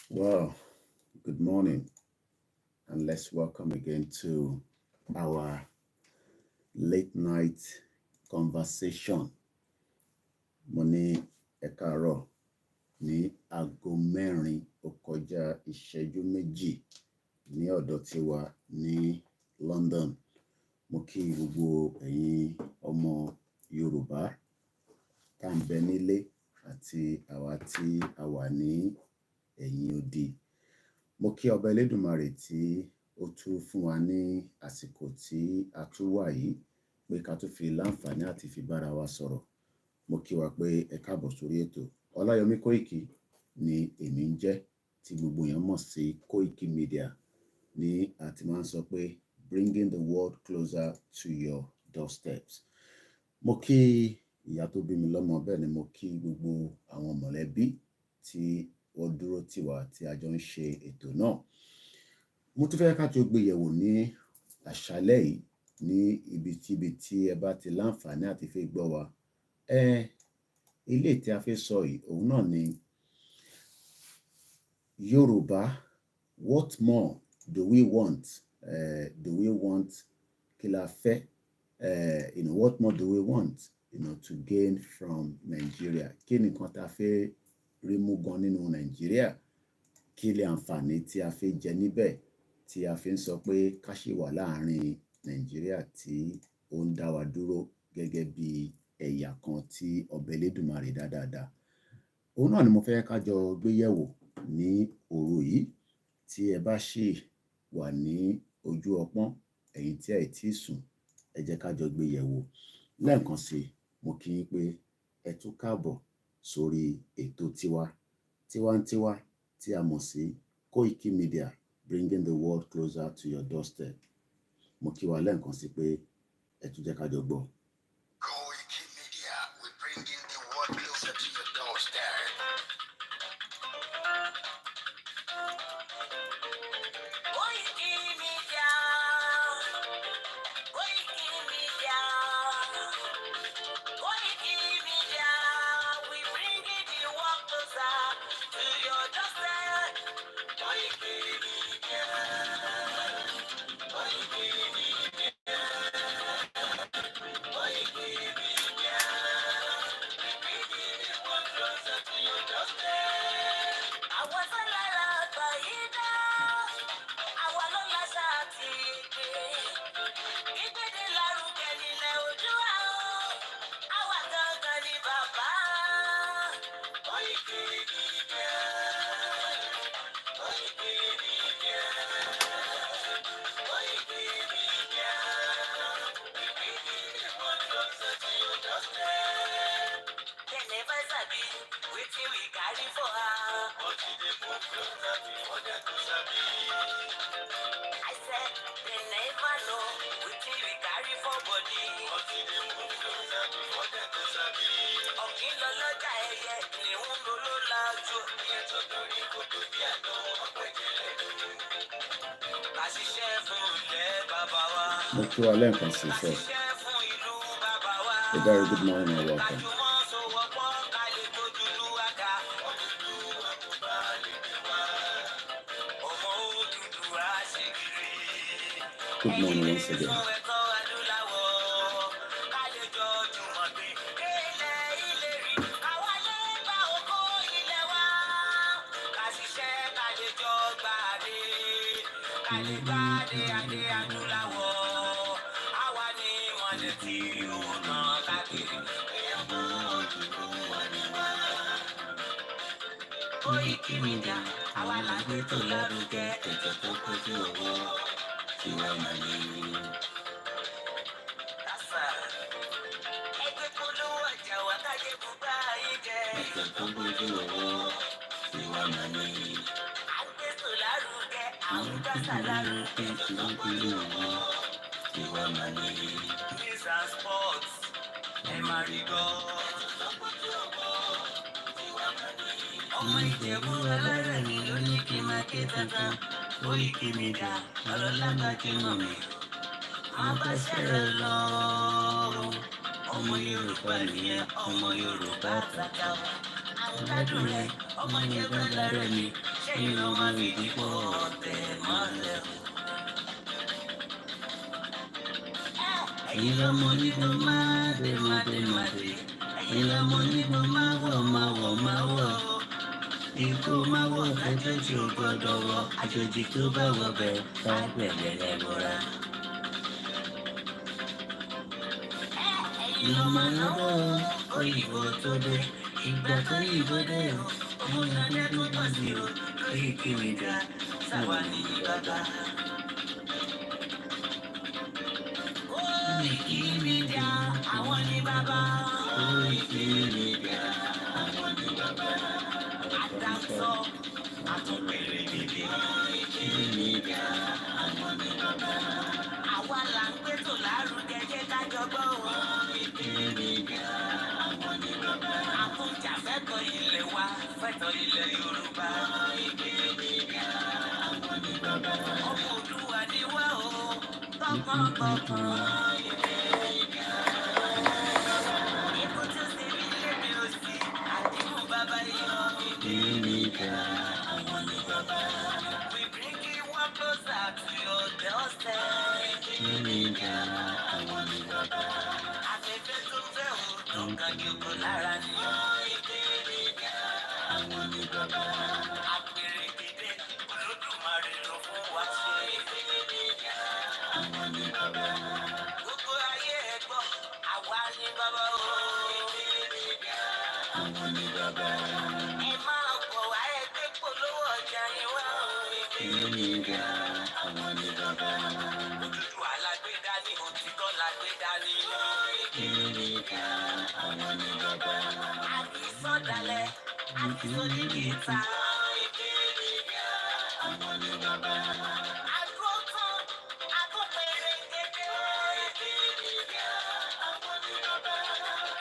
Well, good morning, and let's welcome again to our late night conversation. Mo ní ẹ káàárọ̀ ní aago mẹ́rin ó kọjá ìṣẹ́jú méjì ní ọ̀dọ̀ tiwa ní London. Mo kí gbogbo ẹ̀yin ọmọ Yorùbá tá ń bẹ nílé àti àwa tí a wà ní ẹ̀yìn odi. Mo kí ọba Elédùmarè tí ó tún fún wa ní àsìkò tí a tún wà yìí pé ká tún fi láǹfààní àti fi bára wa sọ̀rọ̀. Mo kí wa pé ẹ káàbọ̀ sórí ètò. Ọláyọmí Kóìkì ni èmi ń jẹ́ tí gbogbo èèyàn mọ̀ sí Kóìkì Media ní àti máa ń sọ pé bringing the world closer to your doorsteps. Mo kí ìyá tó bí mi lọ́mọ, bẹ́ẹ̀ ni mo kí gbogbo àwọn mọ̀lẹ́bí tí wọ́n dúró tì wá tí a jọ ń ṣe ètò náà. Mo tún fẹ́ ká jọ gbé yẹ̀wò ní àṣálẹ́ yìí ní ibikíbi tí ẹ bá ti láǹfààní àti fi gbọ́ wa. Ilé tí a fẹ́ sọ yìí, òun náà ni Yoruba, what more do we want? Do we want kí la fẹ́? What more do we want, to gain from Nigeria? Kí ni nǹkan tá a fẹ́ rí mú gan nínú Nàìjíríà? Kí lè àǹfààní tí a fẹ́ jẹ níbẹ̀ tí a fi ń sọ pé ká ṣì wà láàrin Nàìjíríà tí ó ń dá wa dúró gẹ́gẹ́ bí ẹ̀yà kan tí ọba Elédùmarè dá dáadáa. Òun náà ni mo fẹ́ ká jọ gbé yẹ̀wò ní òru yìí. Tí ẹ bá ṣì wà ní ojú ọpọ́n, ẹ̀yin tí ẹ tí sùn, ẹ jẹ́ ká jọ gbé yẹ̀wò. Lẹ́ẹ̀kan sí, mo kí yín pé ẹ tún káàbọ̀ sórí ètò tiwantiwa tí a mọ̀ sí Kóìkì Media, bringing the world closer to your doorstep. Mo kí wa lẹ́ẹ̀kan sí pé ẹ tún jẹ́ ká jọ gbọ́. Kóìkì Media, we're bringing the world closer to your doorstep. Kóìkì Media, Kóìkì Media, Kóìkì Media, we're bringing the world closer to your doorstep. Kóìkì Media, Kóìkì Media, Kóìkì Media, we're bringing the world closer to your doorstep. Àwọn sálárà àgbáyé àwa ló láṣà àti èdè. Ìgbéde lárugẹ nílẹ̀ Oòduà o, àwa gangan ni bàbá. Kóìkì Media, Kóìkì Media, Kóìkì Media, we're bringing the world closer to your doorstep. They never sabi wetin we carry for her, but e dey move closer before dem go sabi. I said they never know wetin we carry for body, but e dey move closer before dem go sabi. Ọ̀kín lọ lọ́jà ẹyẹ, ìléhùn ló ló lajú. Ìyẹn tó torí kòtò bí àná ọ̀pẹ̀jẹ̀lẹ̀ lójú. Ká ṣiṣẹ́ fún ilẹ̀ bàbá wa. Mo kí wa lẹ́ẹ̀kan sí Ká sir. ṣiṣẹ́ fún ìlú bàbá wa. A very good morning and welcome. Kájùmọ̀ sowọ́pọ̀ ká lè tójúlú àga. Odùduwà kò bá lè dé wá. Ọmọ Odùduwà ṣe kiri. Good morning once again. Fún ẹ̀kọ́ adúláwọ̀. Ká lè jọ jùmọ̀ gbé. Ilẹ̀ ìlérí. Àwa lè gba oko ilẹ̀ wa. Ká ṣiṣẹ́ ká lè jọ gbàdé. Ká lè gbàdé adé adúláwọ̀. Àwa ni ìmọ̀lẹ̀ tí ó ràn káàkiri. Ọmọ Odùduwà ni wá. Kóìkì Media, àwa là ń gbé tó lárugẹ. Ètò tó kojú owó tiwa mà ní. Ẹgbẹ́ polówó ọjà wa kájé bùbá ayé jẹ. Ètò tó kojú owó tiwa mà ní. À ń gbé tó lárugẹ, à ń gbàsà lárugẹ. Ètò tó kojú owó tiwa mà ní. News and sports, ẹ máa rí gbọ́. Ètò tó kojú owó tiwa mà ní. Ọmọ Ìjẹ̀bú ẹlẹ́rẹ̀ mi ló ní kí n máa ké tantan. Kóìkì Media, ọlọ́lá máa ké mọ̀ mí. Má bá ṣẹ̀rẹ̀ lọ. Ọmọ Yorùbá nìyẹn, ọmọ Yorùbá àtàtà. Àwọn gbádùn rẹ̀, ọmọ Ìjẹ̀bú lọ́rọ̀ mi ṣé ìlú wọn fi dìbò ọ̀tẹ̀ mọ́lẹ̀. ẹ̀yin lọmọ onígbò máa dé máa dé máa dé ẹ̀yin lọmọ onígbò máa wọ̀ máa wọ̀ máa wọ̀ ikú máa wọ̀ àjòjì ò gbọ́dọ̀ wọ̀ àjòjì tó bá wọ̀ bẹ̀ bá gbẹ̀lẹ̀ lẹ́bọ̀ra. ẹ̀yin lọmọ lọ́wọ́ òyìnbó tó dé ìgbà tó yìnbó dé o ọmọ ìyàdé tó bọ̀ sí o lórí kiri ga sáwa ní bàbá. Koiki Media àwọn ní bàbá. Koiki Media àwọn ní bàbá. Àdáńsọ àtúnpèrè bèbè. Koiki Media àwọn ní bàbá. Àwa là ń gbẹ́tò lárugẹ jẹ́ ká jọgbọ́ o. Koiki Media àwọn ní bàbá. Àtúnjà fẹ́tọ̀ ilẹ̀ wa fẹ́tọ̀ ilẹ̀ Yorùbá. Koiki Media àwọn ní bàbá. Ọmọ Olúwa ni wá o tọkàntọkàn. We bring you one closer to your doorstep. Afẹ́fẹ́ tó fẹ́ o tó ń ka jòkó lára ni. Àpèrè dìde Olódùmarè ló fún wa ṣe. Gbogbo ayé ẹ gbọ́, àwa ní bàbá o. Ẹ máa bọ̀ wá ẹgbẹ́ polówó ọjà yín wá o. Òdúdú alágbèdá ni òtítọ́ lágbèdá ni. Àti sọ̀dálẹ̀ àti sọ̀dígìtà. Àgùntàn àgùnpẹ̀rẹ̀ gẹ́gẹ́.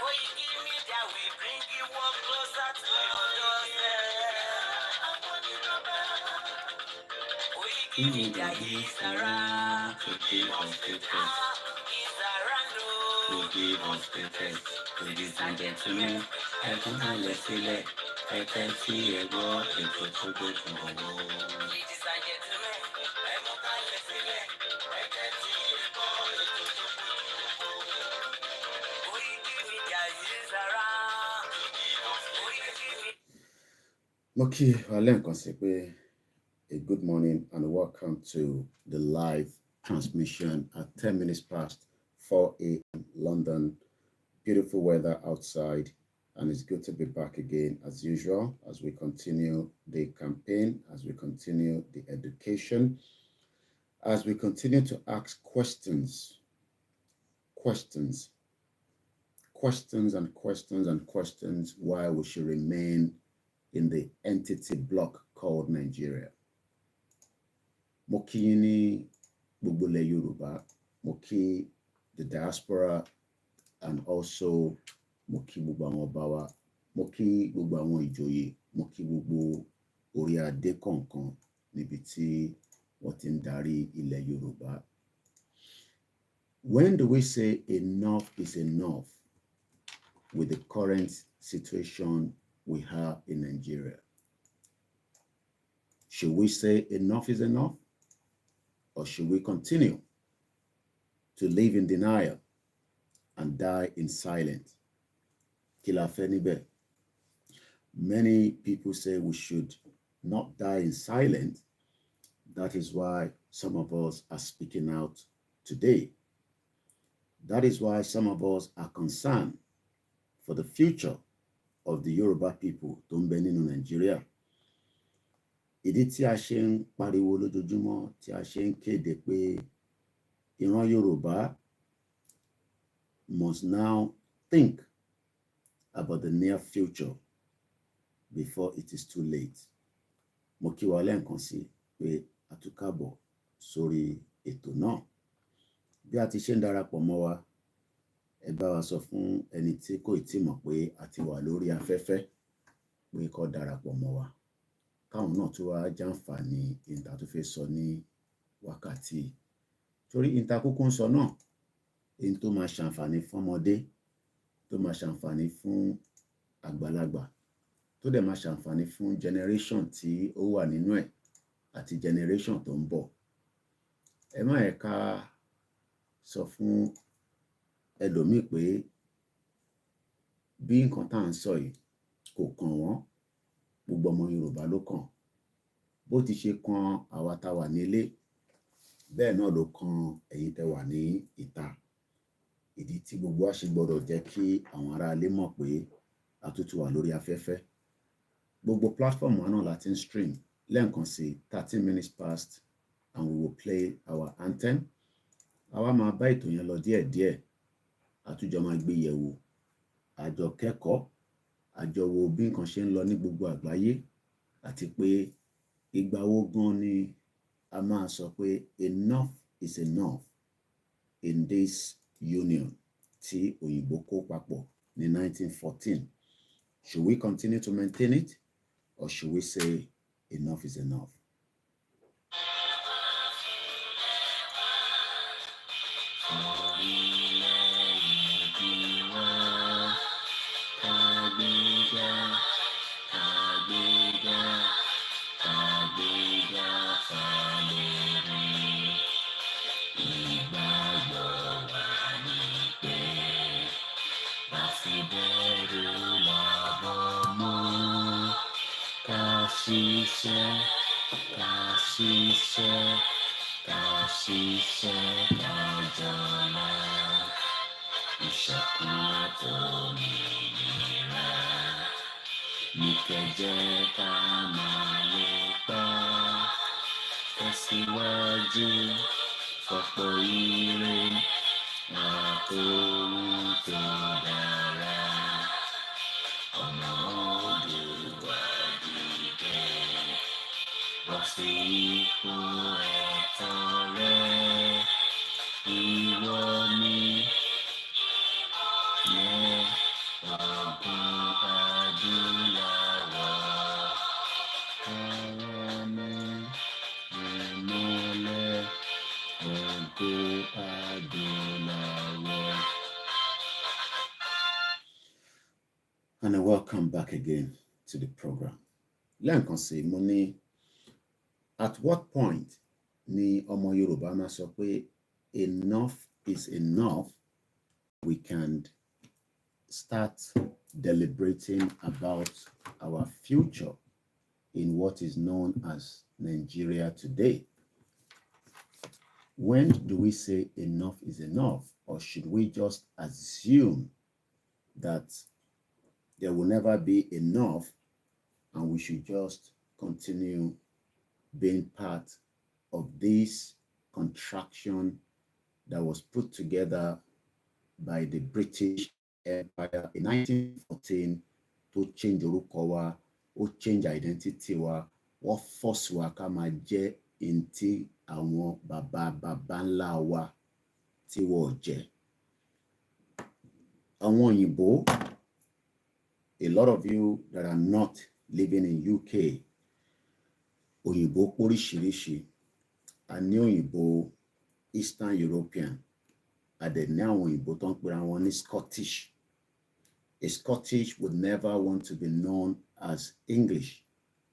Koiki Media we bring you one closer to your doorstep. Koiki Media is around to give us status. Is around to give us status. Ladies and gentlemen, ẹ kún kalẹ̀ sílẹ̀, ẹ tẹ́tí ẹ gbọ́ ètò tó gbójú ọ̀wọ́. Ladies and gentlemen, ẹ kún kalẹ̀ sílẹ̀, ẹ tẹ́tí ẹ gbọ́ ètò tó gbójú ọ̀wọ́. Koiki Media is around to give us status. Mo kí wa lẹ́ẹ̀kan sí pé a good morning and welcome to the live transmission at 10 minutes past 4 a.m. London. Beautiful weather outside, and it's good to be back again as usual as we continue the campaign, as we continue the education, as we continue to ask questions why we should remain in the entity block called Nigeria. Mo kí yín ní gbogbo ilẹ̀ Yorùbá, mo kí the diaspora, and also mo kí gbogbo àwọn ọba wa, mo kí gbogbo àwọn ìjòyè, mo kí gbogbo orí adé kọ̀ọ̀kan níbi tí wọ́n ti ń darí ilẹ̀ Yorùbá. When do we say enough is enough with the current situation we have in Nigeria? Should we say enough is enough? Or should we continue to live in denial and die in silence? Kí la fẹ́ níbẹ̀? Many people say we should not die in silence. That is why some of us are speaking out today. That is why some of us are concerned for the future of the Yoruba people tó ń bẹ nínú Nigeria. Ìdí tí a ṣe ń pariwo lójoojúmọ́, tí a ṣe ń kéde pé ìran Yorùbá must now think about the near future before it is too late. Mo kí wa lẹ́ẹ̀kan sí pé a tún káàbọ̀ sórí ètò náà. Bí a ti ṣe ń darapọ̀ mọ́ wa, ẹ bá wa sọ fún ẹni tí kò tí mọ̀ pé a ti wà lórí afẹ́fẹ́ pé kó darapọ̀ mọ́ wa. Káwọn náà tún wá jàǹfààní ìta tó fẹ́ sọ ní wákàtí. Torí ìta kúkú ń sọ náà, èyí tó máa ṣàǹfààní fún ọmọdé, tó máa ṣàǹfààní fún àgbàlagbà, tó dẹ̀ máa ṣàǹfààní fún generation tí ó wà nínú ẹ̀ àti generation tó ń bọ̀. Ẹ má yẹ ká sọ fún ẹlòmíì pé bí nǹkan tá à ń sọ yìí kò kàn wọ́n, gbogbo ọmọ Yorùbá ló kàn. Bó ti ṣe kan àwa tá wà nílé, bẹ́ẹ̀ náà ló kan ẹ̀yin tẹ́ wà ní ìta. Ìdí tí gbogbo wa ṣe gbọ́dọ̀ jẹ́ kí àwọn ará ilé mọ̀ pé a tún ti wà lórí afẹ́fẹ́. Gbogbo platform wa náà láti ń stream lẹ́ẹ̀kan sí 13 minutes past and we will play our anthem. Àwa máa bá ètò yẹn lọ díẹ̀díẹ̀, àtújọ máa gbé yẹ̀wò, àjọ kẹ́kọ̀ọ́, àjọ wo bí nǹkan ṣe ń lọ ní gbogbo àgbáyé, àti pé ìgbà wo gan ni a máa sọ pé enough is enough in this union tí òyìnbó kó papọ̀ ní 1914. Should we continue to maintain it, or should we say enough is enough? And welcome back again to the program. Lẹ́ẹ̀kan sí mo ní, at what point ni ọmọ Yorùbá máa sọ pé enough is enough? We can start deliberating about our future in what is known as Nigeria today. When do we say enough is enough? Or should we just assume that there will never be enough and we should just continue being part of this contraction that was put together by the British Empire in 1914 to change orúkọ wa, ó change identity wa, wọ́n force wa ká máa jẹ́ in tí àwọn bàbá ńlá wa tí wọ́n jẹ́. Àwọn òyìnbó, a lot of you that are not living in UK, òyìnbó póríṣiríṣi. A ní òyìnbó Eastern European, a dẹ̀ ní àwọn òyìnbó tó ń pera wọn ní Scottish. A Scottish would never want to be known as English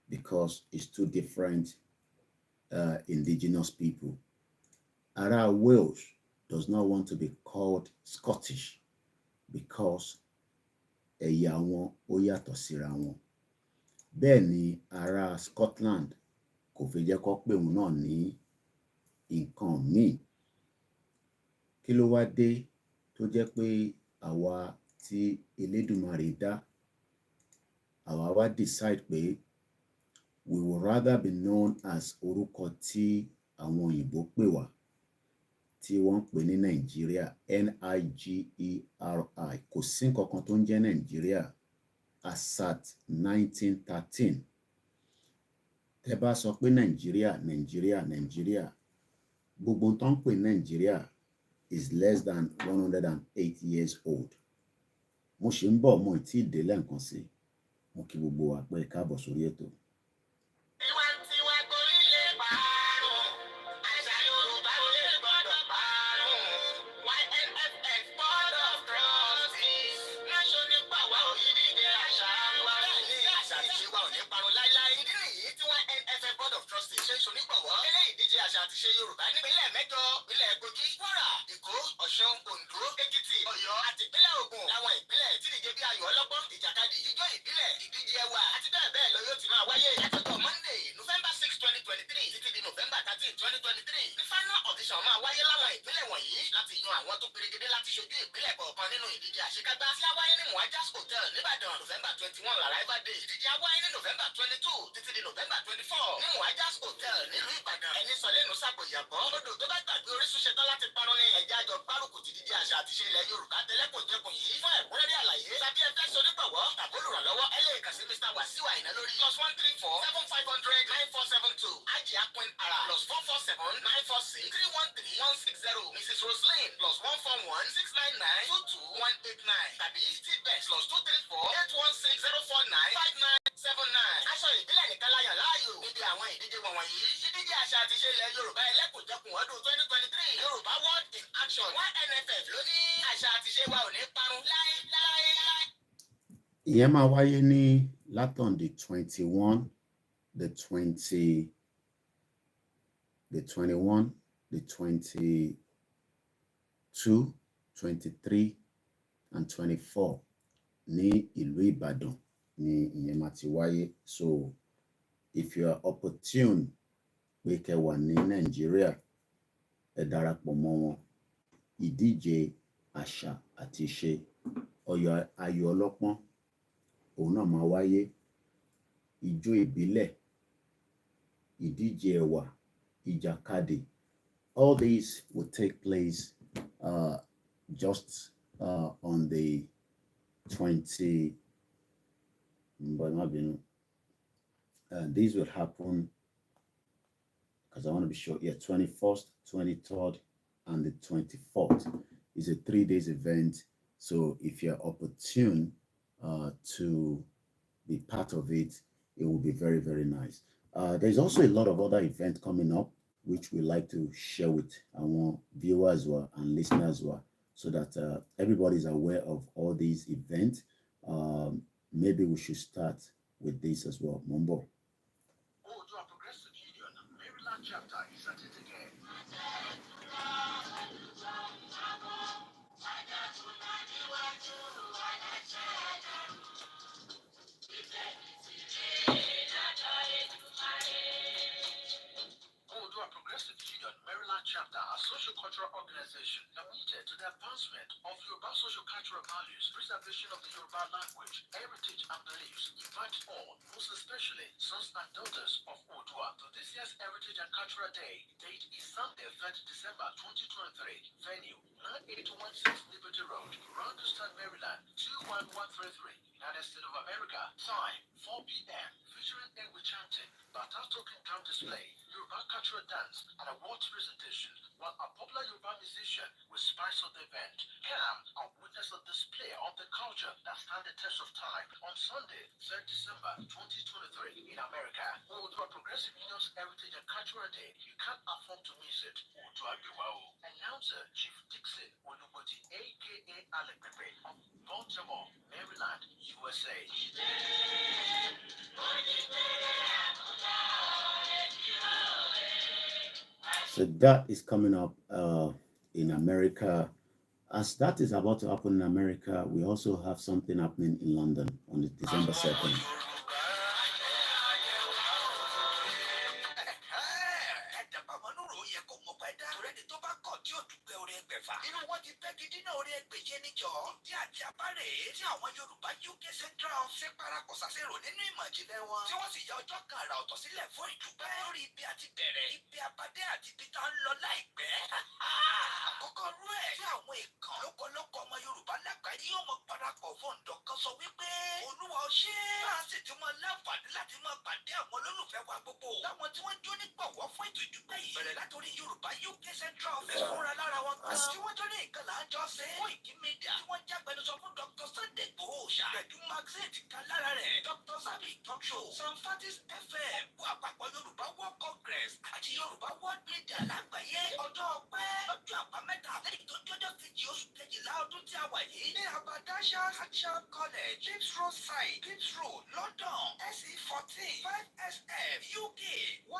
because it's two different indigenous people. Ará Wales does not want to be called Scottish because ẹ̀yà wọn ó yàtọ̀ síra wọn. Bẹ́ẹ̀ ni ará Scotland kò fi jẹ́ kó pè òun náà ní nǹkan míì. Kí ló wá dé tó jẹ́ pé àwa tí Elédùmarè dá, àwa wá decide pé we would rather be known as orúkọ tí àwọn òyìnbó pè wá, tí wọ́n ń pè ní Nigeria, Nigeria. Kò sí nǹkan kan tó ń jẹ́ Nigeria as at 1913. Tẹ́ bá sọ pé Nigeria, gbogbo tó ń pè Nigeria is less than 108 years old. Mo ṣì ń bọ̀, mo tí ì dé lẹ́ẹ̀kan sí. Mo kí gbogbo wa pé káàbọ̀ sórí ètò. àti ṣe Yorùbá nípínlẹ̀ mẹ́jọ ìpínlẹ̀ Kogi, Kwara, Èkó, Ọ̀ṣun, Oǹdó, Èkìtì, Ọ̀yọ́ àti ìpínlẹ̀ Ògùn láwọn ìpínlẹ̀ tí ìdíje bí ayò ọlọ́pọ́n, ìjàkadì, ijó ìbílẹ̀, ìdíje ẹwà àti bẹ́ẹ̀ bẹ́ẹ̀ lọ yóò ti máa wáyé látọjọ́ Monday November 6, 2023 títí di November 13, 2023 ní final audition máa wáyé láwọn ìpínlẹ̀ wọ̀nyí láti yan àwọn tó perégedé láti ṣojú ìpínlẹ̀ kọ̀ọ̀kan nínú ìdíje àṣekágbá tí a wáyé ní Muajas Hotel Nìbàdàn November 21 arrival day. Ìdíje a wáyé ní November 22 títí di November 24 ní Muajas Hotel nílùú Ìbàdàn. Ẹni sọ lẹ́nu sábò ìyàgbọ́ odò tó bá gbàgbé orísun ṣetán láti parun ní ẹ̀já àjọ gbárùkù ti díje àṣà àti ṣe ilẹ̀ Yorùbá tẹ́lẹ̀kùnjẹkùn yìí. Fún ẹ̀kúnrẹ́rẹ́ àlàyé tàbí ẹ fẹ́ sonígbọ̀wọ́ tàbí olùrànlọ́wọ́ ẹ lè kàn sí Mr. Wasiu Àyìnà lórí +134 7500 9472 Ajì Apin Ara +447 946 313 160 Mrs. Roslyn +141 699 22189 tàbí Tbet +234 816 049 5979. Aṣọ ìbílẹ̀ nìkan la yàn láàyò níbi àwọn ìdíje wọ̀nyí. Ìdíje àṣà àti ṣe ilẹ̀ Yorùbá ẹlẹ́kùnjẹkùn ọdún 2023 Yorùbá World in Action YNFF ló ní àṣà àti ṣe wa ò ní parun láéláé. Ìyẹn máa wáyé ní látọ̀n the 21, the 20, the 21, the 22, 23 and 24 ní ìlú Ìbàdàn ní ìyẹn máa ti wáyé. So if you are opportune pé kẹ́ wà ní Nàìjíríà, ẹ darapọ̀ mọ́ wọn. Ìdíje àṣà àti ìṣe ayò ọlọ́pọ́n òun náà máa wáyé. Ijó ìbílẹ̀, ìdíje ẹ̀wà, ìjàkadì, all these will take place just on the 20. These will happen because I want to be sure. Yeah, 21st, 23rd, and the 24th. It's a 3 days event. So if you're opportune to be part of it, it will be very, very nice. There's also a lot of other events coming up, which we like to share with our viewers and listeners, so that everybody's aware of all these events. Maybe we should start with this as well. Mumbo. Progressive Union, Maryland chapter is at it again. Progressive Union, Maryland chapter, a social-cultural organization committed to the advancement of Yoruba social-cultural values, preservation of the Yoruba language, heritage and beliefs, invite all, most especially sons and daughters of Odua, to this year's Heritage and Cultural Day. Date is Sunday, 3rd December 2023. Venue, 9816 Liberty Road, Roundestone, Maryland, 21133, United States of America. Time, 4 p.m. Featuring English chanting, Bata token drum display, Yoruba cultural dance, and awards presentation, while a popular Yoruba musician will spice up the event. Come and witness a display of the culture that stands the test of time on Sunday, 3rd December 2023 in America. Odua Progressive Union's Heritage and Cultural Day. You can't afford to miss it. Odua Kumao. Announcer Chief Dixon Oluboti, aka Alec Pepe of Baltimore, Maryland, USA. So that is coming up in America. As that is about to happen in America, we also have something happening in London on December 2nd.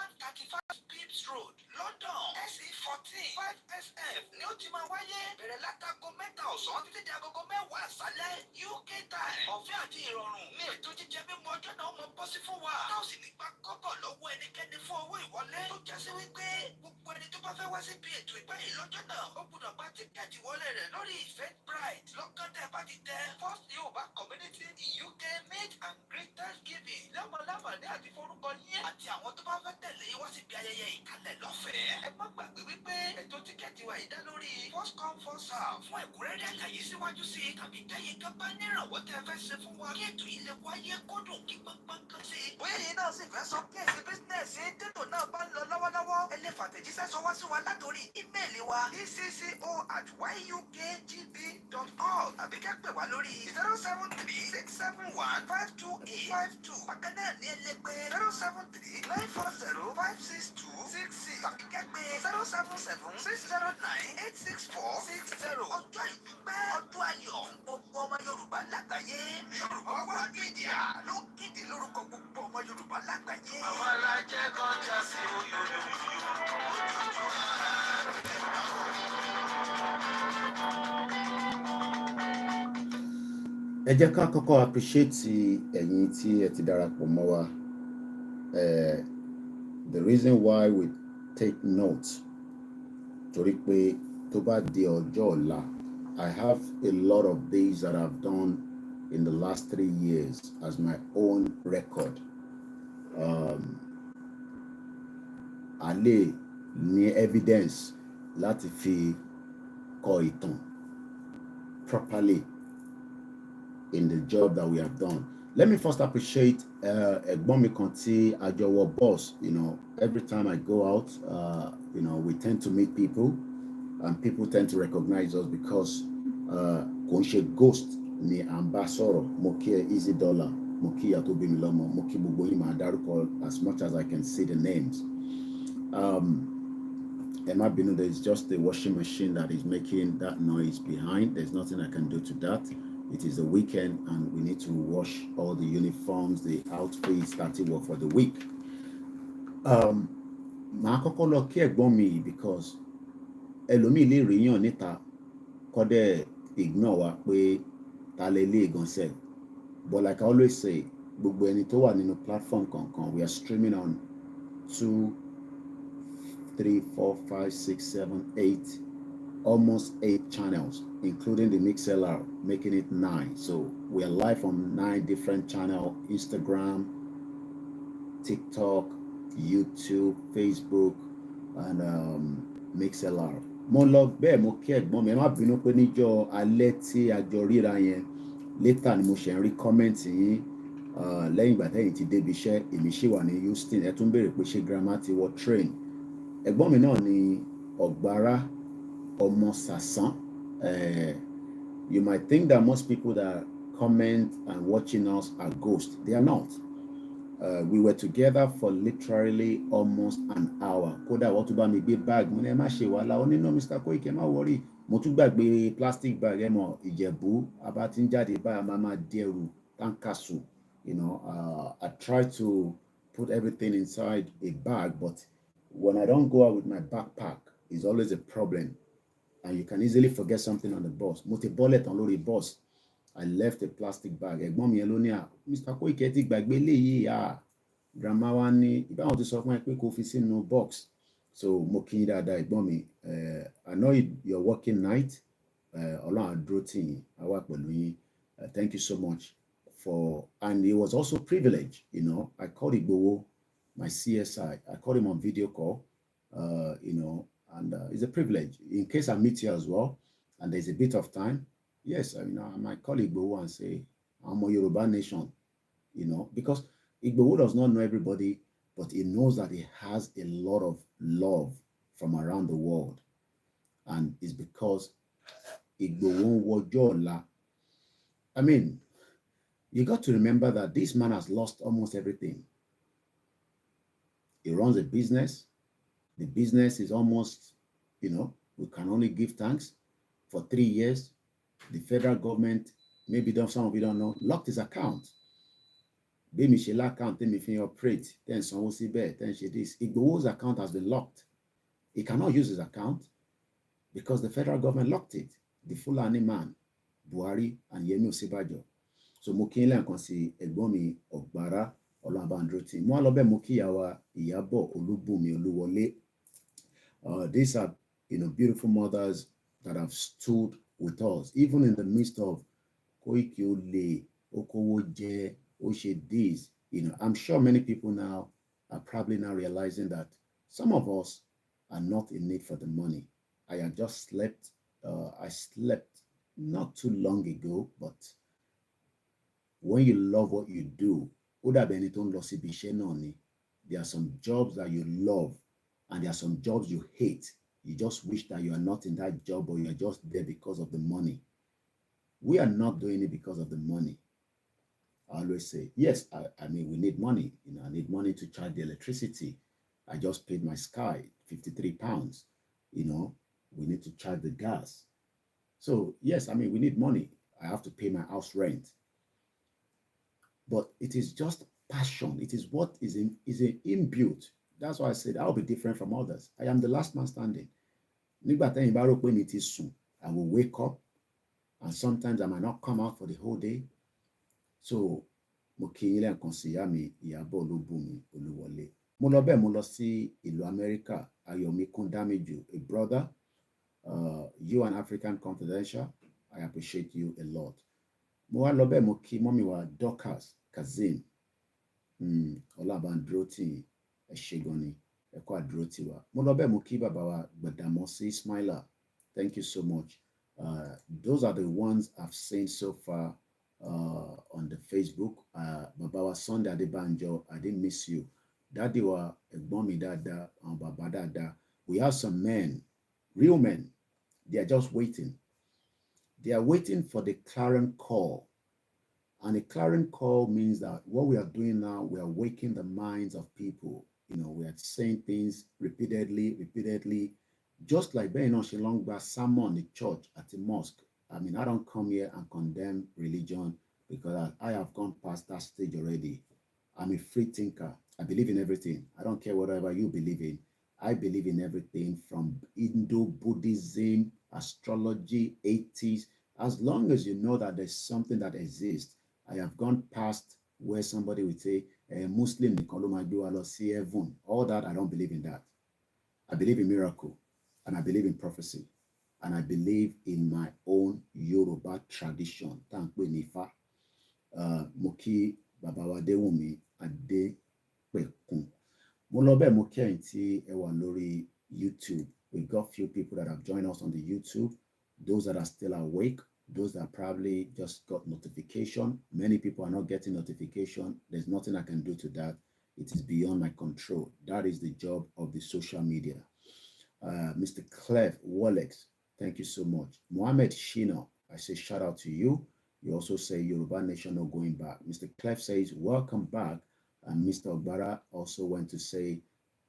135 Pips Road, London, SE 14 5SF ní ó ti máa wáyé. Bẹ̀rẹ̀ látago mẹ́ta ọ̀sán títí di agogo mẹ́wàá àṣálẹ́ UK time. Ọ̀fẹ́ àti ìrọ̀rùn ní ètò jíjẹ mímu ọjọ́ náà mọ bọ́ sí fún wa. Tá ò sì ní gbà kọ́bọ̀ lọ́wọ́ ẹnikẹ́ni fún owó ìwọlé. Tó jẹ́ sí wípé gbogbo ẹni tó bá fẹ́ wá síbi ètò ìgbáyé lọ́jọ́ náà ó gbọ́dọ̀ gba tíkẹ́ẹ̀tì wọlé rẹ̀ lórí Eventbrite. Lọ́kàn tẹ́ bá ti tẹ First Yoruba Community in UK Meet and Greet Thanksgiving. Lámọ̀lámọ̀lẹ́ àti forúkọ yín àti àwọn tó bá fẹ́ tẹ̀lé wá síbi ayẹyẹ ìkálẹ̀ lọ́fẹ̀ẹ́. Ẹ má gbàgbé wípé ètò tíkẹ́ẹ̀tì wa yìí dá lórí first come first serve. Fún ẹ̀kúnrẹ́rẹ́ àlàyé síwájú sí i tàbí tẹ́yìn kan bá nírànwọ́ tẹ́ fẹ́ ṣe fún wa kí ètò yìí lè wáyé kódùn kí gbọ́ngbọ́n kan sí i. Bóyá yìí náà sì fẹ́ sọ kéèsì bísínẹ́sì tètò náà bá ń lọ lọ́wọ́lọ́wọ́. Ẹ lè fàtẹ̀jíṣẹ́ sọ wá sí wa látòrí ímeèlì wa ecco@yukgb.org àbí kẹ́ pè wá lórí 073-671-52852. Bákan náà ní ẹlẹ́gbẹ́ 073-940-56266 tàbí kẹ́ pé 077-609-86460. Ọjọ́ ìdúpẹ́ ọdún ayọ̀ gbogbo ọmọ Yorùbá lágbàáyé. Yorùbá Wá Mídíà ló kéde lórúkọ gbogbo ọmọ Yorùbá lágbàáyé. Àwọn alájẹ́ kọjá sí oyè. Ẹ jẹ́ ká kọ́kọ́ appreciate ẹ̀yin tí ẹ ti darapọ̀ mọ́ wa. The reason why we take note torí pé tó bá di ọjọ́ ọ̀la, I have a lot of things that I've done in the last 3 years as my own record. A lè ní evidence láti fi kọ ìtàn properly in the job that we have done. Let me first appreciate ẹ̀gbọ́n mi kan tí a jọ wọ boss. Every time I go out, we tend to meet people and people tend to recognize us because kò ń ṣe ghost ni à ń bá sọ̀rọ̀. Mo kí ẹ Easy Dollar, mo kí ìyá tó bí mi lọ́mọ, mo kí gbogbo yín máa dárúkọ as much as I can see the names. Ẹ má bínú, there is just the washing machine that is making that noise behind. There's nothing I can do to that. It is the weekend and we need to wash all the uniforms, the outfits that we work for the week. Màá kọ́kọ́ lọ kí ẹ̀gbọ́n mi because ẹlòmíì lè rí yàn níta kọ́ dẹ̀ ignore wa pé ta lè lé gan sef. But like I always say, gbogbo ẹni tó wà nínú platform kankan, we are streaming on 2, 3, 4, 5, 6, 7, 8, almost 8 channels, including the MixLR, making it 9. So we are live on 9 different channels: Instagram, TikTok, YouTube, Facebook, and MixLR. Mo lọ bẹ́ẹ̀ mo kí ẹ̀gbọ́n mi. Ẹ má bínú pé níjọ́ alẹ́ tí a jọ ríra yẹn, later ni mo ṣe ń rí kọ́mẹ́ǹtì yín lẹ́yìn ìgbà tẹ́yìn ti débi iṣẹ́. Èmi ṣì wà ní Houston. Ẹ tún béèrè pé ṣé grandma ti wọ train. Ẹ̀gbọ́n mi náà ni Ọ̀gbárá ọmọ Sàsán. You might think that most people that comment and watching us are ghosts. They are not. We were together for literally almost an hour. Kódà wọ́n tún bá mi gbé bag. Mo ní ẹ má ṣe wàhálà. Ó ní no Mr. Koiki, ẹ má worry. Mo tún gbàgbé plastic bag. Ẹ mọ̀ Ìjẹ̀bú abá tí ń jáde báyà máa di ẹrù táǹkàsù. I try to put everything inside a bag, but when I don't go out with my backpack, it's always a problem. And you can easily forget something on the bus. Mo ti bọ́lẹ̀ tán lórí bus. I left a plastic bag. Ẹ̀gbọ́n mi yẹn ló ní Mr. Koiki ti gbàgbé léyìí. Grandma wa ní ìbáwọn ti sọ fún ẹ pé kó fi sínú box. So mo kí yín dáadáa ẹ̀gbọ́n mi. I know you're working night. Ọlọ́run á dúró tì yín, á wà pẹ̀lú yín. Thank you so much and it was also privilege. I called Igboho, my CSI. I called him on video call. And it's a privilege. In case I meet you as well, and there's a bit of time, yes, I might call Igboho and say, I'm a Yoruba nation, because Igboho does not know everybody, but he knows that he has a lot of love from around the world. And it's because Igboho Wojola. I mean, you got to remember that this man has lost almost everything. He runs a business. The business is almost, we can only give thanks. For 3 years, the federal government, maybe some of you don't know, locked his account. Bẹ́ẹ̀mi ṣe l'account tẹ́mi fi operate, tẹ́ ń sanwó síbẹ̀, tẹ́ ń ṣe this. Igboho's account has been locked. He cannot use his account because the federal government locked it. The Fulani man, Buhari and Yemi Osibajo. So mo kí n lẹ́ẹ̀kan sí ẹ̀gbọ́n mi Ọ̀gbárá Ọlọ́run bá ń dúró tì. Mo wá lọ bẹ́ẹ̀ mo kí ìyá wa Ìyábọ̀ Olúbùnmi Olúwọlé. These are, beautiful mothers that have stood with us, even in the midst of Koiki Ole, Okowoje, Oshe this. I'm sure many people now are probably now realizing that some of us are not in need for the money. I have just slept. I slept not too long ago, but when you love what you do, there are some jobs that you love and there are some jobs you hate. You just wish that you are not in that job or you are just there because of the money. We are not doing it because of the money. I always say, yes, I mean, we need money. I need money to charge the electricity. I just paid my Sky 53 pounds. We need to charge the gas. So, yes, I mean, we need money. I have to pay my house rent. But it is just passion. It is what is inbuilt. That's why I said I'll be different from others. I am the last man standing. I will wake up and sometimes I might not come out for the whole day. So mo kí yín lẹ́ẹ̀kan sí ìyá mi Ìyábọ̀ Olúbùnmi Olúwọlé. Mo lọ bẹ́ẹ̀ mo lọ sí ìlú Amẹ́ríkà, Ayọ̀mí Kúndámíjù, a brother, you and African Confidential, I appreciate you a lot. Mo wá lọ bẹ́ẹ̀ mo kí mọ́mí wa Dorcas Kazeem, Ọlábàndúrótì ẹ ṣé gan ni, ẹ kú àdúrótì wa. Mo lọ bẹ́ẹ̀ mo kí bàbá wa Gbàdàmọ́sí Ismaila, thank you so much. Those are the ones I've seen so far on the Facebook. Bàbá wa Sunday Adébánjọ, I didn't miss you. Daddy wa ẹ̀gbọ́n mi dáadáa, bàbá dáadáa. We have some men, real men, they are just waiting. They are waiting for the clarion call. And a clarion call means that what we are doing now, we are waking the minds of people. We are saying things repeatedly, just like Ben Oshilongba sermon in the church at the mosque. I mean, I don't come here and condemn religion because I have gone past that stage already. I'm a free thinker. I believe in everything. I don't care whatever you believe in. I believe in everything from Indo, Buddhism, astrology, atheists. As long as you know that there's something that exists, I have gone past where somebody would say, Muslim, heaven. All that, I don't believe in that. I believe in miracle, and I believe in prophecy, and I believe in my own Yoruba tradition. Moki Babawade Ade Pekun. Mo lọ bẹ́ẹ̀ mo kẹ́yìn tí ẹ wà lórí YouTube. We've got few people that have joined us on the YouTube. Those that are still awake, those that probably just got notification. Many people are not getting notification. There's nothing I can do to that. It is beyond my control. That is the job of the social media. Mr. Clef Wallex, thank you so much. Mohammed Shino, I say shout out to you. You also say Yoruba Nation not going back. Mr. Clef says welcome back. And Mr. Obara also went to say,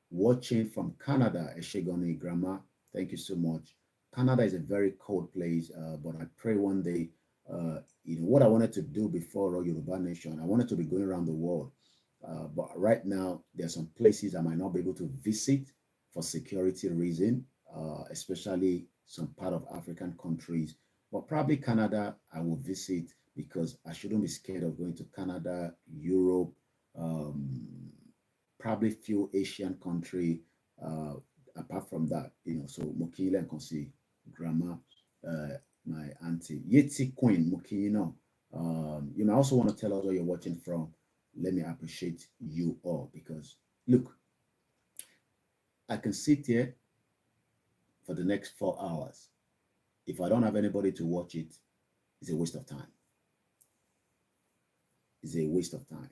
watching from Canada, Eshegoni Grandma, thank you so much. Canada is a very cold place, but I pray one day, what I wanted to do before Yoruba Nation, I wanted to be going around the world. But right now, there are some places I might not be able to visit for security reason, especially some part of African countries. But probably Canada, I will visit because I shouldn't be scared of going to Canada, Europe, probably few Asian country apart from that, so Mokile and Konsi, grandma, my auntie, Yeti Queen, Mokino. You may also want to tell us where you're watching from. Let me appreciate you all because look, I can sit here for the next 4 hours. If I don't have anybody to watch it, it's a waste of time. It's a waste of time.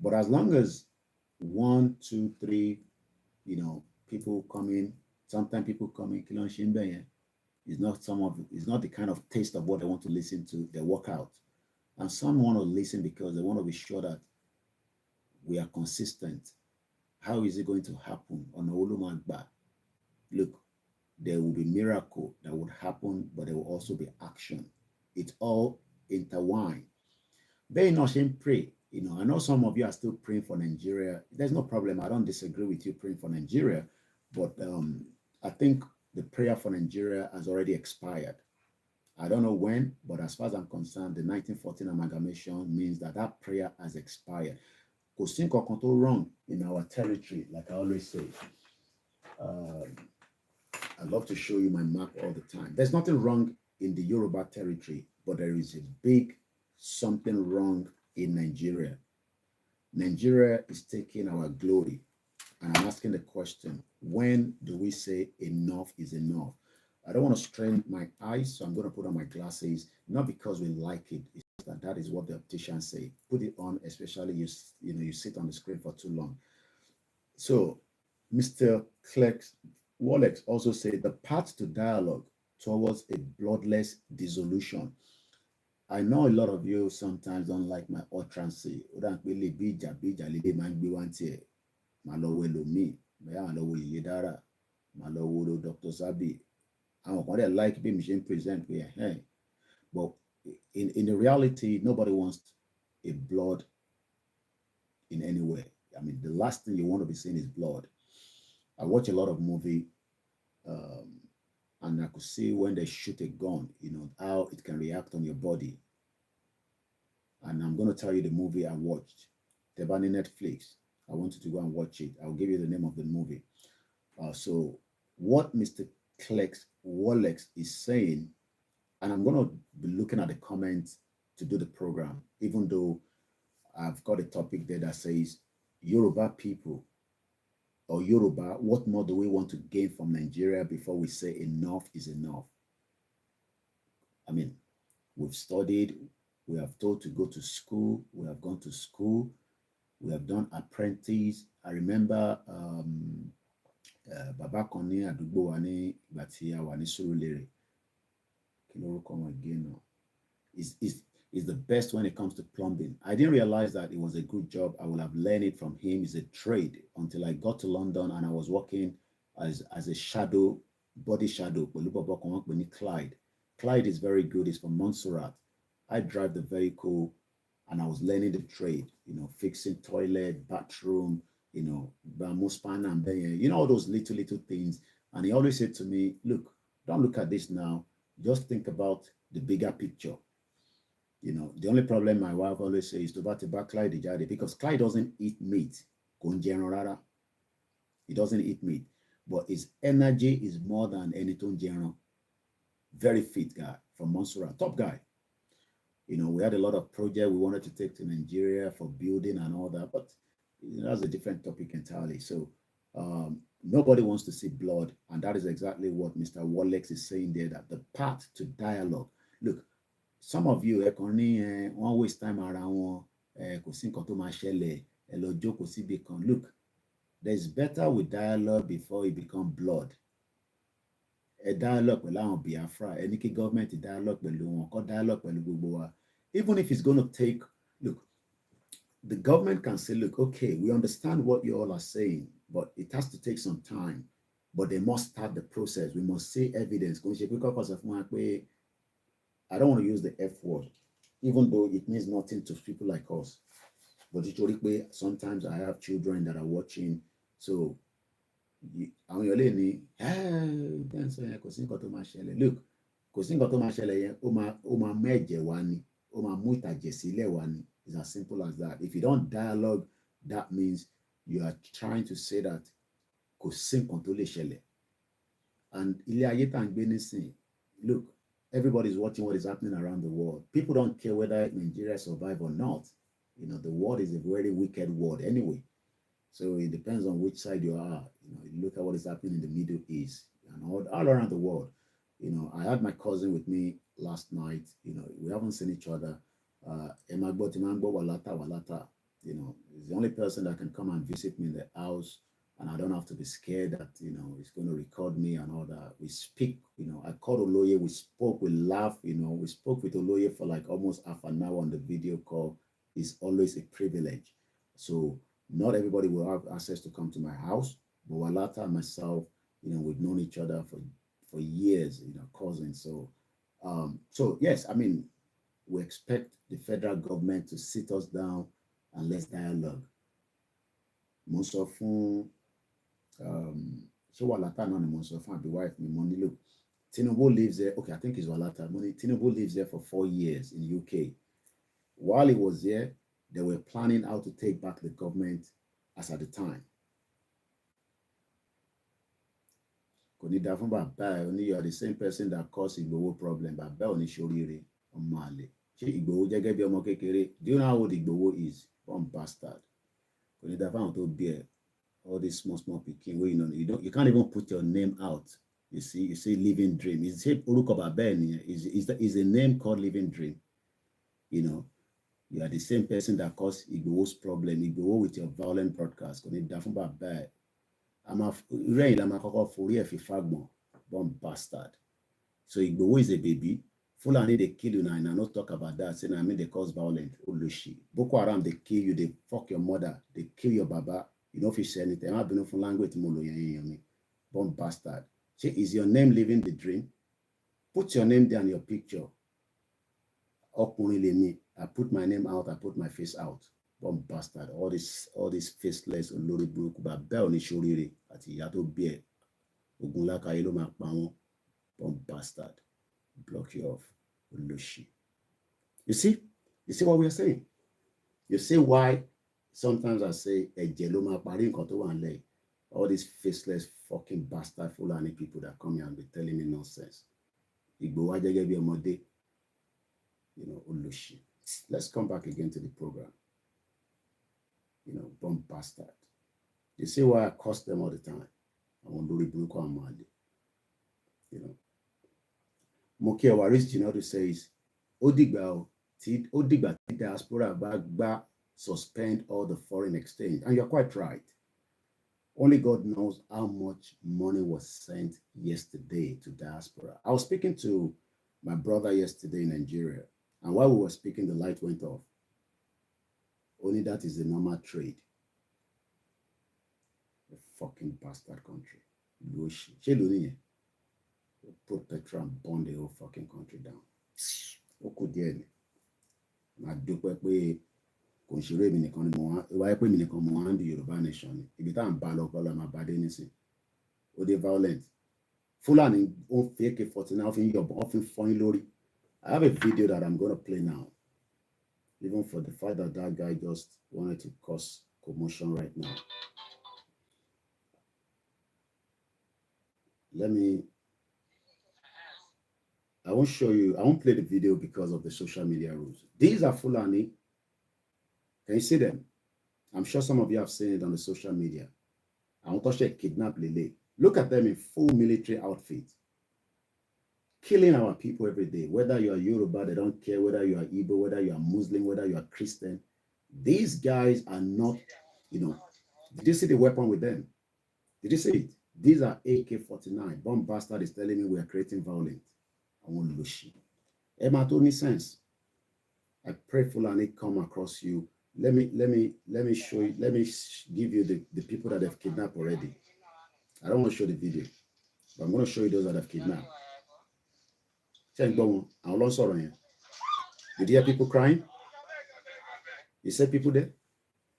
But as long as 1, 2, 3, people come in, sometimes people come in, it's not the kind of taste of what they want to listen to. They walk out. And some want to listen because they want to be sure that we are consistent. How is it going to happen on Olumagba? Look, there will be miracle that would happen, but there will also be action. It's all intertwined. They not pray. I know some of you are still praying for Nigeria. There's no problem. I don't disagree with you praying for Nigeria, but I think the prayer for Nigeria has already expired. I don't know when, but as far as I'm concerned, the 1914 amalgamation means that that prayer has expired. Kò sí nǹkan kan tó wrong in our territory, like I always say. Uh, I love to show you my map all the time. There's nothing wrong in the Yoruba territory, but there is a big something wrong in Nigeria. Nigeria is taking our glory. And I'm asking the question, when do we say enough is enough? I don't want to strain my eyes, so I'm going to put on my glasses, not because we like it. It's just that that is what the opticians say. Put it on, especially you sit on the screen for too long. So Mr. Clerk Wallace also said the path to dialogue towards a bloodless dissolution. I know a lot of you sometimes don't like my utterance. Ó dà pé lè bí ìjà líle máa ń gbé wá ń tiẹ̀. Màá lọ wo ẹlòmíì, bẹ́ẹ̀ àwọn lọ wo Yèyé Dára, màá lọ wo Dr. Sabi. Àwọn kan dẹ̀ like bí mi ṣe ń present pé ẹ̀hẹ́n. But in the reality, nobody wants a blood in any way. I mean, the last thing you want to be seeing is blood. I watch a lot of movie, um, and I could see when they shoot a gun, how it can react on your body. And I'm going to tell you the movie I watched. Tebani Netflix. I want you to go and watch it. I'll give you the name of the movie. So what Mr. Clex Wallex is saying, and I'm going to be looking at the comments to do the program, even though I've got a topic there that says Yoruba people or Yoruba, what more do we want to gain from Nigeria before we say enough is enough? I mean, we've studied, we have told to go to school, we have gone to school, we have done apprentice. I remember Baba kan ní àdúgbò wa ní ìgbà tí a wà ní Surulere. Kí lorúkọ wọn again now? Is the best when it comes to plumbing. I didn't realize that it was a good job. I would have learned it from him. It's a trade until I got to London and I was working as a shadow, body shadow. Clyde. Clyde is very good. He's from Montserrat. I drive the vehicle and I was learning the trade, fixing toilet, bathroom, span and all those little things. And he always said to me, look, don't look at this now. Just think about the bigger picture. The only problem my wife always says is to back Clyde because Clyde doesn't eat meat. He doesn't eat meat. But his energy is more than anything general. Very fit guy from Montserrat, top guy. We had a lot of projects we wanted to take to Nigeria for building and all that, but that's a different topic entirely. So nobody wants to see blood, and that is exactly what Mr. Wallex is saying there, that the path to dialogue. Look, some of you won't waste time around look, there's better with dialogue before it becomes blood. A dialogue pẹ̀lú àwọn Biafra, any government dialogue pẹ̀lú wọn, dialogue pẹ̀lú gbogbo wa. Even if it's going to take, look, the government can say, look, okay, we understand what you all are saying, but it has to take some time. But they must start the process. We must see evidence. I don't want to use the F word, even though it means nothing to people like us. But sometimes I have children that are watching. So, àwọn èèyàn lè ní sọ yẹn kò sí nǹkan tó máa ṣẹlẹ̀. Look, kò sí nǹkan tó máa ṣẹlẹ̀ yẹn, ó máa mú ẹ̀jẹ̀ wá ni, ó máa mú ìtàjẹ̀ sílẹ̀ wá ni. It's as simple as that. If you don't dialogue, that means you are trying to say that kò sí nǹkan tó lè ṣẹlẹ̀. And ilé ayé tá à ń gbé nísìn, look, everybody's watching what is happening around the world. People don't care whether Nigeria survive or not. The world is a very wicked world anyway. So it depends on which side you are. You look at what is happening in the Middle East and all around the world. I had my cousin with me last night. We haven't seen each other. Walata. He's the only person that can come and visit me in the house, and I don't have to be scared that he's going to record me and all that. We speak. I called Oloye. We spoke. We laughed. We spoke with Oloye for like almost half an hour on the video call. It's always a privilege. So not everybody will have access to come to my house, but Walata and myself, we've known each other for years, cousins. So yes, I mean, we expect the federal government to sit us down and let's dialogue. Mo sọ fún ṣé Walata náà ni mo sọ fún àbí wife mi mo nílò. Tinubu lives there. Okay, I think it's Walata. Tinubu lives there for 4 years in the UK. While he was there, they were planning how to take back the government as at the time. Kò ní dá fún bàbá ẹ̀ ó ní you are the same person that caused Igboho problem. Bàbá ò ní ṣoríire ọmọ àlè. Ṣé Igboho jẹ́gẹ́ bí ọmọ kékeré? Do you know how old Igboho is? One bastard. Kò ní dá fún àwọn tó bí ẹ̀. All these small pikin wey you can't even put your name out. You see living dream. Is orúkọ bàbá ẹ̀ nìyẹn? Is a name called living dream. You know, you are the same person that caused Igboho's problem. Igboho with your violent broadcast. Kò ní dá fún bàbá ẹ̀. Irú la máa kọ́kọ́ forí ẹ̀ fi fagbọ̀n. Bomb bastard. So Igboho is a baby. Fulani they kill you now, and I not talk about that. Saying I mean they cause violence. Olushi. Boko Haram they kill you. They fuck your mother. They kill your baba. You know if you say anything. I've been from language molo me. Bomb bastard. Say is your name living the dream? Put your name there in your picture. Me. I put my name out. I put my face out. Bomb bastard. All this faceless olórí burúkú bàbá ò ní ṣoríire àti ìyá tó bí ẹ Ogunlakaye ló máa pa wọ́n. Bomb bastard. Block you off. Olushi. You see what we are saying? You see why sometimes I say ẹ̀jẹ̀ ló máa parí nǹkan tó wà nílẹ̀. All these faceless fucking bastard Fulani people that come here and be telling me nonsense. Igboho ajẹ́gẹ́ bí ọmọdé. You know, Olushi. Let's come back again to the program. You know, bomb bastard. You see why I curse them all the time? I want to rebuke Amadi. You know. Mokia Waris Jinadu says, Odigba diaspora back suspend all the foreign exchange. And you're quite right. Only God knows how much money was sent yesterday to diaspora. I was speaking to my brother yesterday in Nigeria, and while we were speaking, the light went off. Only that is the normal trade. A fucking bastard country. Put petrol and burn the whole fucking country down. I do pé consider mi nìkan ni mo wá wáyé pé mi nìkan mo wá ń di Yorùbá nation ni ibi tá à ń bá lọ kọ́ lọ́ máa bá dé nísìn ó dé violent Fulani ó fi AK-49 ó fi ń yọ̀bọ̀n ó fi ń fọ́yín lórí. I have a video that I'm going to play now, even for the fact that that guy just wanted to cause commotion right now. I won't show you, I won't play the video because of the social media rules. These are Fulani. Can you see them? I'm sure some of you have seen it on the social media. I want to say kidnap Lele. Look at them in full military outfit. Killing our people every day. Whether you are Yoruba, they don't care. Whether you are Igbo, whether you are Muslim, whether you are Christian. These guys are not, you know. Did you see the weapon with them? Did you see it? These are AK-49. Bomb bastard is telling me we are creating violence. I won't lose shit. Emma told me sense. I pray Fulani come across you. Let me show you. Let me give you the people that have kidnapped already. I don't want to show the video, but I'm going to show you those that have kidnapped. Did you hear people crying? You said people there?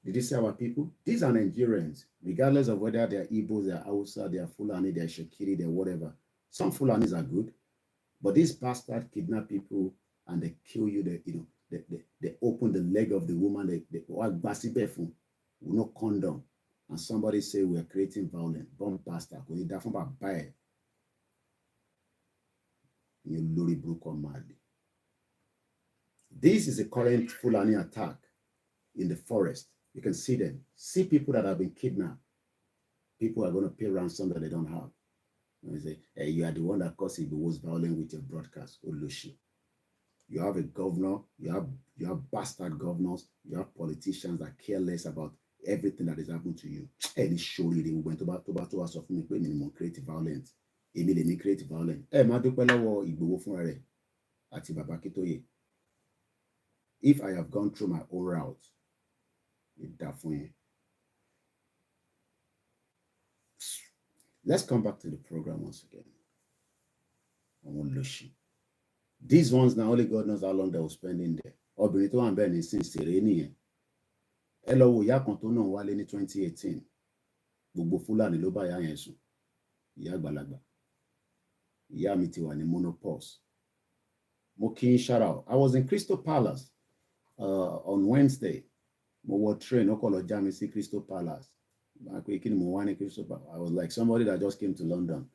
Did you say our people? These are Nigerians, regardless of whether they're Igbos, they're Hausa, they're Fulani, they're Shekiri, they're whatever. Some Fulanis are good, but these bastards kidnap people and they kill you. They open the leg of the woman. They will no condom, and somebody say we're creating violence. Bomb bastard. This is a current Fulani attack in the forest. You can see them. See people that have been kidnapped. People are going to pay ransom that they don't have. And they say, hey, you are the one that caused the most violence with your broadcast. Olushi. You have a governor, you have bastard governors, you have politicians that care less about everything that is happening to you. And it's surely they went about us of me minimum creative violence. Immediately creative violence. If I have gone through my own route, let's come back to the program once again. I won't lose you. These ones now, only God knows how long they will spend in there. Obìnrin tó wà ń bẹ̀ ní sin sèré nìyẹn. ẹ lọ wo ìyá kan tó náà wálé ní 2018 gbogbo Fúlàní ló bá ìyá yẹn sùn, ìyá àgbàlagbà, ìyá mi ti wà ní menopause. Mo kí n shout out. I was in Crystal Palace on Wednesday. Mo wọ train ó kọ̀ lọ já mi sí Crystal Palace. I was like somebody that just came to London.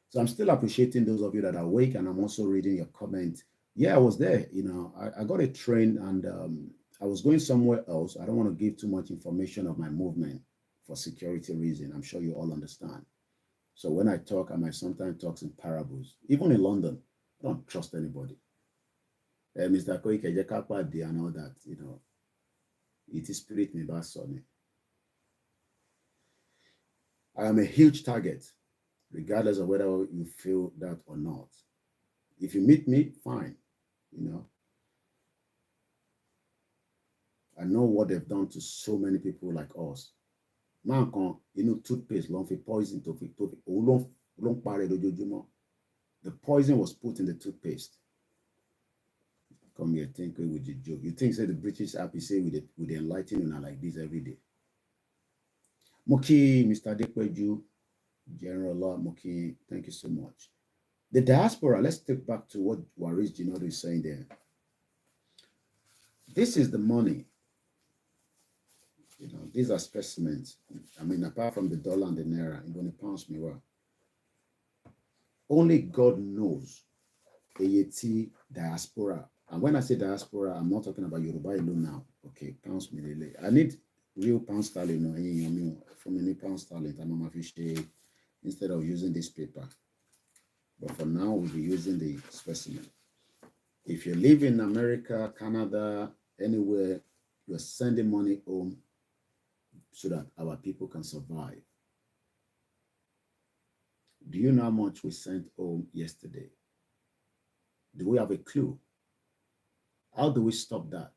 So I'm still appreciating those of you that are awake, and I'm also reading your comments. Yeah, I was there. You know, I got a train, and I was going somewhere else. I don't want to give too much information of my movement for security reason. I'm sure you all understand. So when I talk, I might sometimes talk in parables. Even in London, I don't trust anybody. Mr. Koike Jekapadi and all that, you know, it is spirit me back on it. I am a huge target, regardless of whether you feel that or not. If you meet me, fine. You know, I know what they've done to so many people like us. Man can, you know, toothpaste, long for poison to long pare dojojumo. The poison was put in the toothpaste. Come here, think with the joke. You think say the British happy say with the enlightening like this every day. Moki, Mr. Dekweju, General Law, Moki, thank you so much. The diaspora, let's take back to what Waris Ginodo is saying there. This is the money. You know, these are specimens. I mean, apart from the dollar and the naira, you're going to pounds me well. Only God knows AET diaspora. And when I say diaspora, I'm not talking about Yoruba alone now. Okay, pounds me. I need real pound sterling from any pound sterling. I'm instead of using this paper. But for now, we'll be using the specimen. If you live in America, Canada, anywhere, you're sending money home so that our people can survive. Do you know how much we sent home yesterday? Do we have a clue? How do we stop that?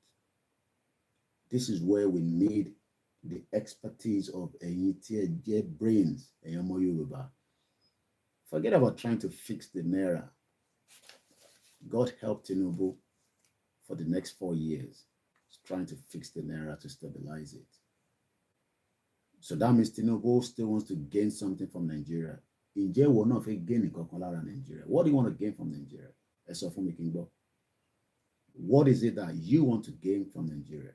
This is where we need the expertise of AET brains, Yoruba. Forget about trying to fix the naira. God help Tinubu for the next 4 years. He's trying to fix the naira to stabilize it. So that means Tinubu still wants to gain something from Nigeria. India will not gain Nigeria. What do you want to gain from Nigeria? What is it that you want to gain from Nigeria?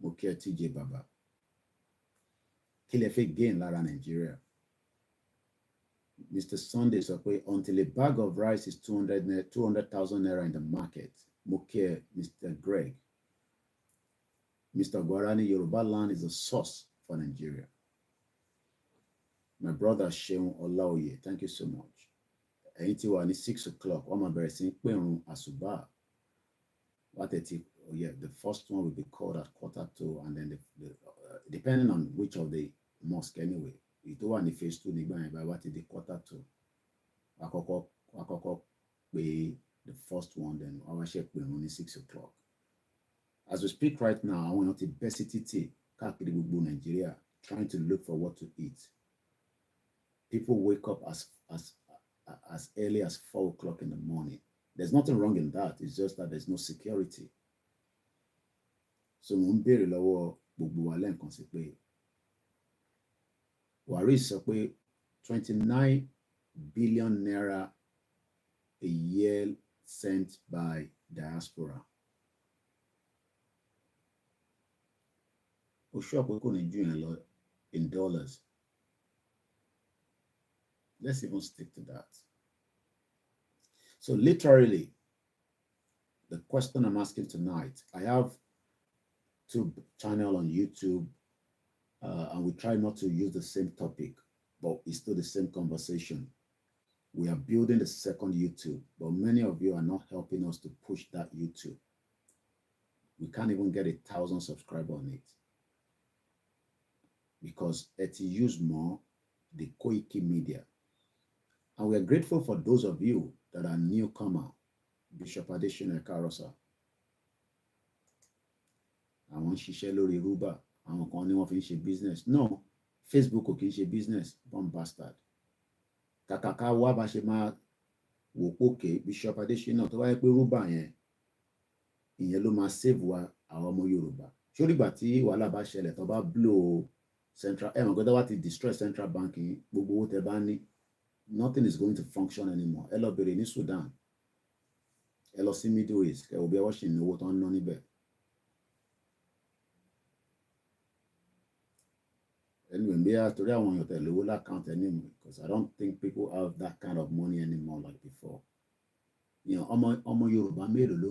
Mokia TJ Baba. Kilefe gain Lara Nigeria. Mr. Sunday said, until a bag of rice is 200,000 naira in the market. Mokia, Mr. Greg. Mr. Guarani, Yoruba land is a source for Nigeria. My brother Sheun Olaoye, thank you so much. Anything 6 o'clock, I'm very simple asuba. The first one will be called at 1:45, and then depending on which of the mosque anyway. It one in phase 2 by what is the 1:45. Akoko be the first one, then our shep only 6 o'clock. As we speak right now, I want to best Nigeria trying to look for what to eat. People wake up as early as 4 o'clock in the morning. There's nothing wrong in that. It's just that there's no security. So Mumbere Law Bubualen consequently. Waris 29 billion naira a year sent by diaspora. In dollars. Let's even stick to that. So literally, the question I'm asking tonight, I have 2 channels on YouTube, and we try not to use the same topic, but it's still the same conversation. We are building the second YouTube, but many of you are not helping us to push that YouTube. We can't even get 1,000 subscribers on it because it use more the Koiki media. And we are grateful for those of you that are newcomer. Bishop Adesina Karosa. I want Shishelo Yoruba. I want to finish business. No, Facebook can share business. One bastard. Kakaka Wabashema Wopoke, Bishop Adesina, to Ruba yen. ìyẹn ló máa save wa àwọn ọmọ Yorùbá. Ṣó nígbà tí wàhálà bá ṣẹlẹ̀ tó bá blow central mọ̀ pé tó bá ti destroy central bank yìí, gbogbo owó tẹ bá ní, nothing is going to function anymore. Ẹ lọ bèrè ní Sudan, ẹ lọ sí Middle East, ẹ wò bí wọ́n ṣì ní owó tó ń ná níbẹ̀. Anyway, bí a torí àwọn èèyàn tẹ̀lé owó lákàntì anymore, because I don't think people have that kind of money anymore like before. You know, ọmọ Yorùbá mélòó ló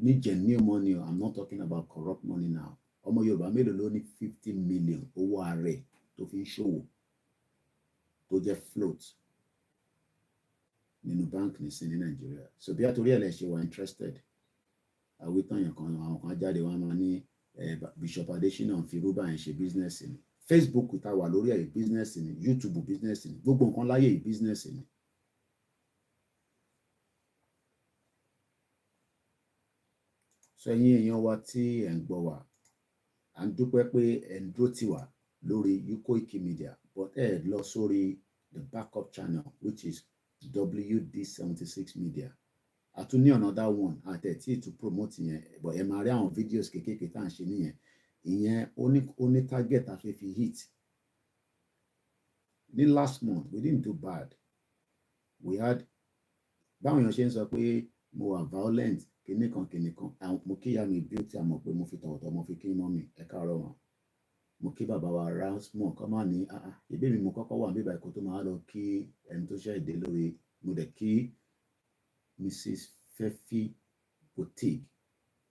ní genuine money? I'm not talking about corrupt money now. Ọmọ Yorùbá mélòó ló ní 50 million owó ààrẹ tó fi ń ṣòwò tó jẹ́ float nínú bank nísìn ní Nàìjíríà? So bí a torí ẹ̀ lẹ ṣe wà interested, àwítàn yẹn kan àwọn kan jáde wọn máa ní Bishop Adesina ń fi rúbà yẹn ṣe business ni. Facebook ta wà lórí ẹ̀ business ni, YouTube business ni, gbogbo nǹkan láyé yìí business ni. So ẹ̀yin èèyàn wa tí ẹ̀ ń gbọ́ wa, à ń dúpẹ́ pé ẹ̀ ń dúró tì wá lórí Koiki Media, but ẹ̀ lọ sórí the backup channel which is WD76 Media. A tún ní another one àtẹ̀tí to promote yẹn, but ẹ máa rí àwọn videos kéékèèké tá à ń ṣe nìyẹn. Ìyẹn ó ní target a fẹ́ fi hit. Ní last month we didn't do bad. We had, báwọn èèyàn ṣe ń sọ pé mo wà violent kìnìkan mo kíyà mi beauty, àmọ́ pé mo fi tọ̀wọ̀tọ̀ mo fi kí mọ́ mi ẹ káàárọ̀ wọn. Mo kí bàbá wa Rasmọ̀ kọ́ máa ní ìbí mi mo kọ́kọ́ wà níbà kó tó máa lọ kí ẹni tó ṣe èdè lórí. Mo dẹ̀ kí Mrs. Fefi Boutique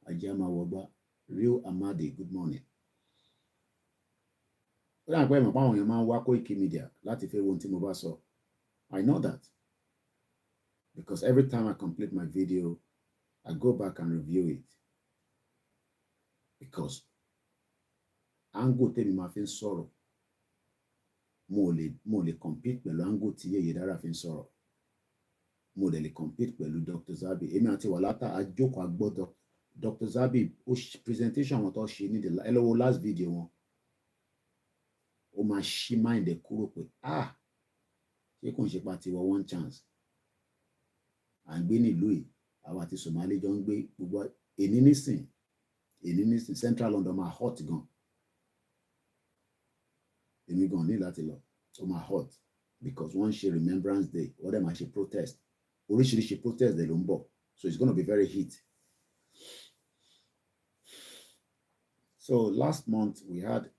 Ajamawọgbá Real Amadi, good morning. Ó dà pé ìmọ̀ páwọn èèyàn máa ń wá Koiki Media láti fẹ́ wo ohun tí mo bá sọ. I know that, because every time I complete my video I go back and review it, because angle tèmi máa fi ń sọ̀rọ̀ mo lè compete pẹ̀lú angle tí Yèyé Dára fi ń sọ̀rọ̀. Mo dẹ̀ lè compete pẹ̀lú Dr. Zabby. Èmi àti Wàlátà àjókòó àgbọ́ Dr. Zabby presentation wọn tó ṣe ní ẹ lọ́wọ́ last video wọn. Ó máa ṣí mind ẹ̀ kúrò pé ṣé kò ń ṣe pa tiwọ one chance. À ń gbé nílùú yìí, àwa àti Somali jọ ń gbé gbogbo èní nísìn Central London máa hot gan. Èmi gan ní láti lọ, ó máa hot because wọ́n ń ṣe Remembrance Day, wọ́n dẹ̀ máa ṣe protest, oríṣiríṣi protest dẹ̀ ló ń bọ̀, so it's gonna be very heat. So last month we had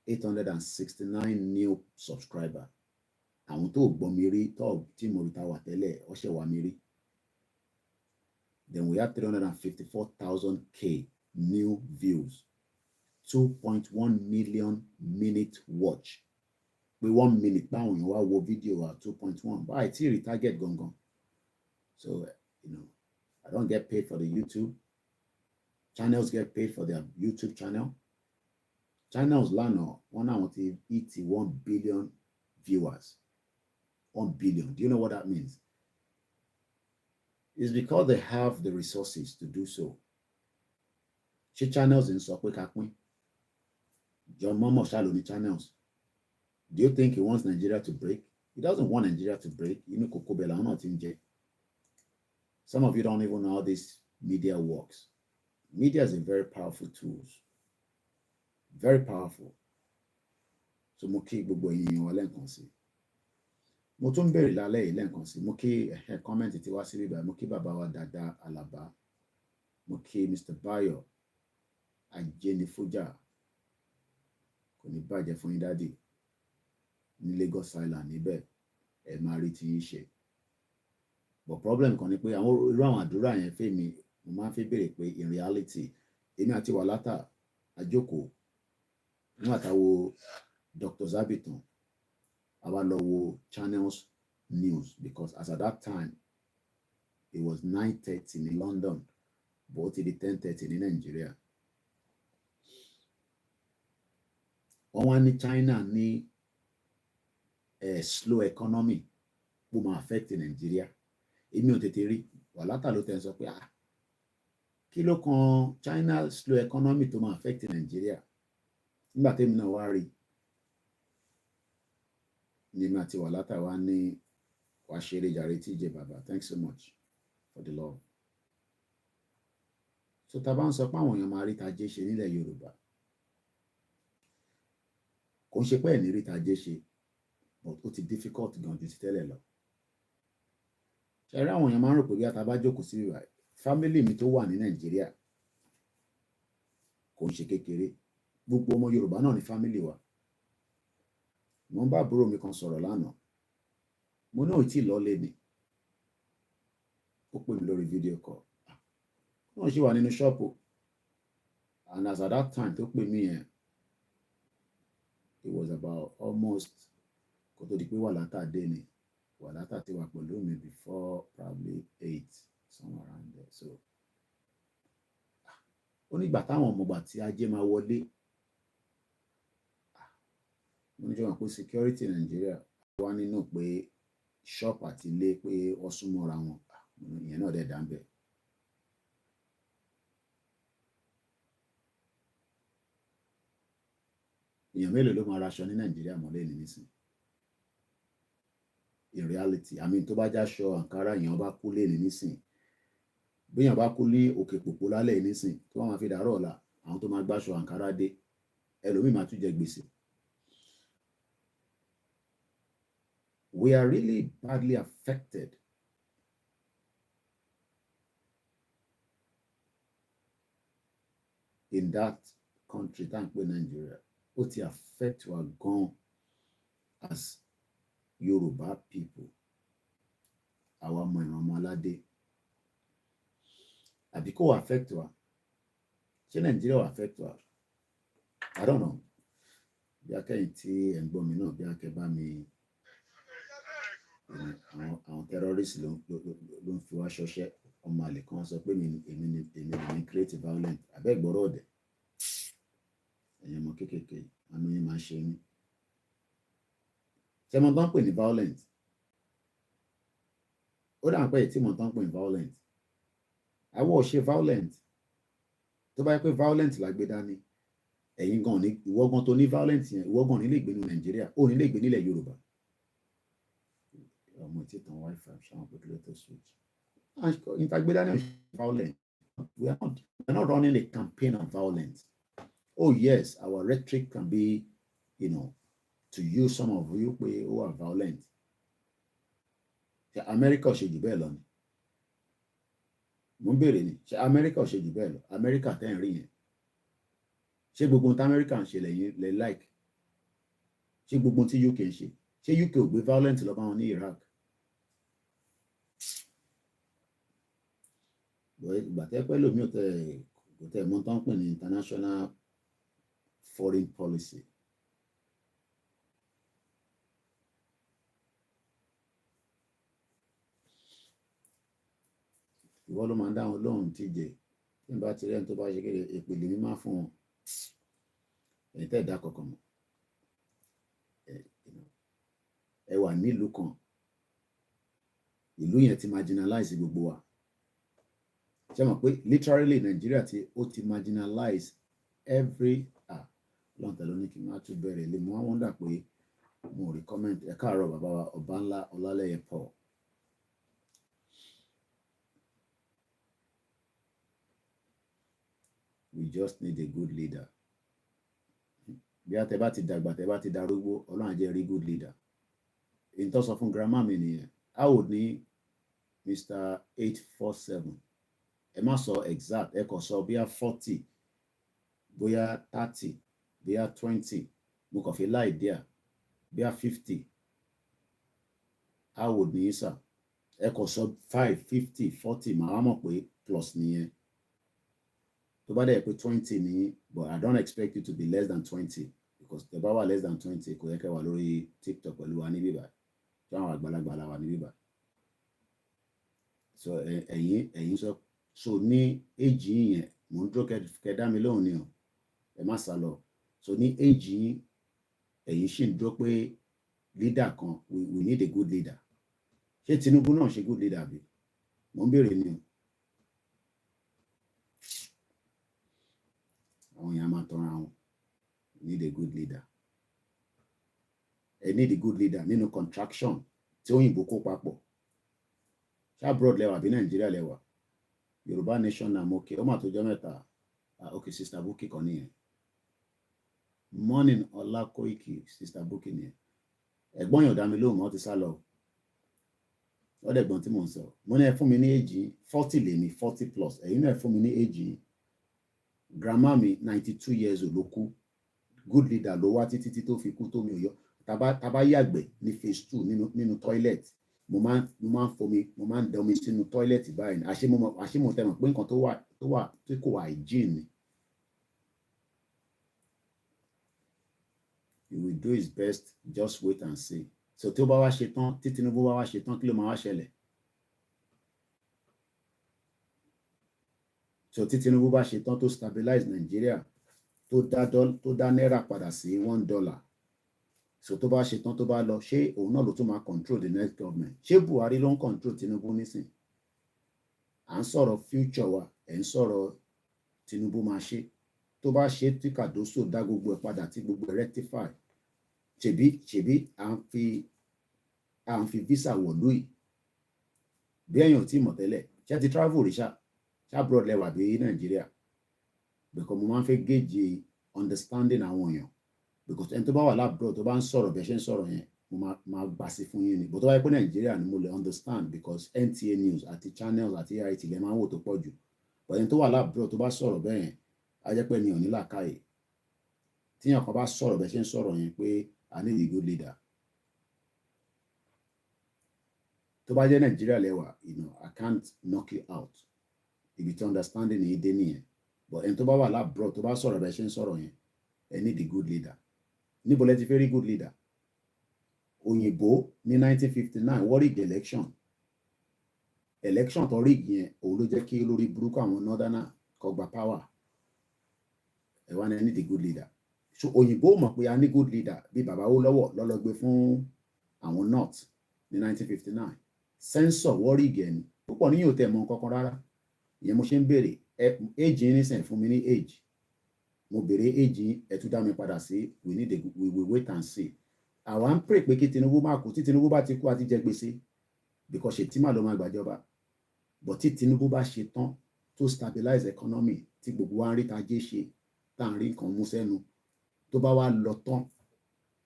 869 new subscribers. Àwọn tó gbọ́ mi rí tó tí mo rí ta wà tẹ́lẹ̀ ó ṣe wà mí rí. Then we had 354,000 new views, 2.1 million minute watch. Pé 1 minute báwọn èèyàn wá wo fídíò wa 2.1, but I tí rí target gangan. So I don't get paid for the YouTube. Channels get paid for their YouTube channel. Channels lánàá wọ́n náà wọ́n ti hit 1 billion viewers. 1 billion. Do you know what that means? It's because they have the resources to do so. Ṣé channels ń sọ pé ká pín? John Momo ṣá ló ní channels. Do you think he wants Nigeria to break? He doesn't want Nigeria to break. Inú kòkó bẹ̀ làwọn náà ti ń jẹ. Some of you don't even know how this media works. Media is a very powerful tool. Very powerful. So mo kí gbogbo èèyàn wa lẹ́ẹ̀kan sí. Mo tún bẹ̀rẹ̀ lálẹ́ yìí lẹ́ẹ̀kan sí. Mo kí kọ́mẹ́ǹtì tí wá sí bíbá. Mo kí bàbá wa Dada Alaba. Mo kí Mr. Bayo Ajenifuja. Kò ní bàjẹ́ fún yín dádì. Ní Lagos Island níbẹ̀ ẹ máa rí ti yín ṣe. But problem kan ni pé àwọn irú àwọn àdúrà yẹn fẹ́ mi mo máa ń fi béèrè pé in reality èmi àti Wàlátà àjókòó nígbà tá wo Dr. Zabby tán a wá lọ wo Channels News, because as at that time it was 9:30 ní London but ó ti di 10:30 ní Nigeria. Wọ́n wá ní China ní slow economy bó máa affect Nigeria. Èmi ò tètè rí. Wàlátà ló tẹ̀ sọ pé kí ló kan China slow economy tó máa affect Nigeria. Nígbà tèmi náà wá rí ni mi àti Wàlátà wá ní wá ṣeré jàre TJ bàbá. Thanks so much for the love. so tá bá ń sọ pé àwọn èèyàn máa rí tajé ṣe nílẹ̀ Yorùbá kò ń ṣe pé ẹ̀ní rí tajé ṣe but ó ti difficult gan ju ti tẹ́lẹ̀ lọ ṣe rí àwọn èèyàn máa ń rò pé bí a ta bá jókòó sí ìwà fámílì mi tó wà ní Nàìjíríà kò ń ṣe kékeré gbogbo ọmọ Yorùbá náà ní fámílì wa mo ń bá àbúrò mi kan sọ̀rọ̀ lánàá mo ní òtí lọ́lé ni ó pè mí lórí fídíò call wọ́n ṣì wà nínú ṣọ́ọ̀pù and as at that time tó pè mí yẹn it was about almost kó tó di pé wàhálà dé ni wàhálà ti wà pẹ̀lú mi before probably 8 somewhere around there so ó nígbà táwọn ọmọọgbà tí ajé máa wọlé mo ní jọ̀wọ́n pé security Nàìjíríà wá nínú pé ṣọ́ọ̀pù àti ilé pé wọ́n súnmọ́ra wọn ìyẹn náà dẹ̀ dá ń bẹ̀. èèyàn mélòó ló máa raṣọ ní Nàìjíríà mọ́lẹ̀ ní nísìn in reality I mean tó bá jáṣọ àǹkárá èèyàn bá kú lé ní nísìn béèyàn bá kú ní òkè pòpò lálẹ́ nísìn tó wọ́n máa fi dàárọ̀ ọ̀la àwọn tó máa gbáṣọ àǹkárá dé ẹlòmíì máa tún jẹ gbèsè. We are really badly affected in that country tá à ń pè Nigeria ó ti affect wa gan as Yoruba people àwa ọmọ ìran ọmọ aládé àbí kò affect wa ṣé Nigeria ò affect wa I don't know bí akẹ́yìn tí ẹ̀ ń gbọ́ mi náà bí akẹ́ bá mi àwọn terrorists ló ń fi wá ṣọṣẹ́ ọmọ àlè kan sọ pé èmi ni create violence abẹ́ ìgbọ́rọ̀ ọ̀dẹ̀ ẹ̀yin ọmọ kéékèèké àmì yín máa ṣe mí ṣé mo tán pè ní violent ó dà pé tí mo tán pè ní violent àwọn ò ṣe violent tó bá yẹ pé violent la gbé dání ẹ̀yin gan ní ìwọ gan tó ní violent yẹn ìwọ gan ní lè gbé ní Nàìjíríà ó ní lè gbé nílẹ̀ Yorùbá ọmọ tí tàn wifi ṣáwọn pé kí ló tó switch ìtagbé dání ò ṣe violent we are not running a campaign of violence. Oh yes, our rhetoric can be, to use some of you who are violent. Ṣé America ò ṣe jù bẹ́ẹ̀ lọ ni? Mo ń béèrè ni, ṣé America ò ṣe jù bẹ́ẹ̀ lọ? America tẹ́ ń rí yẹn. Ṣé gbogbo ohun tí America ń ṣe lẹ like? Ṣé gbogbo ohun tí UK ń ṣe? Ṣé UK ò gbé violent lọ bá wọn ní Iraq? Ìgbà tẹ́ pẹ́ lómi ò tẹ́ mọ́ tán pè ní international foreign policy. Ìwọ ló máa ń dáhùn lóhùn tíje tí n bá ti rẹ́ni tó bá ṣe kéde ìpìlẹ̀ mi máa fún wọn ẹ̀yin tẹ́ ẹ̀dá kankan mọ̀ ẹ wà nílùú kan ìlú yẹn ti marginalize gbogbo wa ṣé mọ̀ pé literally Nigeria ó ti marginalize every lọ́n tẹ̀lé ní kí n má tún bẹ̀rẹ̀ lé mo wá wọ́n dà pé mo rí comment ẹ káàárọ̀ bàbá wa ọba ńlá Ọlálẹ́yẹ Paul. We just need a good leader. Bí a tẹ bá ti dàgbà tẹ bá ti darúgbó Ọlọ́run á jẹ́ rí good leader. Èyí tó sọ fún grandma mi nìyẹn a ò ní Mr. 847 ẹ má sọ exact ẹ kàn sọ bóyá 40 bóyá 30 bóyá 20 mo kàn fi láì díà bóyá 50 a ò ní sà ẹ kàn sọ 5 50 40 màá mọ̀ pé plus nìyẹn tó bá dẹ̀ pé 20 ní but I don't expect you to be less than 20 because tẹ́ bá wà less than 20 kò yẹ kẹ́ wà lórí TikTok pẹ̀lú wa ní bíbá tí àwọn àgbàlagbà la wà ní bíbá so ẹ̀yin sọ so ní èjì yẹn mò ń dúró kẹ́ dá mi lóhùn ni o ẹ má sá lọ so ní èjì ẹ̀yin sì ń dúró pé leader kan we need a good leader ṣé Tinubu náà ṣe good leader bí mò ń béèrè ni o àwọn èèyàn máa tọrọ àwọn need a good leader ẹ need a good leader nínú contraction tí òyìnbó kó papọ̀ ṣá abroad lẹ́wà bí Nàìjíríà lẹ́wà Yoruba nation am okay ó mà tó jẹ́ mẹ́ta okay sister Bukky kan nìyẹn morning Ọlá Koiki sister Bukky nìyẹn ẹ̀gbọ́n yàn dá mi lóhùn mọ́ ti sá lọ ọ̀dẹ̀gbọ́n tí mò ń sọ mo ní ẹ fún mi ní èjì 40 lèmi 40 plus ẹ̀yin náà ẹ fún mi ní èjì grandma mi 92 years old ló kú good leader ló wá títí tó fi kú tó mi ò yọ tàbá yàgbẹ́ ní phase 2 nínú toilet mo máa ń fomi mo máa ń da omi sínú toilet báyìí ni àṣé mo tẹ̀mọ̀ pé nǹkan tí kò wà hygiene ni. He will do his best, just wait and see. So tí ó bá wá ṣe tán tí Tinubu bá wá ṣe tán kí ló máa wá ṣẹlẹ̀? So tí Tinubu bá ṣe tán tó stabilize Nigeria tó dá náírà padà sí $1. So tó bá ṣe tán tó bá lọ ṣé òun náà ló tún máa control the next government? Ṣé Buhari ló ń control Tinubu nísìn? À ń sọ̀rọ̀ future wa ẹ̀ ń sọ̀rọ̀ Tinubu máa ṣe tó bá ṣe tí Cardoso dá gbogbo ẹ̀ padà tí gbogbo ẹ̀ rectify ṣèbí à ń fi visa wọ̀lú yìí bí èèyàn tí mọ̀ tẹ́lẹ̀ ṣé ti travel rí ṣá abroad lẹ́wà bí Nàìjíríà because mo máa ń fẹ́ gauge understanding àwọn èèyàn because ẹni tó bá wà lábroad tó bá ń sọ̀rọ̀ bẹ́ẹ̀ ṣe ń sọ̀rọ̀ yẹn mo máa gbà sí fún yín ni but tó bá yẹ pé Nàìjíríà ni mo lè understand because NTA news àti channels àti AIT lè máa ń wò tó pọ̀ jù but ẹni tó wà lábroad tó bá sọ̀rọ̀ bẹ́ẹ̀ yẹn á jẹ́ pé mi ò ní làákàyè tíyàn kan bá sọ̀rọ̀ bẹ́ẹ̀ ṣe ń sọ̀rọ̀ yẹn pé I need a good leader. Tó bá jẹ́ Nàìjíríà lẹ́wà, I can't knock you out. Ibi tí understanding yìí dé nìyẹn. But ẹni tó bá wà lábroad tó bá sọ̀rọ̀ bẹ́ẹ̀ ṣe ń sọ̀rọ̀ yẹn, I need a good leader. Níbo lẹ ti fẹ́ rí good leader? Òyìnbó ní 1959 wọ́n rig election tó rig yẹn òun ló jẹ́ kí olórí burúkú àwọn northerner kó gba power. Ẹ wá ní I need a good leader. So òyìnbó mọ̀ pé a ní good leader bí bàbá Awólọ́wọ̀ lọ́lọ́gbé fún àwọn north ní 1959 censor wọ́rí gẹ̀ẹ́ni púpọ̀ níyàn ò tẹ̀ mọ́ kankan rárá ìyẹn mo ṣe ń béèrè age yín nísìn fún mi ní age mo béèrè age yín ẹ tún dá mi padà sí we will wait and see àwa ń pray pé kí Tinubu má kú tí Tinubu bá ti kú àti jẹ gbèsè because Shettima ló máa gbàjọba but tí Tinubu bá ṣe tán tó stabilize economy tí gbogbo wa ń rí tajé ṣe tá à ń rí nǹkan mú sẹ́nu tó bá wá lọ tán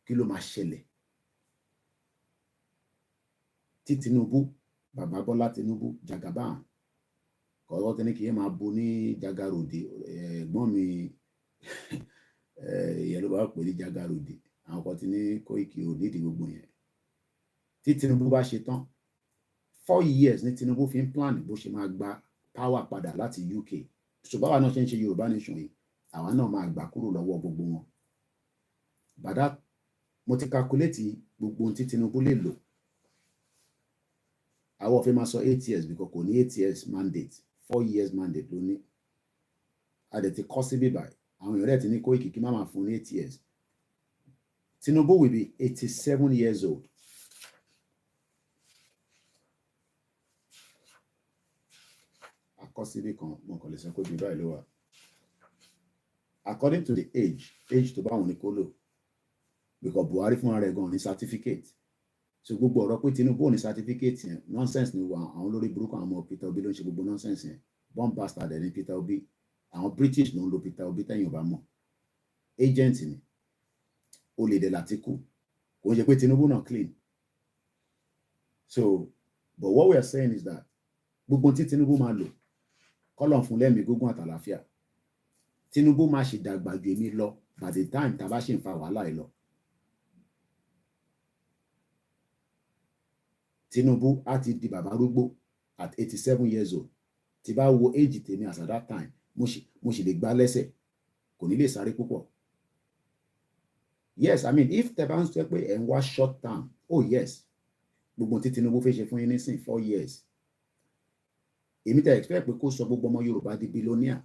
kí ló máa ṣẹlẹ̀ tí Tinubu bàbá Bọ́lá Tinubu Jagaban kọ́wọ́ tí ní kí n máa bu ní Jagarode ẹ̀gbọ́n mi ìyẹn ló bá pè ní Jagarode àwọn kan ti ní Koiki ò nídìí gbogbo yẹn tí Tinubu bá ṣe tán 4 years ní Tinubu fi ń plan bó ṣe máa gba power padà láti UK ṣùgbọ́n àwa náà ṣe ń ṣe Yorùbá nation yìí àwa náà máa gbà kúrò lọ́wọ́ gbogbo wọn bàdá mo ti calculate gbogbo ohun tí Tinubu lè lò àwọn òfin máa sọ 8 years because kò ní 8 years mandate 4 years mandate ló ní adẹ̀ ti kọ́ sí bíbá àwọn èèyàn rẹ̀ ti ní Koiki kí má máa fún ní 8 years Tinubu will be 87 years old akọ́síbí kan mo kàn lè sọ pé bí báyìí ló wà according to the age tó bá wọn ní kó lò because Buhari fúnra rẹ̀ gan ní certificate so gbogbo ọ̀rọ̀ pé Tinubu ò ní certificate yẹn nonsense ni wà àwọn olórí burúkú àwọn ọmọ Peter Obi ló ń ṣe gbogbo nonsense yẹn bomb bastard ní Peter Obi àwọn British ló ń lo Peter Obi tẹ̀yìn ọba mọ̀ agent ni olè dẹ̀ Latiku kò ń ṣe pé Tinubu náà clean so but what we are saying is that gbogbo tí Tinubu máa lò kọ́lọ̀ fún lẹ́mìí gógún àtàlàfíà Tinubu máa ṣe dàgbà ju èmi lọ by the time tá a bá ṣe ń fa wàhálà ẹ lọ Tinubu á ti di bàbá arúgbó at 87 years old tí bá wo age tèmi as at that time mo sì lè gbá lẹ́sẹ̀ kò ní lè sáré púpọ̀ yes I mean if tẹ bá ń sọ pé ẹ̀ ń wá short term oh yes gbogbo tí Tinubu fẹ́ ṣe fún yín nísìn 4 years èmi tẹ expect pé kó sọ gbogbo ọmọ Yorùbá di billionaire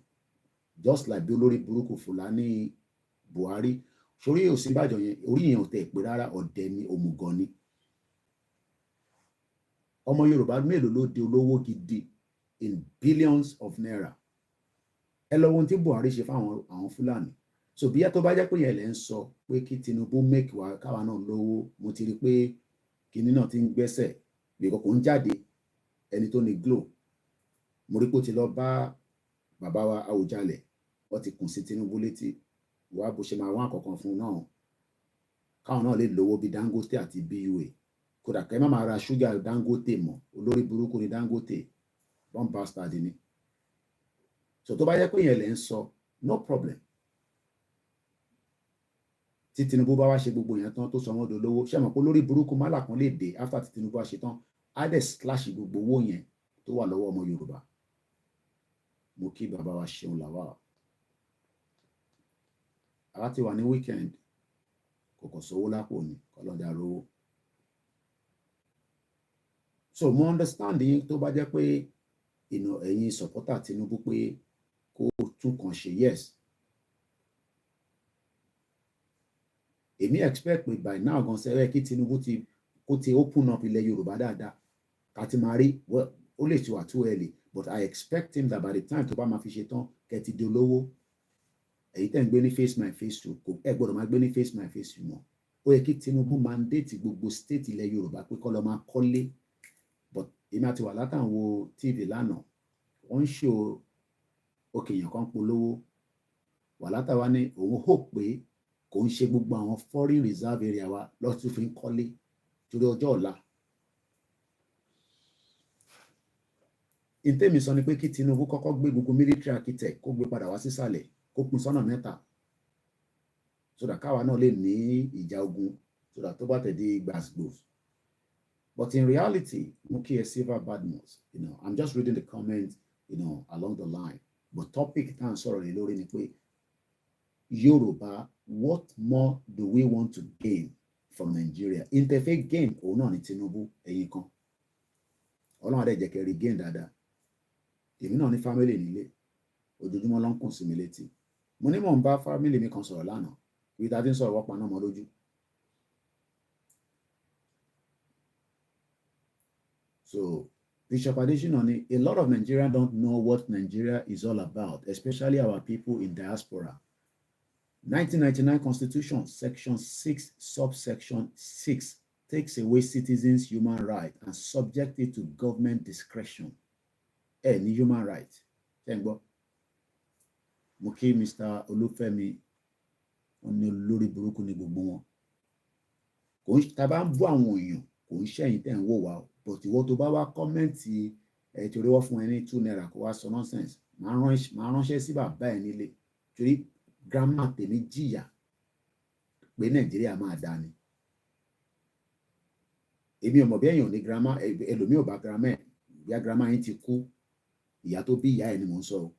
just like bí olórí burúkú Fúlàní Buhari sórí Ọ̀ṣínbàjò yẹn orí yẹn ò tẹ̀ pé rárá ọ̀dẹ̀ ni òmùgọ̀ ni ọmọ Yorùbá mélòó ló di olówó gidi in billions of naira ẹ lọ ohun tí Buhari ṣe fáwọn àwọn Fúlàní so bí ẹ tó bá jẹ́ pé yẹn lẹ ń sọ pé kí Tinubu make wa káwa náà lówó mo ti rí pé kinní náà ti ń gbẹ́sẹ̀ bí kò ń jáde ẹni tó ní glow mo rí pé ó ti lọ bá bàbá wa Àwùjalẹ̀, wọ́n ti kùn sí Tinubu létí wá bó ṣe máa wá àkọ́kàn fún un náà káwọn náà lè lówó bí Dangote àti BUA. Kódà kẹ́ má máa ra ṣúgà Dangote mọ́, olórí burúkú ni Dangote, bomb bastard ni. So tó bá yẹ pé yẹn lè ń sọ, no problem. Tí Tinubu bá wá ṣe gbogbo yẹn tán tó sọ wọ́n dolówó, ṣé mọ̀ pé olórí burúkú málà kan lè dé after tí Tinubu bá ṣe tán á dẹ̀ slash gbogbo owó yẹn tó wà lọ́wọ́ ọmọ Yorùbá. Mo kí bàbá wa Ṣeun Lawal. Àwa ti wà ní weekend, kò kàn sówó lápò ni, kọ́lọ́dà rówó. So mo understand yín tó bá jẹ́ pé ẹ̀yin supporter Tinubu pé kó tún kàn ṣe, yes. Èmi expect pé by now gan sẹ́rẹ́ kí Tinubu kó ti open up ilẹ̀ Yorùbá dáadáa ká ti máa rí, well, ó lè ti wà too early, but I expect him that by the time tó bá máa fi ṣe tán kẹ́ ti dolówó. Èyí tẹ́ ń gbé ní face my face two, ẹ gbọ́dọ̀ máa gbé ní face my face two mọ́. Ó yẹ kí Tinubu mandate gbogbo state ilẹ̀ Yorùbá pé kọ́ lọ máa kọ́lé. But èmi àti wà látàn wo TV lánàá, wọ́n ń ṣe òkè èèyàn kan polówó. Wà látà wá ní òun hope pé kò ń ṣe gbogbo àwọn foreign reserve area wa lọ́tún fi ń kọ́lé torí ọjọ́ ọ̀la. Ìtẹ́mi sọ ni pé kí Tinubu kọ́kọ́ gbé gbogbo military architect kó gbé padà wá sísàlẹ̀, kó pín sọ́nà mẹ́ta, so that káwa náà lè ní ìjà ogun, so that tó bá tẹ̀dí gbàgbós. But in reality, Muki Esiva Badmus, I'm just reading the comments, along the line. But topic tá à ń sọ̀rọ̀ lé lórí ni pé Yoruba, what more do we want to gain from Nigeria? Interfaith gain, òun náà ni Tinubu, ẹ̀yin kan. Ọlọ́run adé jẹ́ kẹ́ rí gain dáadáa. Èmi náà ní family nílé, ojoojúmọ́ ló ń kùn sí mi létí. Mo ní mò ń bá family mi kan sọ̀rọ̀ lánàá, ibi tá a ti ń sọ̀rọ̀ wọ́pọ̀ náà mọ́ lójú. So, Bishop Adesina, a lot of Nigerians don't know what Nigeria is all about, especially our people in diaspora. 1999 Constitution, Section 6, subsection 6, takes away citizens' human rights and subject it to government discretion. Any human right. Tengbo. Muki Mr. Olufemi, oni olórí burúkú ni gbogbo wọn. Kò ń taba ń bú àwọn èèyàn, kò ń ṣẹ̀yìn tẹ́ ń wò wá, but ìwọ tó bá wá kọ́mẹ́ǹtì torí wọ́n fún ẹ ní 2 naira kó wá sọ nonsense, máa ránṣẹ́ sí bàbá ẹ nílé torí grandma tèmi jìyà pé Nàìjíríà máa dá ni. Èmi ò mọ̀ bí èèyàn ní grandma, ẹlòmíì ò bá grandma ẹ̀, ìyá grandma yín ti kú, ìyá tó bí ìyá ẹ̀ ni mò ń sọ.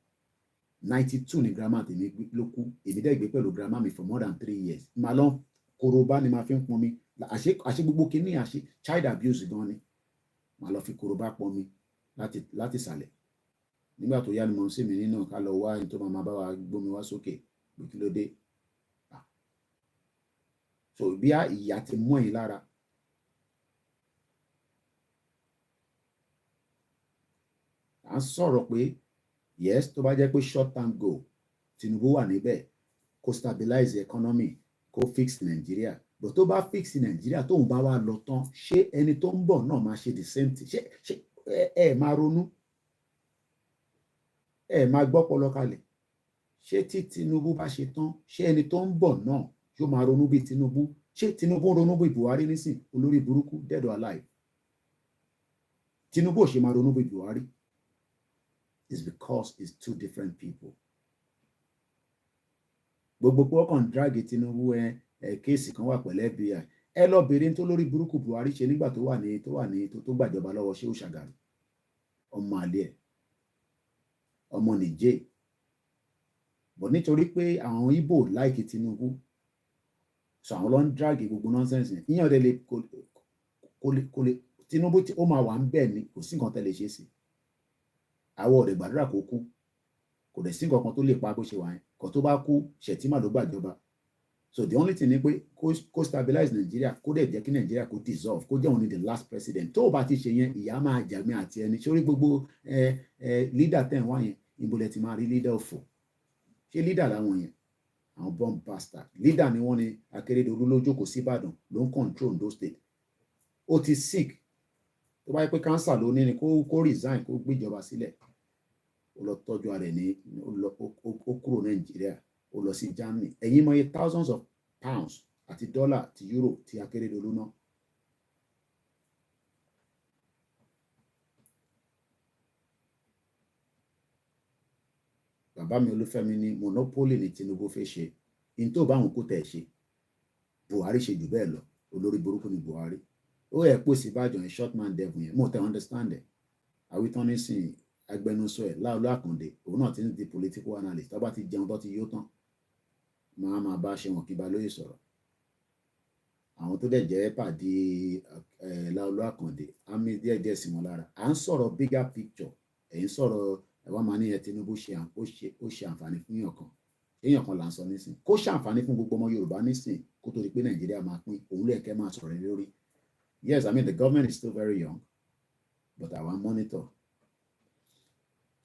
92 ni grandma tèmi ló kú, èmi dẹ́ gbé pẹ̀lú grandma mi for more than 3 years. Màá lọ korobá ni màá fi ń pọn mi, àṣé gbogbo kìíní àṣé child abuse gan ni. Màá lọ fi korobá pọn mi láti sàlẹ̀. Nígbà tó yá ni mo ń sè mí nínú ká lọ wá ẹni tó máa bá wa gbómi wá sókè pé kí ló dé. So bí ìyá ti mú ẹ̀yin lára. À ń sọ̀rọ̀ pé yes, tó bá jẹ́ pé short term goal Tinubu wà níbẹ̀ kó stabilize economy, kó fix Nigeria. But tó bá fix Nigeria tóun bá wá lọ tán, ṣé ẹni tó ń bọ̀ náà máa ṣe the same thing? Ṣé ẹ máa ronú? Ẹ máa gbọ́ pọlọ kalẹ̀? Ṣé tí Tinubu bá ṣe tán, ṣé ẹni tó ń bọ̀ náà yóò máa ronú bí Tinubu? Ṣé Tinubu ń ronú bí Buhari nísìn, olórí burúkú, dead or alive? Tinubu ò ṣe máa ronú bí Buhari. It's because it's two different people. Gbogbo pé ọkàn drag Tinubu kéèsì kan wà pẹ̀lú FBI. Ẹ lọ bèrè tó lórí burúkú Buhari ṣe nígbà tó gbàjọba lọ́wọ́ Ṣéhù Ṣàgàrí. Ọmọ àlè ẹ̀, ọmọ Nìjẹ̀. But nítorí pé àwọn Igbo like Tinubu, so àwọn ló ń drag gbogbo nonsense yẹn. Ìyẹn ọ̀dẹ̀ lè kò lè Tinubu tí ó máa wà ń bẹ̀ ni, kò sí nǹkan tẹ́ lè ṣe sí. Àwọn ọ̀rẹ́ gbàdúrà kó kú, kò dẹ̀ sí nǹkan kan tó lè pa bó ṣe wà yẹn. Kò tó bá kú, Shettima ló gbàjọba. So the only thing ni pé kó stabilize Nigeria, kó dẹ̀ jẹ́ kí Nigeria kó dissolve, kó jẹ́ òun ni the last president. Tó o bá ti ṣe yẹn, ìyá máa jàgbé àti ẹni. Sórí gbogbo leader tẹ̀ ń wá yẹn, ìbò lẹ ti máa rí leader òfò. Ṣé leader làwọn yẹn? Àwọn bomb bastard. Leader ni wọ́n ní Akérédolú ló jókòó sí Ìbàdàn, ló ń control Ondo state. Ó ti sick. Tó bá yẹ pé cancer ló ní ni kó resign, kó gbéjọba sílẹ̀. ó lọ tọ́jú ara ẹ̀ ní ó kúrò Nàìjíríà ó lọ sí Germany. ẹ̀yin mọ̀ iye thousands of pounds àti dollar àti euro tí Akérédolú ná. bàbá mi Olúfẹ́mi ní monopoly ní Tinubu fẹ́ ṣe in tó bá wọn kó tẹ̀ ṣe. Buhari ṣe jù bẹ́ẹ̀ lọ, olórí burúkú ni Buhari. ó yẹ pò sí ìbàjọ́ yẹn short man devil yẹn mo tẹ understand ẹ̀. àwítán nísìnyí agbẹnusọ ẹ̀ Láolú Àkàndé òun náà ti ń di political analyst tó bá ti jẹun tó ti yó tán máa bá ṣe wọn kí Balóyè sọ̀rọ̀. àwọn tó dẹ̀ jẹ́ pàdé Láolú Àkàndé àmì díẹ̀díẹ̀ sí wọn lára. à ń sọ̀rọ̀ bigger picture ẹ̀yin sọ̀rọ̀ ẹ̀wá máa ní ẹ̀ Tinubu ó ṣe àǹfààní fún èèyàn kan. èèyàn kan là ń sọ nísìn kó ṣàǹfààní fún gbogbo ọmọ Yorùbá nísìn kó tó di pé Nàìjíríà máa pín òun lẹ́ẹ̀kẹ́ máa sọ̀rọ̀ lórí. Yes, I mean the government is still very young but I wan monitor.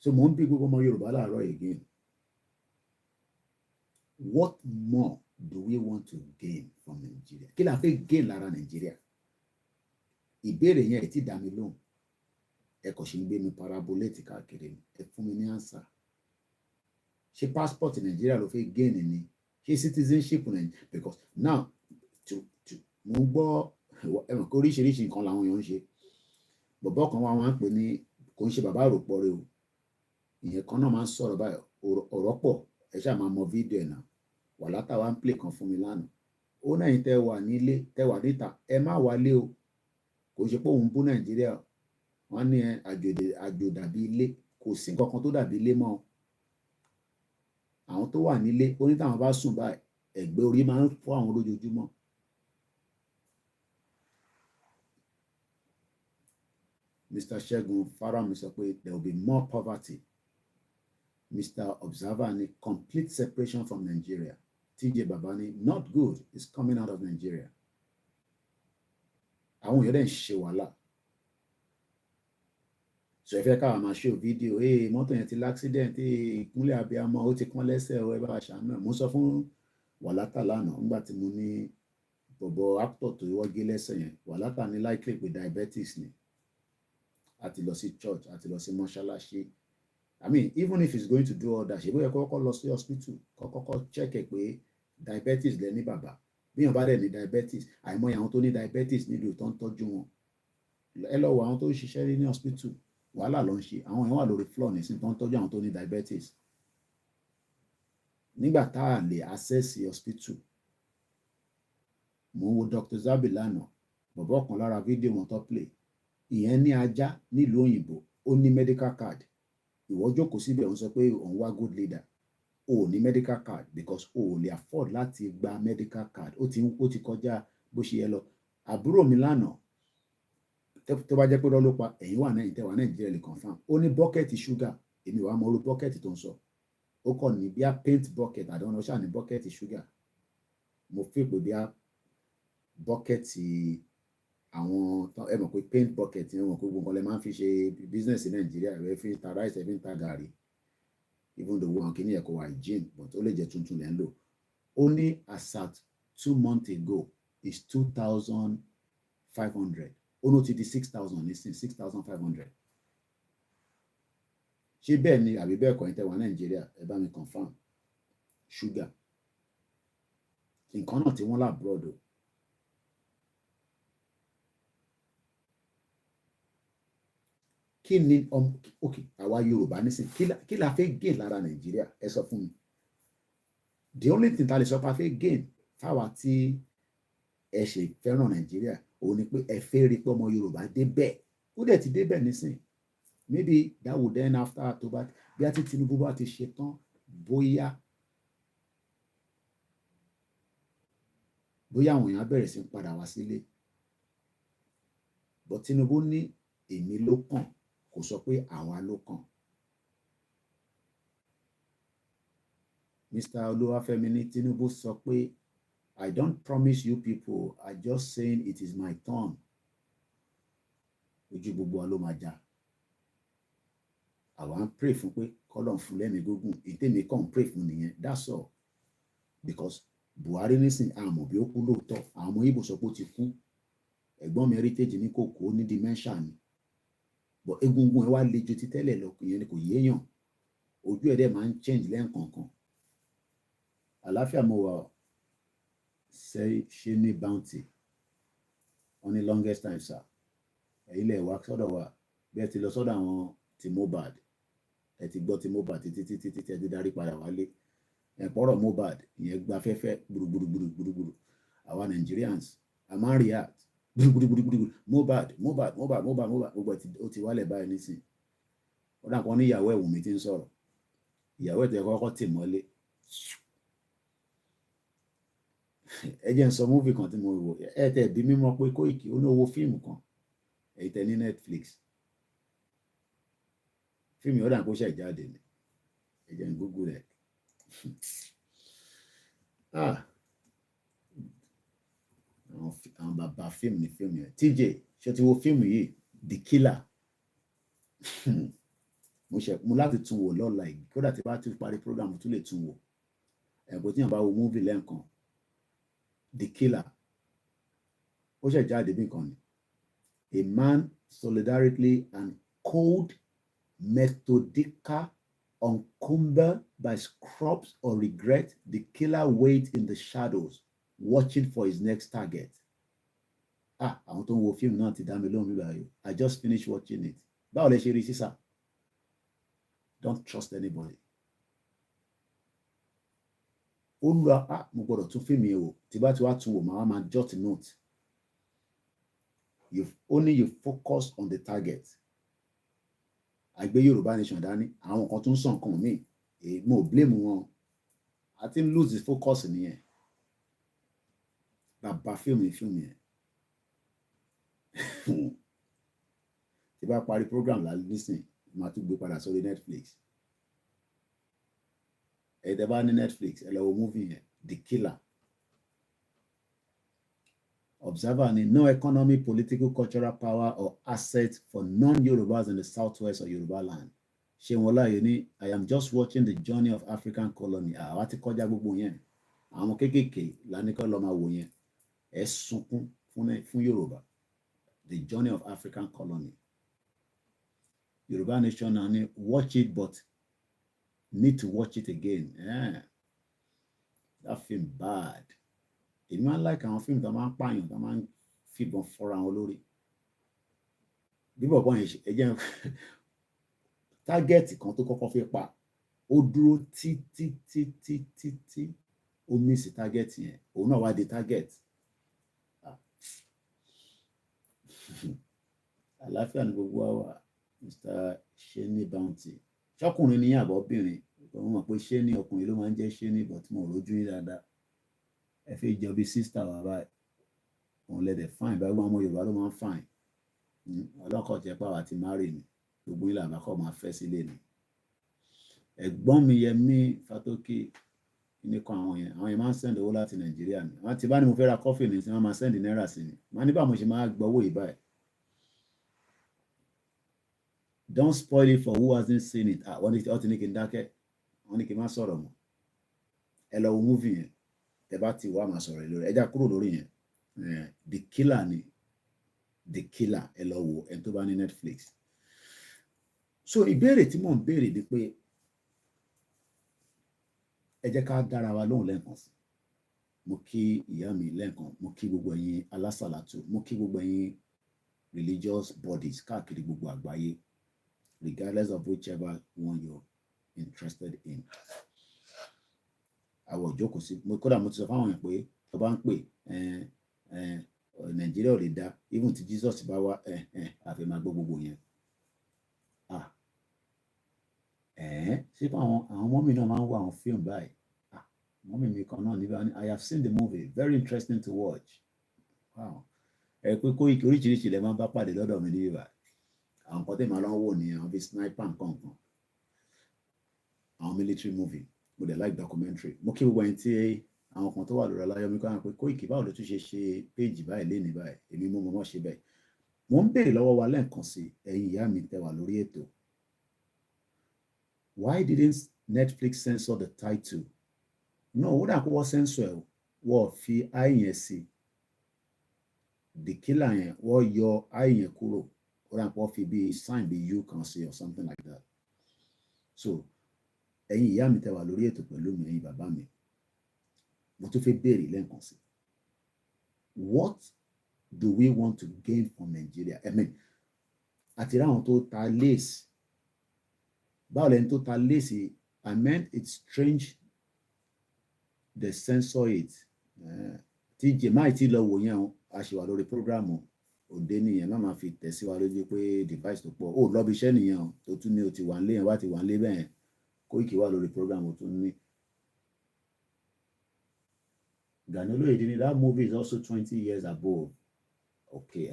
So mo ń bí gbogbo ọmọ Yorùbá láàárọ̀ again. What more do we want to gain from Nigeria? Kí la fẹ́ gain lára Nàìjíríà? ìbéèrè yẹn ti dá mi lóhùn. ẹ kò ṣe ń gbé mi parabolate káàkiri ẹ fún mi ní answer. ṣé passport Nàìjíríà ló fẹ́ gain ni? ṣé citizenship Nàìjíríà? Because now mo gbọ́ ẹ̀wọ̀n kó oríṣiríṣi nǹkan làwọn èèyàn ń ṣe. bọ̀bọ́ kan wá wọn á pè ní kò ń ṣe bàbá àròpọ̀ rẹ o. ìyẹn kan náà máa ń sọ̀rọ̀ báyìí ọ̀rọ̀ pọ̀ ẹ ṣáà máa mọ fídíò ẹ̀ náà. Wàlátà wa ń play kan fún mi lánàá. ó náà yín tẹ wà nílé tẹ wà níta ẹ má wálé o. kò ṣe pé òun bú Nàìjíríà wọn ní àjò dàbí ilé kò sí nǹkan kan tó dàbí ilé mọ́. àwọn tó wà nílé ó ní táwọn bá sùn báyìí ẹ̀gbẹ́ orí máa ń fọ́ àwọn lójoojúmọ́. Mr. Ṣẹ́gun Fárámi sọ pé there will be more poverty. Mr. Observer ní complete separation from Nigeria. TJ Babani not good is coming out of Nigeria. àwọn èèyàn dẹ̀ ń ṣe wàhálà. sọ ẹ fẹ́ káwa máa ṣe fídíò mọ́tò yẹn ti l'accident ìkúnlẹ̀ abiyamọ ó ti kán lẹ́sẹ̀ ẹ bá ṣàánú ẹ̀. mo sọ fún Wàlátà lánàá nígbà tí mo ní bọ̀bọ̀ actor tó wọ́gé lẹ́sẹ̀ yẹn. Wàlátà ní likely pé diabetes ni. a ti lọ sí church a ti lọ sí mọ́ṣáláṣí. I mean even if he's going to do all that ṣe bóyá kọ́kọ́ lọ sí hospital kọ́kọ́ check ẹ̀ pé diabetes lẹ ní bàbá. bí èèyàn bá dẹ̀ ní diabetes àìmọye àwọn tó ní diabetes nílùú tó ń tọ́jú wọn. ẹ lọ wo àwọn tó ń ṣiṣẹ́ ní hospital wàhálà ló ń ṣe. àwọn èèyàn wà lórí floor nísìn tó ń tọ́jú àwọn tó ní diabetes. nígbà tá a lè access hospital. mo ń wo Dr. Zabi lánàá bọ̀bọ̀ kan lára fídíò wọn tó play. ìyẹn ní ajá nílùú òyìnbó ó ní medical card. ìwọ jókòó síbẹ̀ òun sọ pé òun wá good leader. o ò ní medical card because o ò lè afford láti gba medical card. ó ti kọjá bó ṣe yẹ lọ. àbúrò mi lánàá tó bá jẹ́ pé lọ́ ló pa ẹ̀yin wà náà ìtẹ̀wà Nàìjíríà lè confam. ó ní bọ́kẹ́tì ṣúgà èmi wàá mọ orú bọ́kẹ́tì tó ń sọ. ó kọ́ ní bí a paint bucket àdánwò ṣáà ní bọ́kẹ́tì ṣúgà. mo fi pé bí a bọ́kẹ́tì àwọn ẹ mọ̀ pé paint bucket ẹ mọ̀ pé gbogbo ọlẹ́ máa ń fi ṣe business ní Nàìjíríà ẹ fi ta rice ẹ fi ń ta gàrí even though wọn kì í ní ẹ̀kọ́ hygiene but ó lè jẹ́ tuntun lẹ́ ń lò. ó ní as at 2 months ago is 2,500. ó ló ti di 6,000 nísìn 6,500. ṣé bẹ́ẹ̀ ni àbí bẹ́ẹ̀ kọ́ ẹ̀ tẹ́ wà Nàìjíríà ẹ bá mi confam. ṣúgà nǹkan náà tí wọ́n labroad o. kí ni ok àwa Yorùbá nísìn kí la fẹ́ gain lára Nàìjíríà ẹ sọ fún mi. the only thing ta lè sọ pé a fẹ́ gain fáwa tí ẹ ṣe fẹ́ràn Nàìjíríà òun ni pé ẹ fẹ́ rí pé ọmọ Yorùbá débẹ̀ ó dẹ̀ ti débẹ̀ nísìn. maybe that would then after tó bá bí a ti Tinubu bá ti ṣe tán bóyá àwọn èèyàn bẹ̀rẹ̀ sí ń padà wá sílé. but Tinubu ní èmi ló kàn kò sọ pé àwa ló kàn. Mr. Olúwafẹ́mi ní Tinubu sọ pé I don't promise you people I just saying it is my turn. ojú gbogbo wa ló máa já. àwa ń pray fún pé kọ́lọ̀ fún lẹ́mìí gígùn ètèmi kàn ń pray fún nìyẹn that's all. because Buhari nísìn àmọ̀ bí ó kú lóòótọ́ àwọn ọmọ Ìgbò sọ pé ó ti kú. ẹ̀gbọ́n mi heritage ní kò kú ó ní dementia ni. but egungun ẹ wá le ju ti tẹ́lẹ̀ lọ ìyẹn ni kò yéèyàn. ojú ẹ̀ dẹ̀ máa ń change lẹ́ẹ̀kọ̀ọ̀kan. Àlàáfíà mo wà ṣe ní bounty wọ́n ní longest time sir ẹ̀yin lẹ̀ wá sọ́dọ̀ wa bí ẹ ti lọ sọ́dọ̀ àwọn ti Mohbad ẹ ti gbọ́ ti Mohbad títí títí títí ẹ ti darí padà wálé ẹ̀pọ̀rọ̀ Mohbad ìyẹn gba afẹ́fẹ́ gbùrùgbùrùgbùrùgbùrù àwa Nigerians a máa ń react gbùrùgbùrùgbùrù Mohbad Mohbad Mohbad Mohbad Mohbad gbogbo ó ti wálẹ̀ báyìí nísìnyí wọ́n dà kan ní ìyàwó ẹ̀wù mi ti ń sọ̀rọ̀ ìyàwó ẹ̀ tó yẹ kọ́kọ́ tì mọ́lé ẹ jẹ́ n sọ múvì kan tí mo wò ẹ tẹ̀ bí mímọ́ pé Kóìkì ó ní owó fíìmù kan èyí tẹ ní Netflix fíìmù yóò dà kó ṣe jáde ni ẹ jẹ́ n Google rẹ̀ àwọn bàbá fíìmù ní fíìmù yẹn TJ ṣé ti wo fíìmù yìí The Killer mo láti tún wò lọ́la yìí kódà tí bá ti parí program tún lè tún wò ẹ̀bùn tí yàn bá wo múvì lẹ́ǹkan The Killer ó ṣe jáde bí nǹkan ni a man solidarity and cold methodical uncumbered by scruples or regret the killer waits in the shadows watching for his next target. Àwọn tó ń wo fíìmù náà ti dá mi lóhùn bíbá yìí I just finished watching it báwo lẹ ṣe rí sísà don't trust anybody ó lọ mo gbọ́dọ̀ tún fíìmù yẹn wò tí bá ti wá tún wò máa jot note you focus on the target àgbẹ̀ Yorùbá nation dání àwọn kan tún sàn kan míì mo blame wọn I think lose the focus nìyẹn bàbá fíìmù yẹn tí bá parí program la listen máa tún gbé padà sórí Netflix ẹ tẹ́ bá ní Netflix ẹ lọ wo movie yẹn The Killer observer ni no economic political cultural power or asset for non-Yorubas in the southwest of Yoruba land ṣé wọn láàyè ní I am just watching the journey of African colony àwa ti kọjá gbogbo yẹn àwọn kéékèèké lánìkan lọ máa wò yẹn ẹ sunkún fún Yorùbá the journey of African colony Yoruba nation na ni watch it but need to watch it again that film bad èmi máa ń like àwọn fíìmù tó máa ń pààyàn tó máa ń fìbọn fọ́ra wọn lórí bí bọ̀bọ̀ yẹn ẹ jẹ́ tágẹ́ẹ̀tì kan tó kọ́kọ́ fi pa ó dúró títí ó mísì tágẹ́ẹ̀tì yẹn òun náà wá di tágẹ́ẹ̀tì àlàáfíà ní gbogbo wa Mr. Sheni Bounty ṣọkùnrin ní àbọ̀bìnrin wọ́n mọ̀ pé Sheni ọkùnrin ló máa ń jẹ́ Sheni but mo rojú yín dáadáa ẹ fi jọ bí sísítà wà báyìí òun lẹ́dẹ̀ fáìn báyìí wọn ọmọ Yorùbá ló máa ń fáìn ọlọ́kọ̀ jẹ́ pàwọ́ àti márì ni gbogbo ilé àbákọ́ máa fẹ́ sílé ni ẹ̀gbọ́n mi Yẹmí Fátókì nìkan àwọn yẹn máa ń send owó láti Nàìjíríà ni wọ́n ti bá ní mo fẹ́ ra kọ́fì ní tí wọ́n máa send náírà sí ni wọ́n ní bá mo ṣe máa gbọ́ owó yìí báyìí don't spoil it for who hasn't seen it wọ́n ti ní kí n dákẹ́ wọ́n ní kí n má sọ̀rọ̀ mọ́ ẹ lọ wo múvì yẹn ẹ bá ti wá máa sọ̀rọ̀ lórí ẹja kúrò lórí yẹn The Killer ni The Killer ẹ lọ wo ẹni tó bá ní Netflix so ìbéèrè tí mò ń béèrè ni pé ẹ jẹ́ ká dára wa lóhùn lẹ́ẹ̀kan sí mo kí ìyá mi lẹ́ẹ̀kan mo kí gbogbo ẹ̀yin alásàlátù mo kí gbogbo ẹ̀yin religious bodies káàkiri gbogbo àgbáyé regardless of whichever one you're interested in àwọ̀ ìjókòó sí mo kódà mo ti sọ fáwọn èèyàn pé tó bá ń pè Nàìjíríà ò lè dá even tí Jesus bá wá àfi máa gbọ́ gbogbo yẹn ṣé àwọn mọ́mì náà máa ń wo àwọn fíìmù báyìí mọ́mì mi kan náà níbẹ̀ I have seen the movie very interesting to watch wow ẹ pé Kóìkì oríṣiríṣi lẹ máa ń bá pàdé lọ́dọ̀ mi níbí báyìí àwọn kan tẹ̀ máa lọ́n wò ní àwọn bíi sniper nǹkan àwọn military movie mo dẹ̀ like documentary mo kí gbogbo ẹni tí àwọn kan tó wà lórí Ọláyọmí kọ́ àwọn pé Kóìkì báwo ló tún ṣe péjì báyìí lénìí báyìí èmi mo mọ̀ ṣe bẹ́ẹ̀ mo ń béèrè lọ́wọ́ wa lẹ́ẹ̀kan sí ẹ̀yin ìyá mi tẹ́ wà lórí ètò why didn't Netflix censor the title no ó dà kó wọ́n censor ẹ̀ wọ́n fi àyẹn sí The Killer yẹn wọ́n yọ àyẹn kúrò ó dà kó wọ́n fi bí sign bí U kan sí or something like that so ẹ̀yin ìyá mi tẹ́ wà lórí ètò pẹ̀lú mi, ẹ̀yin bàbá mi, mo tún fẹ́ béèrè lẹ́ẹ̀kan sí, what do we want to gain from Nigeria? I mean, àti ráwọn tó ta lace, báwo lẹni tó ta lace, I meant it's strange they censor it. Tí jemai ti lọ wò yẹn a ṣe wà lórí programu òde nìyẹn, má máa fi tẹ̀síwá lójú pé device tó pọ̀ ó lọ́bi iṣẹ́ nìyẹn tó tún ní o ti wà ń lé yẹn wá ti wà ń lé bẹ́ẹ̀ Koiki wà lórí programu tó ní. Gani Oloyede, that movie is also 20 years above. Okay,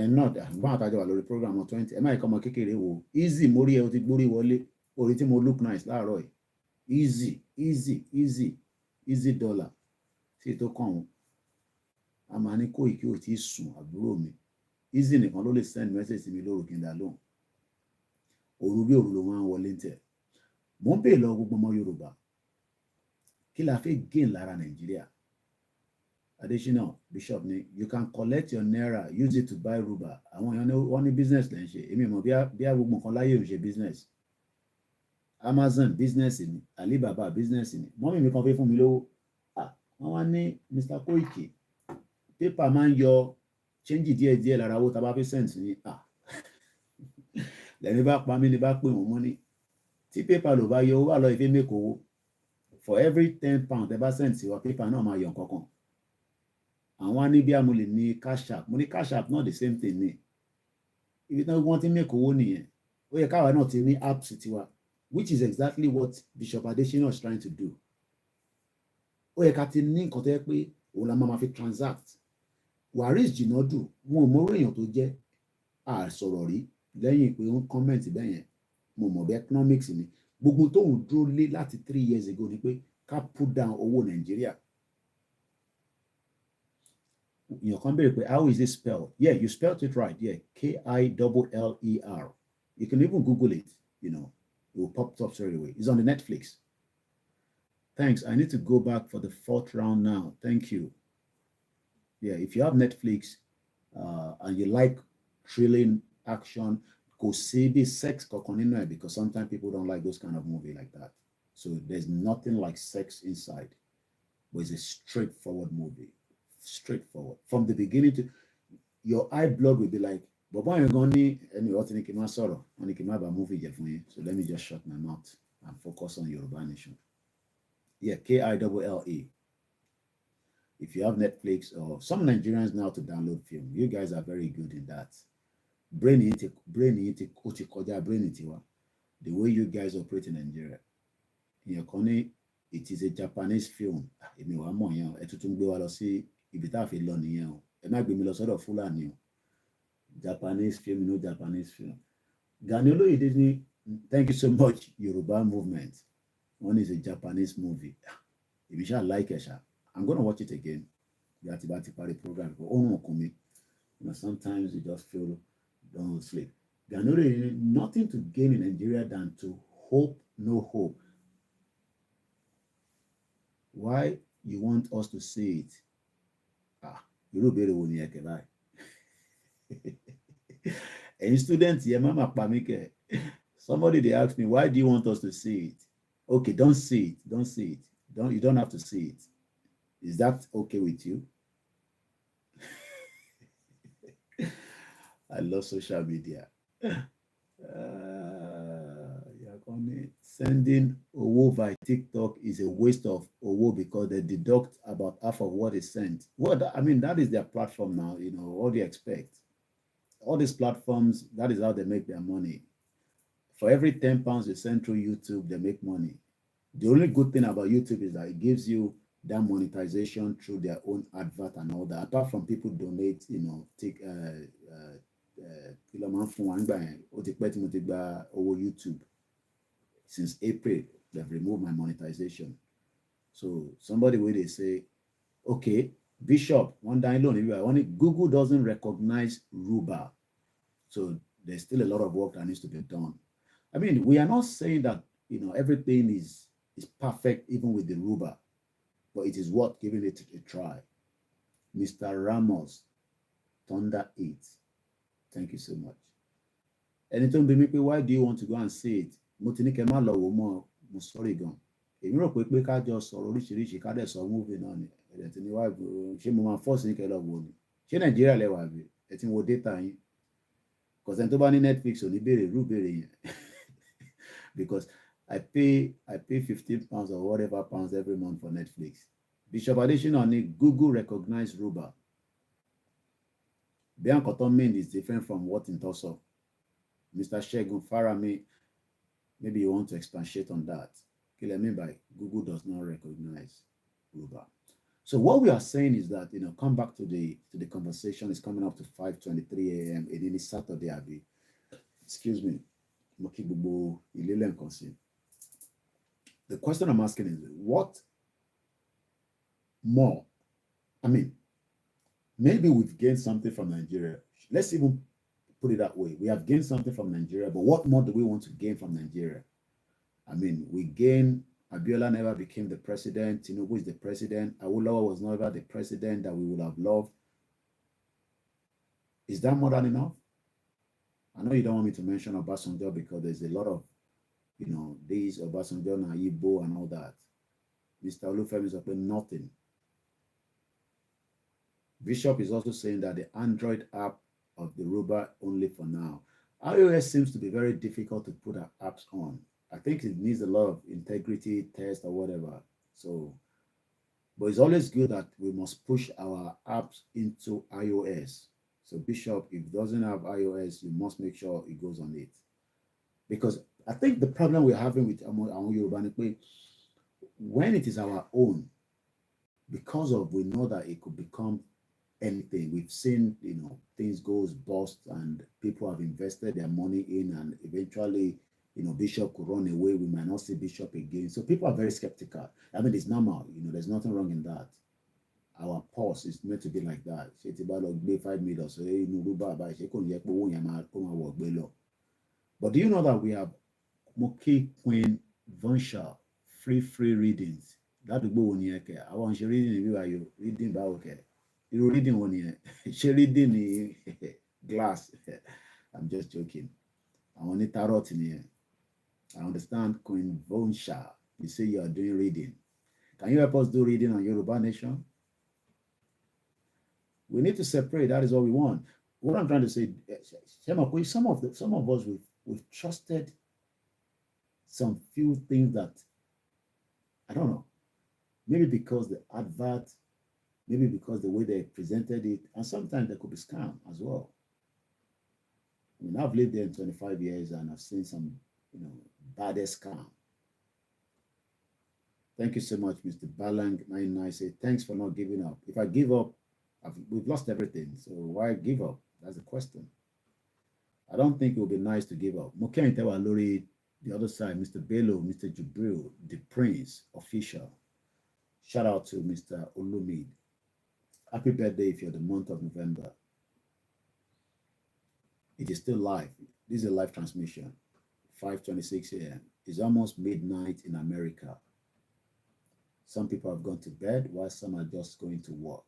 not bá àtàjọ wà lórí programu 20 ẹ má yẹ kọ́ ọmọ kékeré wo easy mórí ẹ o ti gbórí wọlé orí tí mo look nice láàárọ̀ yìí easy dollar tí tó kàn wọ́n a máa ní Koiki ò tí ì sùn àbúrò mi easy nìkan ló lè send message sí mi lóru kí n dá lóhùn òru bí òru ló máa ń wọlé tẹ̀. Mo ń bèèrè lọ gbogbo ọmọ Yorùbá kí la fẹ́ gain lára Nàìjíríà. Additional Bishop ni you can collect your naira use it to buy rubber. Àwọn èèyàn wọ́n ní business lẹ́ ń ṣe èmi mọ̀ bí a gbogbo nǹkan láyé ò ń ṣe business. Amazon business ni, Alibaba business ni, mọ́mí mi kan fẹ́ fún mi lówó wọ́n wá ní Mr. Koiki pépà máa ń yọ change díẹ̀díẹ̀ lára owó tá a bá fi send ní lẹ́ni bá pa mí ni bá pè wọ́n mọ́ ní tí pépà ló bá yọ owó àlọ́ ìfẹ́ mẹ́kọ̀ owó for every 10 pounds ẹ bá send sí wa pépà náà máa yọ nǹkan kan. Àwọn á ní bí mo lè ní cash app, mo ní cash app not the same thing ni ibi tí wọ́n ti mẹ́kọ̀ owó nìyẹn. Ó yẹ káwa náà ti ní apps tiwa which is exactly what Bishop Adesina is trying to do. Ó yẹ ká ti ní nǹkan tó yẹ pé òun la máa fi transact. Waris Jinadu wọn ò mọ̀rọ̀ èèyàn tó jẹ́ àsọ̀rọ̀ rí lẹ́yìn pé ó ń comment bẹ́yẹn mo mọ̀ bí economics ni gbogbo tóun dúró lé láti 3 years ago ni pé ká put down owó Nàìjíríà. Èèyàn kan béèrè pé how is it spelled? Yeah, you spelled it right. Yeah, Killer. You can even Google it, it will pop up straight away. It's on the Netflix. Thanks. I need to go back for the 4th round now. Thank you. Yeah, if you have Netflix and you like thrilling action, go see the sex because sometimes people don't like those kind of movie like that. So there's nothing like sex inside, but it's a straightforward movie. Straightforward. From the beginning to your eye blood will be like, Baba, you're going to movie. So let me just shut my mouth and focus on Yoruba Nation. Yeah, Kille. If you have Netflix or some Nigerians now to download film, you guys are very good in that. Brain it, the way you guys operate in Nigeria. It is a Japanese film. Japanese film, Japanese film. Gani Oloyede, thank you so much. Yoruba movement. One is a Japanese movie. If you shall like it, I'm going to watch it again. Program. Sometimes you just feel don't sleep. Gani Oloyede, nothing to gain in Nigeria than to hope, no hope. Why you want us to see it? Yoruba will be like any student here, mama pamike. Somebody they asked me, why do you want us to see it? Okay, don't see it. Don't see it. You don't have to see it. Is that okay with you? I love social media. Sending owo by TikTok is a waste of owo because they deduct about half of what is sent. Well, that is their platform now. What do you expect? All these platforms, that is how they make their money. For every 10 pounds you send through YouTube, they make money. The only good thing about YouTube is that it gives you that monetization through their own advert and all that. Apart from people donate, take YouTube. Since April, they've removed my monetization. So somebody where they say, okay, Bishop, one download, Google doesn't recognize Ruba. So there's still a lot of work that needs to be done. We are not saying that everything is perfect even with the Ruba, but it is worth giving it a try. Mr. Ramos, Thunder 8. Thank you so much. Anytime they make me, why do you want to go and see it? mo sorry gan èmi rò pé ká jọ sọ̀rọ̀ oríṣiríṣi ká dẹ̀ sọ movie náà ni ẹ̀dẹ̀ tí ní wá ṣé mo máa force yín kẹ́ lọ wò ni ṣé nàìjíríà lẹ wà bí ẹ ti ń wo data yín kọ̀sẹ̀ tó bá ní netflix ò ní béèrè irú béèrè yẹn because I pay £15 or whatever pounds every month for Netflix Bishop Adesina ní Google recognize Yoruba bí àǹkọ́ tó mean is different from what in tọ́sọ Mr. Shegun Farami maybe you want to expatiate on that kí lẹ mean by Google does not recognize Yoruba. So what we are saying is that, come back to the conversation. It's coming up to 5:23 a.m. It is Saturday, Abi. Excuse me. The question I'm asking is, what more? I mean, maybe we've gained something from Nigeria. Let's even put it that way. We have gained something from Nigeria, but what more do we want to gain from Nigeria? I mean, we gain Abiola never became the president. Tinubu is the president. Awolowo was never the president that we would have loved. Is that more than enough? I know you don't want me to mention Obasanjo because there's a lot of, these Obasanjo and Igbo and all that. Mr. Olufemi is up with nothing. Bishop is also saying that the Android app of the Yoruba only for now. iOS seems to be very difficult to put our apps on. I think it needs a lot of integrity test or whatever. So, but it's always good that we must push our apps into iOS. So Bishop, if it doesn't have iOS, you must make sure it goes on it. Because I think the problem we're having with our Yoruba, when it is our own, because of we know that it could become anything. We've seen, things goes bust and people have invested their money in and eventually Bishop could run away. We might not see Bishop again. So people are very skeptical. I mean, it's normal. There's nothing wrong in that. Our pulse is meant to be like that. But do you know that we have Moki Queen Vonsha free readings? That will go on here. I want you reading reading about you reading on here. She reading the glass. I'm just joking. I want it tarot in here. I understand Queen Vonsha. You say you are doing reading. Can you help us do reading on Yoruba Nation? We need to separate. That is what we want. What I'm trying to say, some of us we've trusted some few things that I don't know. Maybe because the advert, maybe because the way they presented it, and sometimes there could be scam as well. I mean, I've lived there in 25 years and I've seen some, baddest scam. Thank you so much, Mr. Balang99. Say thanks for not giving up. If I give up, we've lost everything. So why give up? That's the question. I don't think it would be nice to give up. Moken Tewa Lori, the other side, Mr. Bello, Mr. Jubril, the Prince, official. Shout out to Mr. Olumid. Happy birthday if you're the month of November. It is still live. This is a live transmission. 5:26 a.m. It's almost midnight in America. Some people have gone to bed while some are just going to work.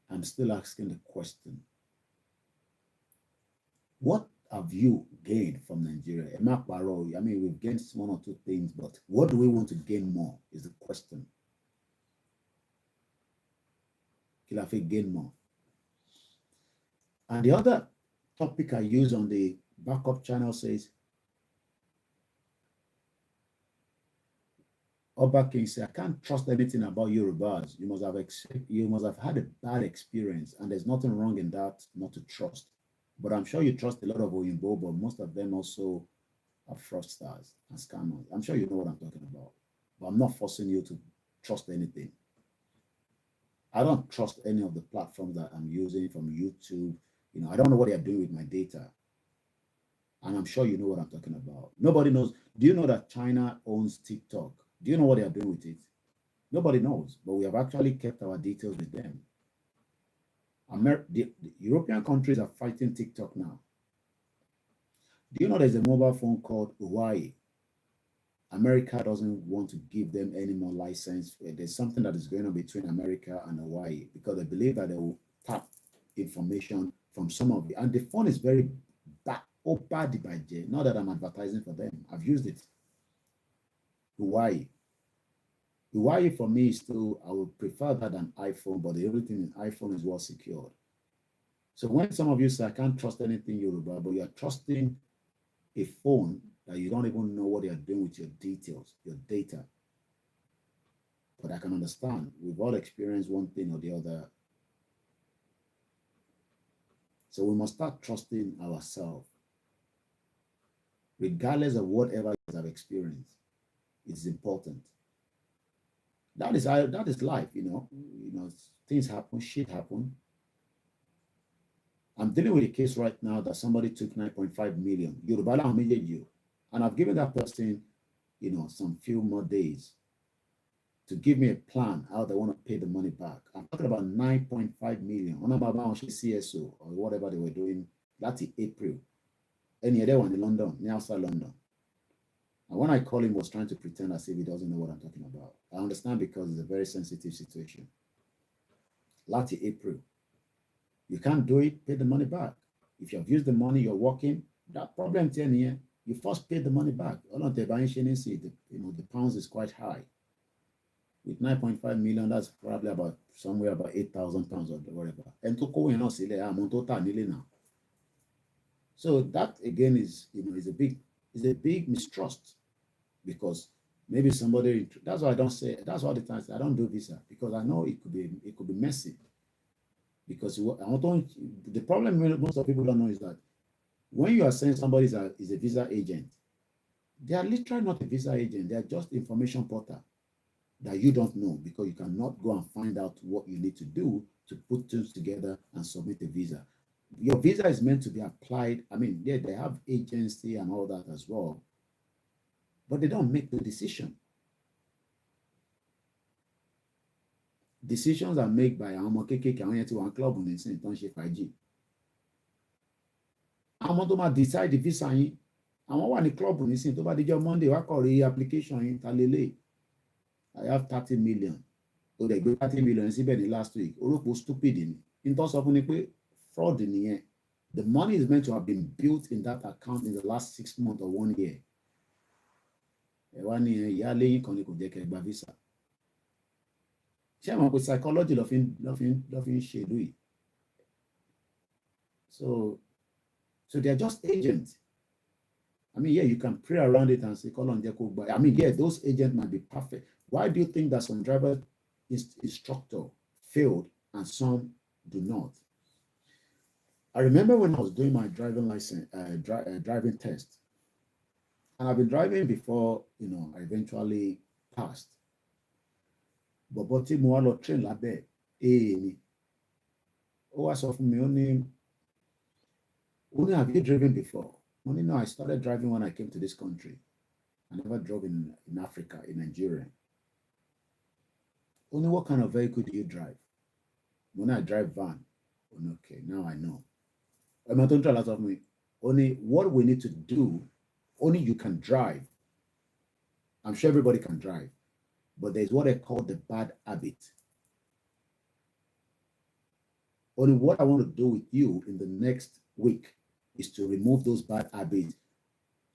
I'm still asking the question. What have you gained from Nigeria? I mean, we've gained one or two things, but what do we want to gain more is the question. Kilafe gain more. And the other topic I use on the backup channel says, Oba King said, I can't trust anything about Yorubas. You must have had a bad experience, and there's nothing wrong in that, not to trust. But I'm sure you trust a lot of Oyinbo, but most of them also are fraudsters and scammers. I'm sure you know what I'm talking about. But I'm not forcing you to trust anything. I don't trust any of the platforms that I'm using from YouTube. I don't know what they're doing with my data. And I'm sure you know what I'm talking about. Nobody knows. Do you know that China owns TikTok? Do you know what they are doing with it? Nobody knows, but we have actually kept our details with them. The European countries are fighting TikTok now. Do you know there's a mobile phone called Hawaii? America doesn't want to give them any more license. There's something that is going on between America and Hawaii because they believe that they will tap information from some of it. And the phone is very Opa Dibaje. Not that I'm advertising for them. I've used it. Why? Why for me is still, I would prefer that than iPhone, but everything in iPhone is well secured. So when some of you say I can't trust anything Yoruba, but you're trusting a phone that you don't even know what they are doing with your details, your data. But I can understand. We've all experienced one thing or the other. So we must start trusting ourselves, regardless of whatever you have experienced. It's important. That is life, you know. Things happen, shit happen. I'm dealing with a case right now that somebody took 9.5 million. Yoruba la méjèèjì o. And I've given that person, some few more days to give me a plan how they want to pay the money back. I'm talking about 9.5 million. On about CSO or whatever they were doing. That's in April. Any other one in London, near outside London. And when I call him, was trying to pretend as if he doesn't know what I'm talking about. I understand because it's a very sensitive situation. Last April. You can't do it, pay the money back. If you have used the money, you're working, that problem 10 years, you first pay the money back. The pounds is quite high. With 9.5 million, that's probably about somewhere about 8,000 pounds or whatever. And to go in now. So that again is a big mistrust, because maybe somebody, that's why I don't say, that's why the time I don't do visa, because I know it could be messy. Because the problem most of people don't know is that when you are saying somebody is a visa agent, they are literally not a visa agent. They are just information portal that you don't know, because you cannot go and find out what you need to do to put things together and submit a visa. Your visa is meant to be applied. I mean, yeah, they have agency and all that as well, but they don't make the decision. Decisions are made by àwọn ọmọ kéékèèké, àwọn yẹn tí wọ́n club ní ìsìn tó ń ṣe fàájì. Àwọn tó máa decide visa yín, àwọn wà ní club ní ìsìn tó bá dijọ́ Monday wá kọ̀ rí application yín ta lélẹ̀. I have 30 million. O dẹ̀ gbé 30 million síbẹ̀ ní last week. Orúkọ stupid ni. Nítorí sọ fún ni pé fraud nìyẹn. The money is meant to have been built in that account in the last 6 months or 1 year. Ẹ wá ní ìyá lẹ́yìn kan ni kò jẹ́ kẹ́ gba visa. Ṣé àwọn pé psychology ló fi ń ṣe ìlú yìí? So they are just agents. I mean, yeah, you can pray around it and say, I mean, yeah, those agents might be perfect. Why do you think that some driver instructor failed and some do not? I remember when I was doing my driving license, driving test, and I've been driving before, I eventually passed. But tí mo wá lọ train lábẹ́ ni ó wá sọ fún mi, ó ní, have you driven before? Only no, I started driving when I came to this country. I never drove in Africa, in Nigeria. Only what kind of vehicle do you drive? When I drive van. Okay, now I know. I'm not a lot of me. Only what we need to do, only you can drive. I'm sure everybody can drive. But there's what I call the bad habit. Only what I want to do with you in the next week is to remove those bad habits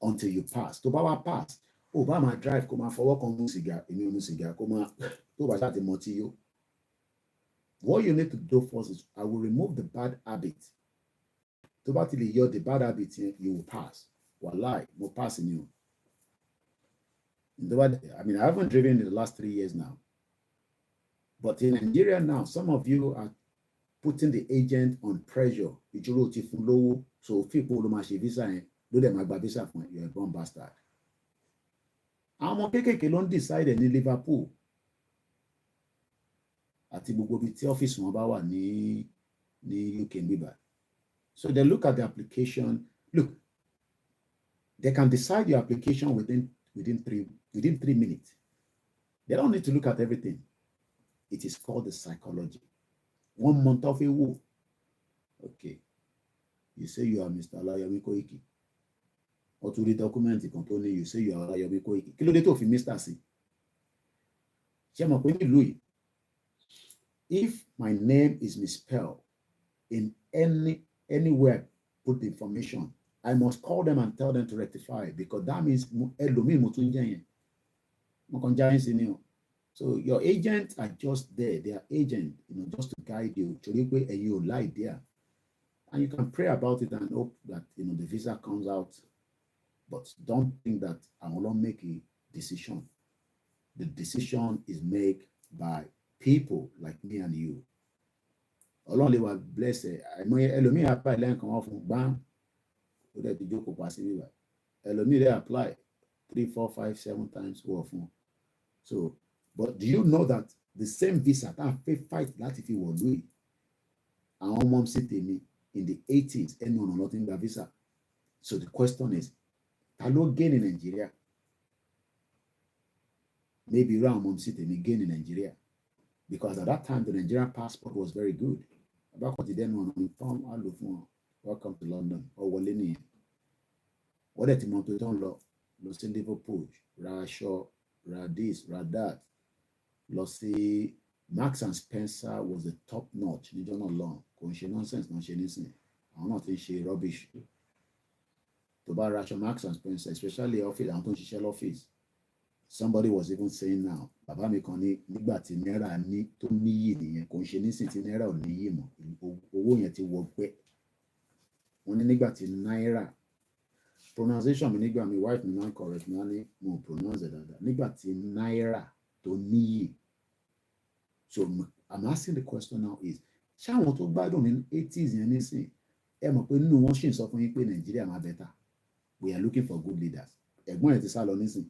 until you pass. To bá pass, bá máa drive, kó máa fọwọ́ kan mú sìgá, èmi ò mú sìgá, kó máa tó bá ṣáà ti mọtí yó. What you need to do first is, I will remove the bad habit. To bá ti lè yọ the bad habit, you will pass. Wallahi, mo pass in you. I mean, I haven't driven in the last 3 years now. But in Nigeria now, some of you are putting the agent on pressure. So people who máa visa and do them agba visa fún you're a born bastard. Àwọn kékèké ló ń decide ní Liverpool. Àti gbogbo ibi tí ọ́fíìsì wọn bá wà ní UK níbà. So they look at the application. Look, they can decide your application within 3 minutes. They don't need to look at everything. It is called the psychology. 1 month of a war. Okay. You say you are Mr. Alayomi Koiki. Or to the document you say you are Alayomi Koiki. Kí ló dé tó fi Mr. sí? Ṣé mo pé nílùú yìí? If my name is misspelled in anywhere put information, I must call them and tell them to rectify it, because that means ẹlòmíì mo tún jẹ́ yẹn. Mo kàn já yín sí ni o. So your agents are just there. They are agents, just to guide you. Torí pé ẹ̀yin ò láì idea. And you can pray about it and hope that the visa comes out. But don't think that I will not make a decision. The decision is made by people like me and you. Ọlọ́run lè wà bless ẹ. Àìmọye ẹlòmíì apply lẹ́ẹ̀kan wọ́n fún gbáǹ. Ó dẹ̀ ti jókòó pa sí bíbá. Ẹlòmíì lè apply 3, 4, 5, 7 times wọ́n fún. So, but do you know that the same visa that fight láti fi wọ̀lú yìí, àwọn ọmọ sí tèmi in the 80s ẹnu ọ̀nà ló ti ń gba visa. So the question is, ta ló gain in Nigeria? Maybe irú àwọn ọmọ sí tèmi gain in Nigeria, because at that time the Nigerian passport was very good. Abákan ti dẹ́nu ọ̀nà ní tán á lò fún wọn, welcome to London, ọ wọlé nìyẹn. Wọ́n dẹ̀ ti mọ tó tán lọ sí Liverpool, ra aṣọ, ra this, ra that, lọ sí Marks and Spencer was the top notch níjọ́ náà lọ́hùn. Kò ń ṣe nonsense náà ṣe nísìnyí. Àwọn náà ti ń ṣe rubbish. Tó bá ra aṣọ Marks and Spencer, especially office, àwọn tó ń ṣiṣẹ́ lọ́fíìsì. Somebody was even saying now, bàbá mi kan ní nígbà tí náírà ní tó níyì nìyẹn, kò ń ṣe nísìnyí tí náírà ò níyì mọ́. Owó yẹn ti wọgbẹ́. Wọ́n ní nígbà tí náírà, pronunciation mi nígbà mi, wife mi máa ń correct mi, wọ́n ní mo pronounce it dáadáa. Nígbà tí náírà tó níyì. So I'm asking the question now is, ṣé àwọn tó gbádùn ní 80s yẹn nísìn, ẹ mọ̀ pé nínú wọn ṣì ń sọ fún yín pé Nàìjíríà máa better. We are looking for good leaders. Ẹ̀gbọ́n ẹ̀ ti sá lọ nísìn.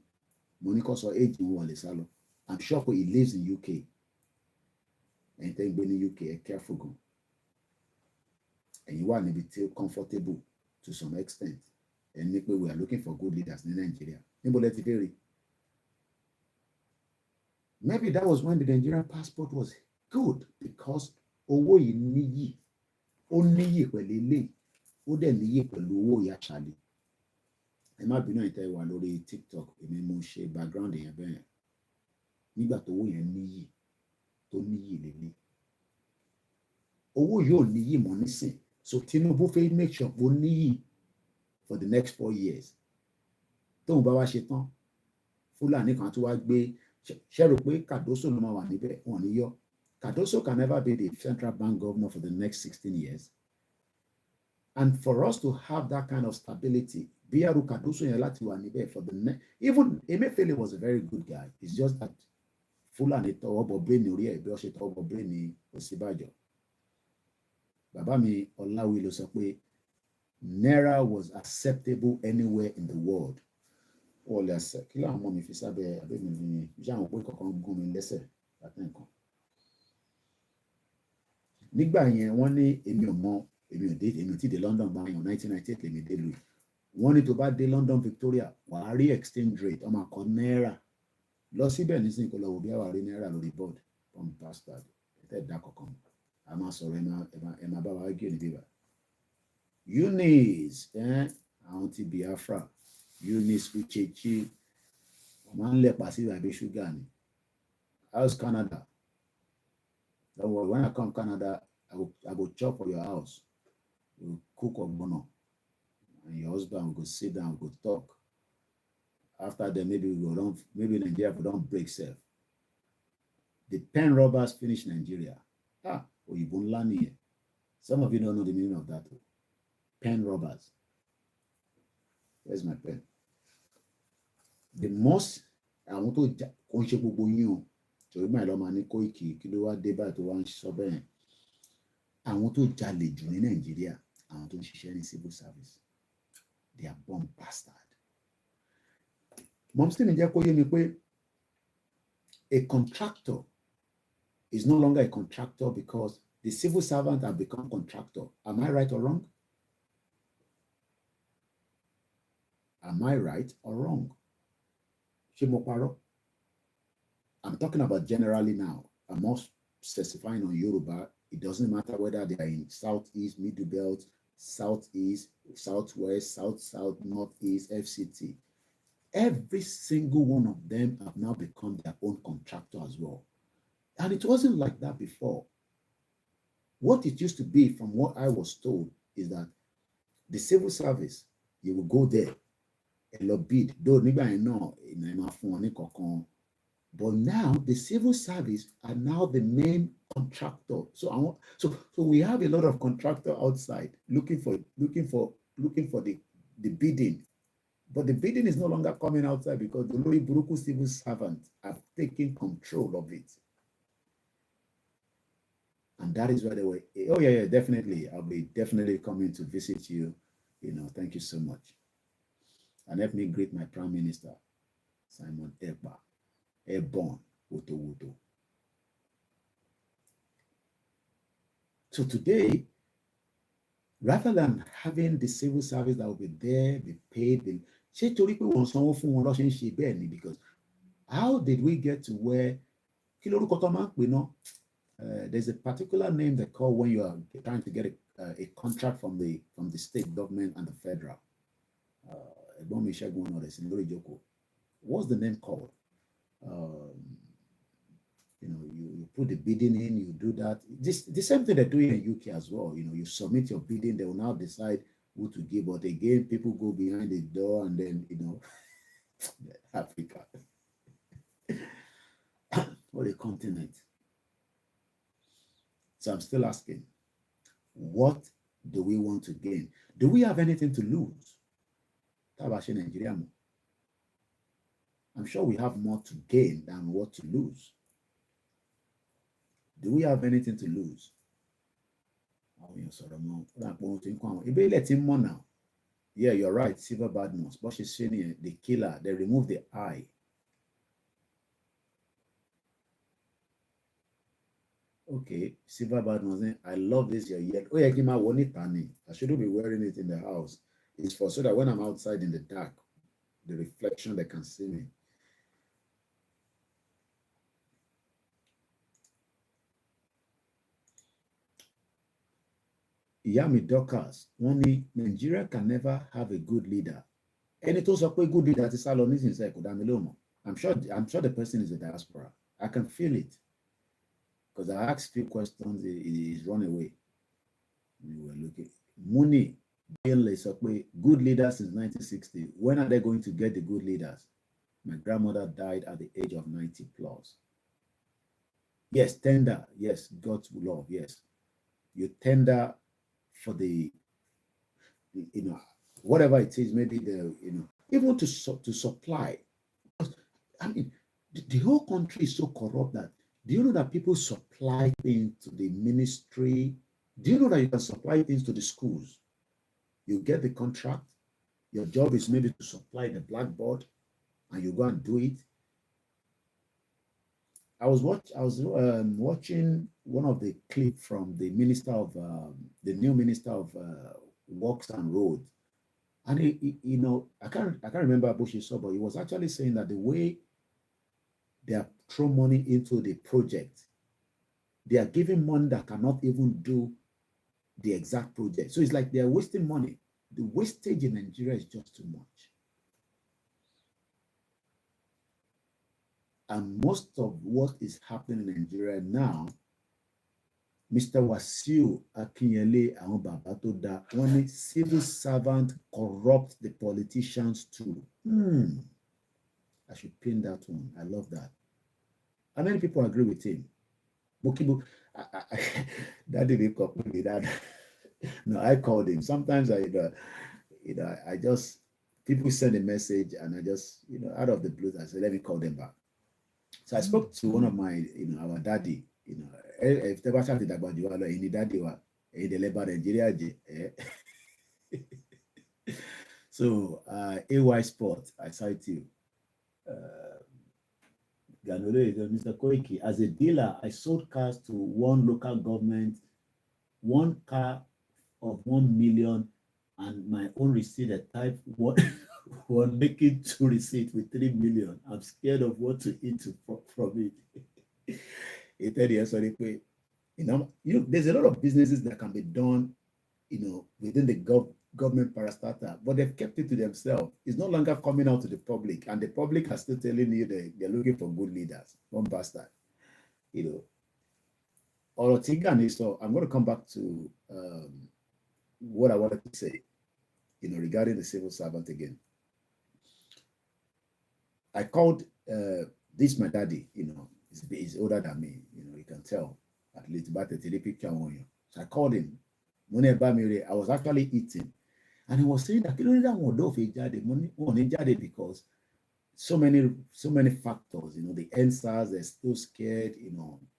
Mo ní kó sọ age wọn wà lè sá lọ. I'm sure he lives in UK. Ẹ̀yin tẹ́ ń gbé ní UK, ẹ careful gan. Ẹ̀yin wà níbi tí comfortable to some extent. Ẹni ní pé we are looking for good leaders ní Nàìjíríà. Níbo lẹ ti fẹ́ rí? Maybe that was when the Nigerian passport was good, because owó yìí níyì. Ó níyì pẹ̀lú ilé. Ó dẹ̀ níyì pẹ̀lú owó ìyá Charlie. Ẹ má bínú ìtẹ́ wà lórí TikTok, èmi mo ṣe background yẹn bẹ́ẹ̀. Nígbà tó owó yẹn níyì, tó níyì lélẹ̀. Owó yóò níyì mọ́ nísìn. So Tinubu fẹ́ make sure ó níyì for the next 4 years. Tóun bá wá ṣe tán, Fúlàní kan tó wá gbé, ṣe rò pé Cardoso ló máa wà níbẹ̀, wọn ní yọ. Cardoso can never be the central bank governor for the next 16 years. And for us to have that kind of stability, Biaru Cardoso yẹn láti wà níbẹ̀ for the next, even Emefiele was a very good guy. It's just that Fúlàní tọwọ́ bọ brain orí ẹ̀ bí wọ́n ṣe tọwọ́ bọ brain ní Ọ̀ṣínbàjò. Bàbá mi Ọláwí ló sọ pé Naira was acceptable anywhere in the world. Wọ́n lè àṣẹ kí láwọn ọmọ mi fi sábẹ́ abẹ́mi ní bí àwọn pé kankan gún mi lẹ́sẹ̀ àti nǹkan. Nígbà yẹn wọ́n ní èmi ò tí dé London bá yàn 1998 lèmi dé lu. Wọ́n ní tó bá dé London Victoria wà á rí exchange rate ọmọ àkọ́ náírà. Lọ síbẹ̀ nísìnyí kó lọ wò bí wà á rí náírà lórí board from bastard ẹ̀tẹ́ ìdá kankan. A máa sọ̀rọ̀ ẹ máa bá wa gé ní bíbá. Eunice àwọn ti Biafra, Eunice Uchechi, máa ń lẹ̀pà sí ìràbí ṣúgà ni. How's Canada? Don't worry, when I come Canada, I go chop for your house. We'll cook ogbono. And your husband will go sit down, we'll go talk. After that, maybe Nigeria will don't break self. The pen robbers finish Nigeria. Òyìnbó ńlá nìyẹn. Some of you don't know the meaning of that. Pen robbers. Where's my pen? The most, àwọn tó kò ń ṣe gbogbo yín o. Torí máa lọ máa ní Kóìkì kí ló wá dé báyìí tó wá ń sọ bẹ́ẹ̀. Àwọn tó jalè jù ní Nàìjíríà, àwọn tó ń ṣiṣẹ́ ní civil service. They are born bastard. Mọ̀mísí mi jẹ́ kó yé mi pé a contractor is no longer a contractor because the civil servant have become contractor. Am I right or wrong? Am I right or wrong? Ṣé mo parọ́? I'm talking about generally now. I'm not specifying on Yoruba. It doesn't matter whether they are in Southeast, Middle Belt, Southeast, Southwest, South, Northeast, FCT. Every single one of them have now become their own contractor as well. And it wasn't like that before. What it used to be, from what I was told, is that the civil service You will go there, a lot bid, though nígbà yẹn náà èèyàn máa fún wọn ní kankan. But now the civil service are now the main contractor. So we have a lot of contractor outside looking for the bidding. But the bidding is no longer coming outside because the Lori Buruku civil servants have taken control of it. And that is why they were, oh yeah, definitely. I'll be definitely coming to visit you. Thank you so much. And let me greet my Prime Minister, Simon Ekpa, Airborne, Woto Woto. So today, rather than having the civil service that will be there, be paid, because how did we get to where there's a particular name they call when you are trying to get a contract from the state government and the federal. What's the name called? You put the bidding in, you do that. The same thing they're doing in UK as well. You submit your bidding, they will now decide who to give. But again, people go behind the door and then, Africa. What a continent. So I'm still asking, what do we want to gain? Do we have anything to lose? I'm sure we have more to gain than what to lose. Do we have anything to lose? Yeah, you're right, Silver Badmos. But she's saying the killer, they remove the eye. Okay, Silver Badmos, I love this your yet. Oh, yeah, I shouldn't be wearing it in the house. It's for so that when I'm outside in the dark, the reflection, they can see me. Yami Dokas, Nigeria can never have a good leader. Ẹni tó sọ pé good leader ti sá lọ nísinsìnyí kò dá mi lóhùn. I'm sure the person is a diaspora. I can feel it. Because I asked few questions, he's run away. We were looking. Muni, good leaders since 1960. When are they going to get the good leaders? My grandmother died at the age of 90 plus. Yes, tender. Yes, God's love. Yes. You tender for the whatever it is, maybe even to supply. I mean, the whole country is so corrupt that, do you know that people supply things to the ministry? Do you know that you can supply things to the schools? You get the contract. Your job is maybe to supply the blackboard, and you go and do it. I was watching one of the clip from the minister of the new minister of Works and Roads, and I can't remember what she saw, but he was actually saying that the way they are throw money into the project, they are giving money that cannot even do the exact project. So it's like they are wasting money. The wastage in Nigeria is just too much. And most of what is happening in Nigeria now, Mr. Wasiu Akinyele àwọn bàbá tó dá, wọ́n ní civil servant corrupt the politicians too. I should pin that one. I love that. And many people agree with him. That didn't come with me. That no, I called him. Sometimes I just people send a message and I just out of the blue I said, let me call them back. So I spoke to one of my our daddy. If they were chatting about you, any daddy wa the labor Nigeria. So AY Sport, I cite you. Mr. Koiki, as a dealer, I sold cars to one local government, one car of 1 million, and my own receipt at type one making 2 receipts with 3 million. I'm scared of what to eat from it. There's a lot of businesses that can be done, within the government parastatal, but they've kept it to themselves. It's no longer coming out to the public, and the public are still telling you they're looking for good leaders. One bastard, So I'm going to come back to what I wanted to say. regarding the civil servant again. I called this my daddy, he's older than me, you can tell at least about the picture on you. So I called him. I was actually eating, and he was saying that because so many factors, the answers, they're still scared,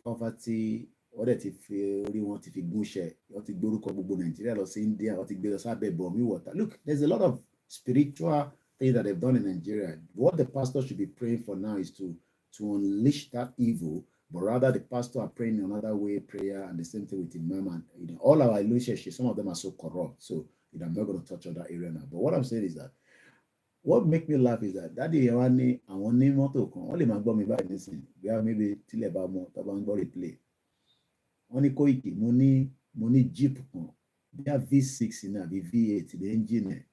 poverty, what that if you really want if you go share, what if you go Nigeria or India, what if you water. Look, there's a lot of spiritual things that they've done in Nigeria. What the pastor should be praying for now is to unleash that evil, but rather the pastor are praying another way, prayer, and the same thing with Imam. And all our relationships, some of them are so corrupt. So I'm not going to touch on that area now. But what I'm saying is that what make me laugh is that daddy wa ní àwọn ní mọ́tò kan wọ́n lè máa gbọ́ mi báyìí nísìnyí bí wọ́n maybe tílẹ̀ bá mọ́ tó bá ń gbọ́ replay wọ́n ní Kóìkì mo ní jeep kan bí a V6 ní àbí V8 ní engine ẹ̀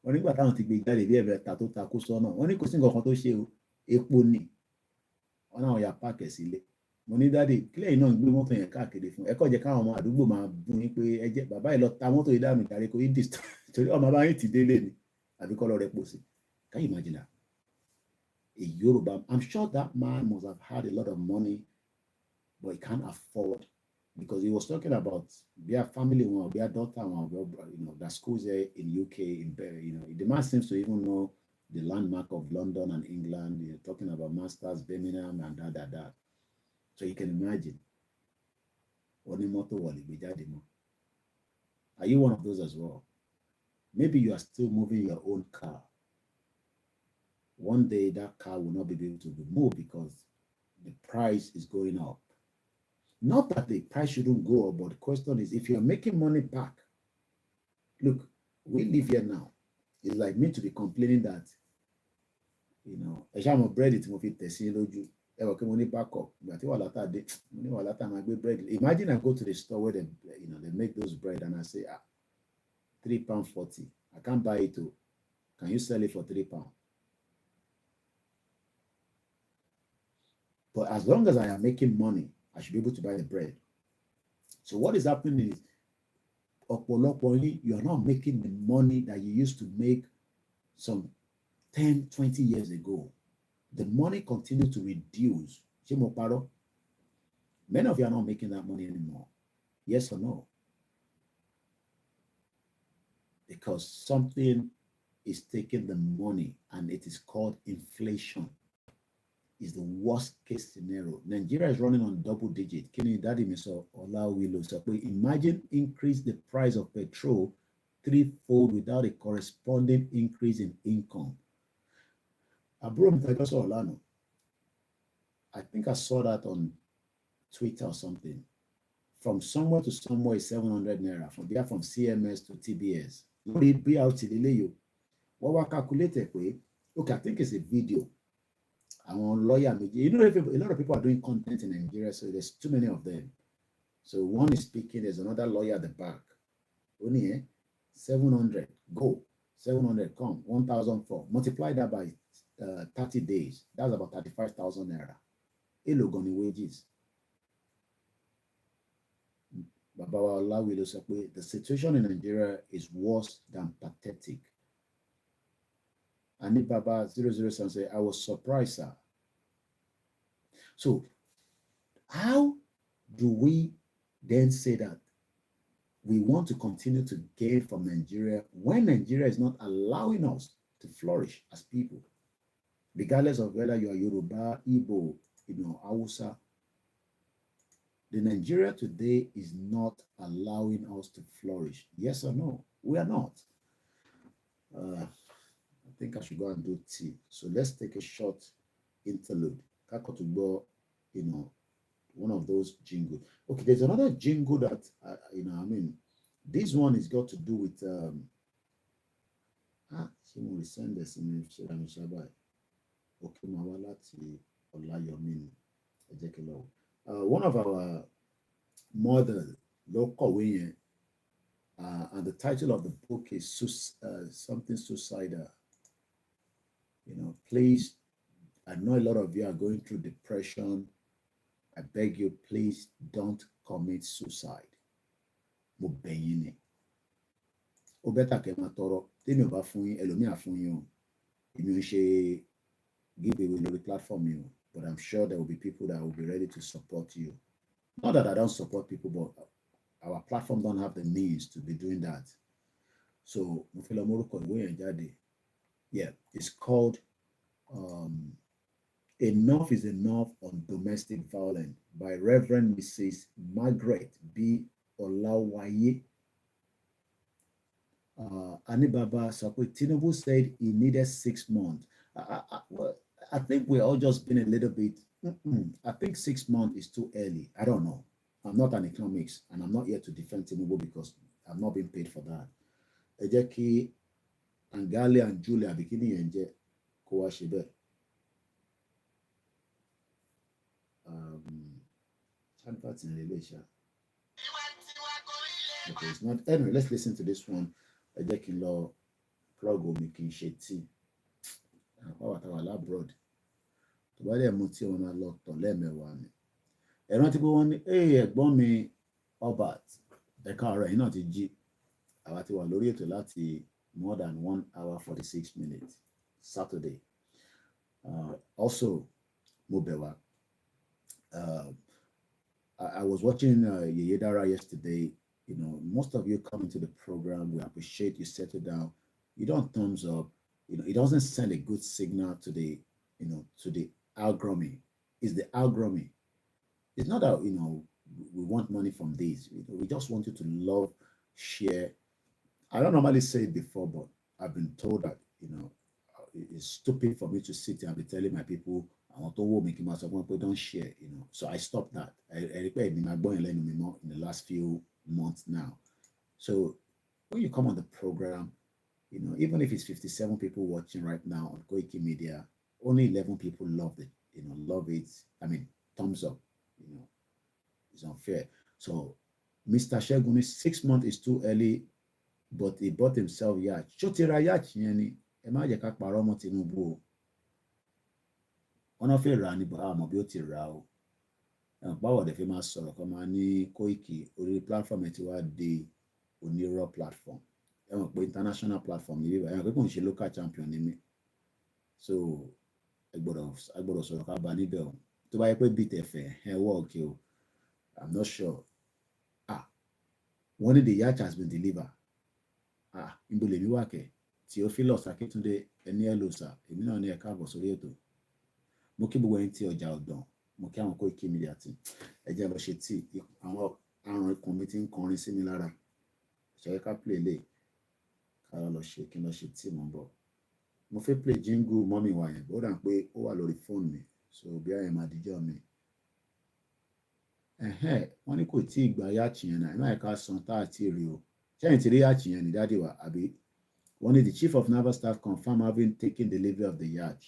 wọ́n nígbà táwọn ti gbé jáde bí ẹ̀mẹ́ta tó takú sọ́nà wọ́n ní kò sí nǹkan kan tó ṣe o epo ni wọ́n náà ya páàkì sílé mo ní dáàdì kílẹ̀ yìí náà ń gbé mọ́tò yẹn káàkiri fún ẹ̀kọ́ jẹ́ káwọn ọmọ àdúgbò máa bún yín pé ẹ jẹ́ bàbá yìí lọ ta mọ́tò yìí dànù ìdarí kò yí dì torí ọmọ bá yín ti délé ni àbí kọ́ lọ rẹ pò sí. Can you imagine that? A Yoruba, I'm sure that man must have had a lot of money, but he can't afford, because he was talking about their family, their daughter, that schools here in UK, the man seems to even know the landmark of London and England, talking about Masters, Birmingham, and that. So you can imagine. Are you one of those as well? Maybe you are still moving your own car. One day that car will not be able to be moved because the price is going up. Not that the price shouldn't go up, but the question is, if you're making money back, look, we live here now. It's like me to be complaining that, I'm bread it money back up. Imagine I go to the store where they make those bread and I say, £3.40. I can't buy it too. Can you sell it for £3? But as long as I am making money, I should be able to buy the bread. So what is happening is, you are not making the money that you used to make some 10, 20 years ago. The money continues to reduce. Many of you are not making that money anymore. Yes or no? Because something is taking the money, and it is called inflation. Is the worst case scenario. Nigeria is running on double digit. Imagine increase the price of petrol threefold without a corresponding increase in income. I think I saw that on Twitter or something. From somewhere to somewhere is 700 naira. From CMS to TBS. What calculated? Okay, I think it's a video. Lawyer, a lot of people are doing content in Nigeria, so there's too many of them. So one is speaking, there's another lawyer at the back. Only 700, go. 700, come. 1,004. Multiply that by 30 days. That's about 35,000 naira. Elogoni wages. The situation in Nigeria is worse than pathetic. And Baba 007 say, I was surprised, sir. So, how do we then say that we want to continue to gain from Nigeria when Nigeria is not allowing us to flourish as people? Regardless of whether you are Yoruba, Igbo, Hausa, the Nigeria today is not allowing us to flourish. Yes or no? We are not. I think I should go and do tea. So let's take a short interlude. One of those jingles. Okay, there's another jingle that, this one is got to do with, someone will send this in one of our mothers, local and the title of the book is something suicidal. Please, I know a lot of you are going through depression. I beg you, please don't commit suicide. tèmi ò bá fún yín ẹlòmíà fún yín o èmi ò ń ṣe give away lórí platform mi o but I'm sure there will be people that will be ready to support you. Not that I don't support people, but our platform don't have the means to be doing that. So mo fẹ́ lọ mórúkọ ìwé yẹn jáde. Yeah, it's called Enough is Enough on Domestic Violence by Reverend Mrs. Margaret B. Olawaye. Anibaba Sakwe Tinubu said he needed 6 months. I think we're all just been a little bit. I think 6 months is too early. I don't know. I'm not an economics, and I'm not here to defend Tinubu because I'm not being paid for that. Ẹ jẹ́ kí Angale and Julia bikini yẹn jẹ́ kó wá ṣe bẹ́ẹ̀. Advert in relation. Okay, it's not. Anyway, let's listen to this one. Ẹ jẹ́ kí n lọ plug omi kí n ṣe tíì. Àwọn àtàwọn alábrọ̀d. Tó bá dẹ̀ mu tí wọn máa lọ tọ̀ lẹ́ẹ̀mẹwàá ni. Ẹ rántí pé wọ́n ní ẹ̀gbọ́n mi Albert ẹ̀ka ọ̀rọ̀ yìí náà ti jí. Àwa ti wà lórí ètò láti more than 1 hour 46 minutes Saturday. Also, mo bẹ̀ wá. I was watching Yeye Dara yesterday. You know, most of you come into the program. We appreciate you settle down. You don't thumbs up. You know, it doesn't send a good signal to the, you know, to the algorithm. It's the algorithm. It's not that, you know, we want money from this. We just want you to love, share. I don't normally say it before, but I've been told that, you know, it's stupid for me to sit here and be telling my people, I want to make myself, but don't share, you know. So I stopped that. I in the last few months now. So when you come on the program, you know, even if it's 57 people watching right now on Koiki Media, only 11 people love it, you know, love it. I mean, thumbs up, you know, it's unfair. So Mr. Shegun is 6 months is too early, but he bought himself yacht. Shotira yacht yani, emaje ká parọ́ mọ́ Tinubu o. Wọ́n fẹ́ rà ní bọ̀ àmọ́ bí ó ti rà o. Báwo dẹ̀ fi máa sọ̀rọ̀ kan máa ní Koiki orí platform ẹ̀ tí wàá di onírọ̀ platform. Ẹ mọ̀ pé international platform ni bíbá ẹ mọ̀ pé kò ń ṣe local champion ni mí. So ẹ gbọ́dọ̀ sọ̀rọ̀ ká bá níbẹ̀ o. Tó bá yẹ pé bíi tẹ̀fẹ̀ ẹ wọ́ òkè o. I'm not sure. One of the yacht has been delivered. Níbo lèmi wà kẹ̀. Theophilus Akíntúndé ẹni ẹ̀ lò sà. Èmi náà ní ẹ káàbọ̀ sórí ètò. Mo kí gbogbo ẹni tí ọjà ọ̀dàn. Mo kí àwọn Koiki Media tí ẹ jẹ́ lọ ṣe tí àwọn àrùn ikùn mi ti ń kọrin sí mi lára. Ṣé ká play lè ká lọ ṣe kí n lọ ṣe tí mo ń bọ̀. Mo fẹ́ play jingle mọ́mì wa yẹn bó dà pé ó wà lórí fóònù mi so bí àyẹ̀ máa díjọ́ mi. Wọ́n ní kò tí ì gba yacht yẹn náà ẹ má yẹ ká san tá àti èrè o. Ṣẹ́yìn ti rí yacht yẹn ní dáàdì wa àbí? Wọ́n ní the chief of naval staff confirm having taken delivery of the yacht.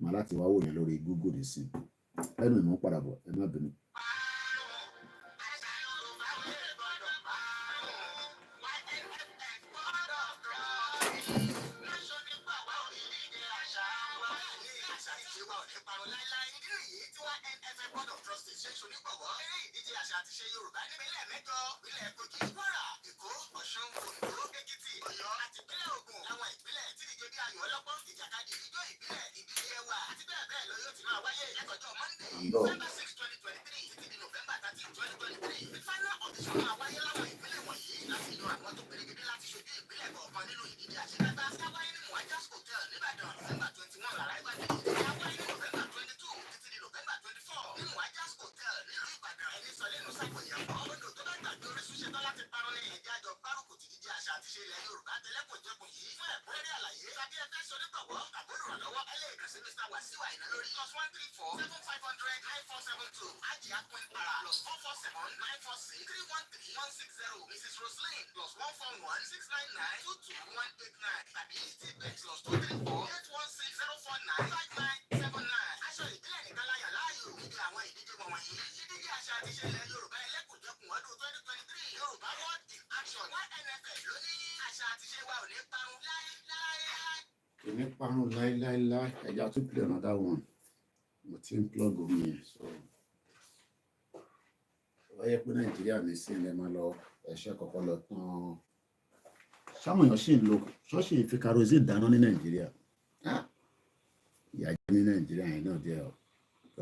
Màá láti wá wò yẹn lórí Google nísìn. Ẹnu ìmọ̀ padà bọ̀ ẹ má bínú. Yorùbá nípínlẹ̀ mẹ́jọ ìpínlẹ̀ Kogi, Kwara, Èkó, Ọ̀ṣun, Oǹdó, Èkìtì, Ọ̀yọ́ àti ìpínlẹ̀ Ògùn. Àwọn ìpínlẹ̀ tí ìdíje bí ayò ọlọ́pọ́n, ìjàkadì, ijó ìbílẹ̀, ìdíje ẹwà àti bẹ́ẹ̀ bẹ́ẹ̀ lọ yóò ti máa wáyé látọjọ́ Monday, November 6, 2023 títí di November 13, 2023. The final audition máa wáyé láwọn ìpínlẹ̀ wọ̀nyí láti yan àwọn tó perégedé láti ṣojú ìpínlẹ̀ kọ̀ọ̀kan nínú ìdíje àṣekágbá. Sáwáyé ní Muajas Hotel Nìbàdàn, December 21 arrival day. Sáwáyé ní November 22 títí di November 24 ní Muajas Hotel nílùú Ìbàdàn. Ẹni sọ lẹ́nu sàkóyà ọmọdé tó bá gbàgbé orísun ṣetán láti parun ní ẹ̀jẹ̀ àjọ gbárùkù ti díje àṣà àti ṣe ilẹ̀ Yorùbá tẹ́lẹ̀kùnjẹkùn yìí. Fún ẹ̀kúnrẹ́rẹ́ àlàyé tàbí ẹ fẹ́ sọ nígbàgbọ́ àbúrò ìrànlọ́wọ́ ẹ lè kàn sí Mr. Wasiu Àìná lórí +134 7500 9472 Ajia Queen Para +447 946 313 160 Mrs. Roslyn +141 699 22189 tàbí TPEX +234 816 049 5979. Aṣọ ìbílẹ̀ nìkan láyà láàyò níbi àwọn ìdíje wọ̀nyí. Ìdíje àṣà àti ṣe ilẹ̀ Yorùbá ẹlẹ́kùnjẹkùn ọdún 2023 Yorùbá World in Action YNFL lónìí. Àṣà àti ṣe wa ò ní parun láéláé. Kò ní parun láéláé. Ẹja tún play another one. Mo ti ń plug omi yẹn so. Ó yẹ pé Nàìjíríà ní sí ilẹ̀ máa lọ ẹ̀ṣẹ́ kọ̀ọ̀kan lọ tán sáwọn èèyàn sì ń lo ṣọ́ọ̀ṣì fi kerosene dáná ní Nàìjíríà. Ìyà jẹ ní Nàìjíríà yẹn náà jẹ́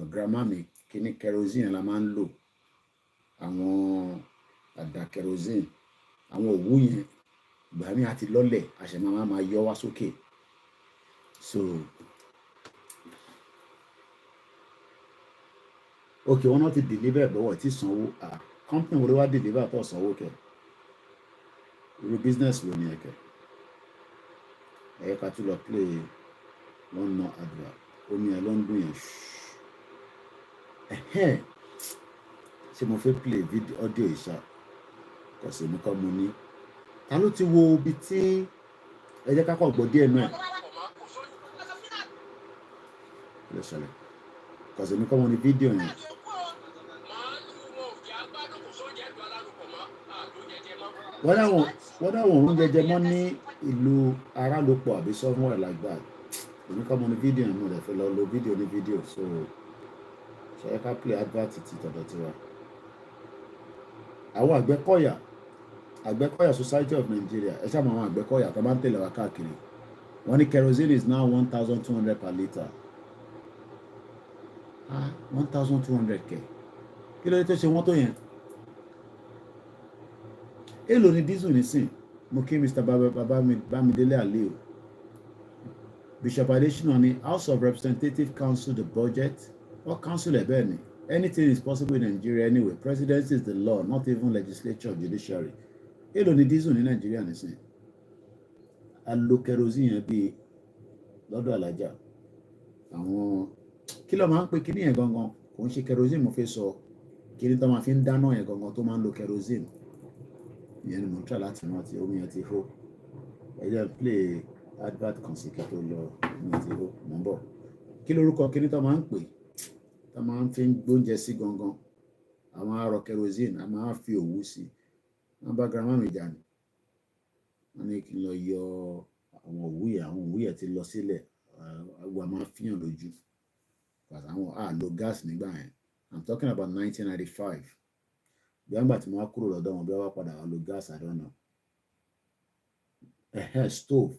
ọ̀ grandma mi kíní kerosene la máa ń lò, àwọn àdá kerosene, àwọn òwú yẹn ìgbà mi àti lọ́lẹ̀ àṣẹ máa yọ wá sókè. So ok wọn náà ti deliver bọ́wọ̀ tí sanwó company wo ló wá deliver tó sanwó kẹ irú business wo ni ẹ̀kẹ́ ẹ̀yẹ ká tún lọ play one more advert omi ẹ̀ ló ń dùn yẹn ṣé mo fẹ́ play video audio ìṣá kọ̀sẹ̀ mi kọ́ mo ní ta ló ti wo ibi tí ẹ jẹ́ ká kọ́ gbọ́ díẹ̀ náà ló ṣẹlẹ̀ kọ̀sẹ̀ mi kọ́ mo ní fídíò yẹn. wọ́n dáwọn òun jẹjẹ mọ́ ní ìlú arálòpọ̀ àbí somewhere like that èmi kọ́ mo ní fídíò yẹn mo rẹ̀ fẹ́ lọ lo fídíò ní fídíò so ṣe é ká play advert ti tọ̀dọ̀ tiwa. àwọn àgbẹ̀kọ̀yà society of Nigeria ẹ ṣáà mọ àwọn àgbẹ̀kọ̀yà tó máa ń tẹ̀lé wa káàkiri wọ́n ní kerosene is now 1,200 per litre 1,200 kẹ̀ kí ló dé tó ṣe wọ́n tó yẹn èlò ni diesel nísìn mo kí Mr. Bámidélé Aliu Bishop Adesina ní House of Representatives council the budget or council ẹ̀ bẹ́ẹ̀ ni anything is possible in Nigeria anyway presidency is the law not even legislature or judiciary èlò ni diesel ní Nigeria nísìn a lo kerosene yẹn bíi lọ́dọ̀ alájà àwọn kí ló máa ń pè kíní yẹn gangan kò ń ṣe kerosene mo fẹ́ sọ kíní tó máa fi ń dáná yẹn gangan tó máa ń lo kerosene ìyẹn ni mo ń try láti rántí omi yẹn ti hó ẹ jẹ́ play advert kan sí kí tó lọ omi yẹn ti hó mò ń bọ̀ kí lórúkọ kíní tó máa ń pè tó máa ń fi gbóúnjẹ sí gangan àwọn arọ kerosene a máa fi òwú sí wọn bá grandma mi jà ní wọn ní kí n lọ yọ àwọn òwú yẹn ti lọ sílẹ̀ àwọn máa fihàn lójú àwọn lo gas nígbà yẹn I'm talking about 1995 bí wọ́n gbà tí mo wá kúrò lọ́dọ̀ wọn bí wọ́n wá padà wá lo gas I don't know stove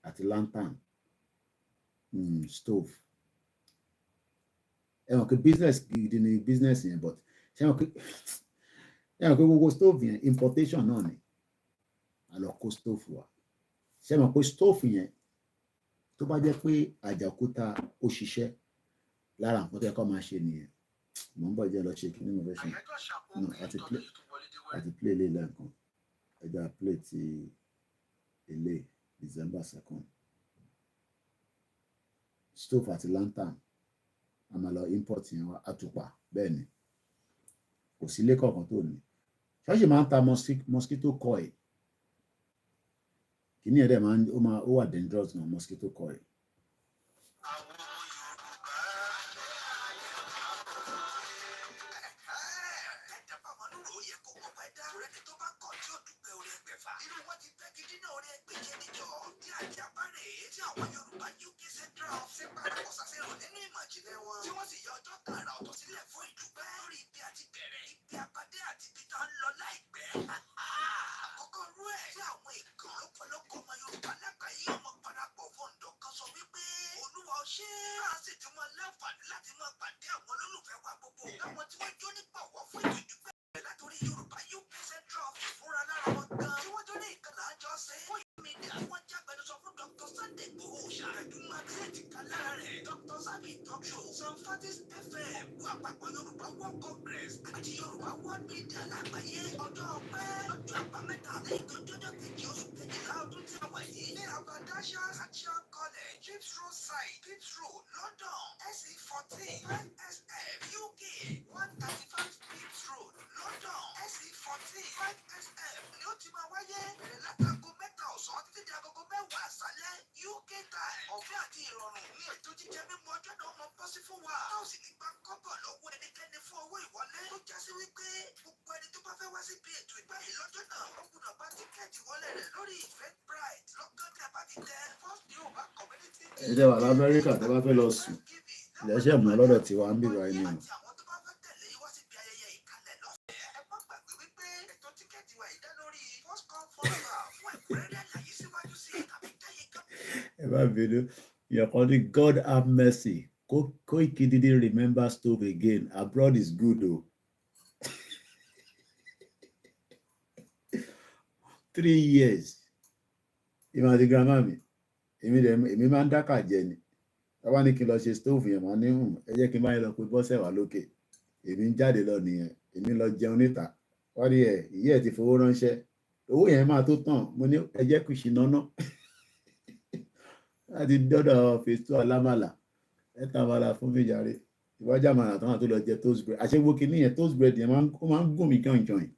àti lantern stove ẹ mọ̀ pé business gidi ni business yẹn but ṣé wọn pé gbogbo stove yẹn importation náà ni a lọ kó stove wa ṣé wọn pé stove yẹn tó bá jẹ́ pé àjàkúta ó ṣiṣẹ́ lára nǹkan tó yẹ kó máa ṣe nìyẹn mo ń bọ̀ jẹ́ lọ ṣe kí ni mo fẹ́ ṣe àti play ilé lẹ́ẹ̀kan ẹja play ti ilé December 2nd stove àti lantern a máa lọ import yẹn wá àtùpà bẹ́ẹ̀ ni kò sí ilé kọ̀ọ̀kan tó ní ṣọ́ọ̀ṣì máa ń ta mosquito coil kìíní ẹ̀dẹ̀ ó wà dangerous náà mosquito coil. ẹ̀jẹ̀ wà lamẹ́ríkà tó bá fẹ́ lọ sùn lẹ́sẹ̀ mọ́ lọ́dọ̀ tí wàá ń bìbá ẹni o. Ever video, you're calling God have mercy. Koiki didn't remember stove again. Abroad is good though. 3 years. Ìmọ̀ àti grandma mi. Èmi máa ń dákà jẹ ni. Táwa ní kí n lọ ṣe stove yẹn, màá ní ẹ jẹ́ kí n bá yín lọ pé bọ́sẹ̀ wà lókè. Èmi ń jáde lọ nìyẹn. Èmi lọ jẹun níta. Wọ́n ní ìyá ẹ̀ ti fowó ránṣẹ́. Owó yẹn máa tó tàn. Mo ní ẹ jẹ́ kù sí náná. Láti dọ́dọ̀ phase 2 alámàlà. Ẹ ta àmàlà fún mi jàre. Ìwájà àmàlà tán àti lọ jẹ toast bread. Àṣewó kìíní yẹn toast bread yẹn ó máa ń gùn mí jọ̀ìn.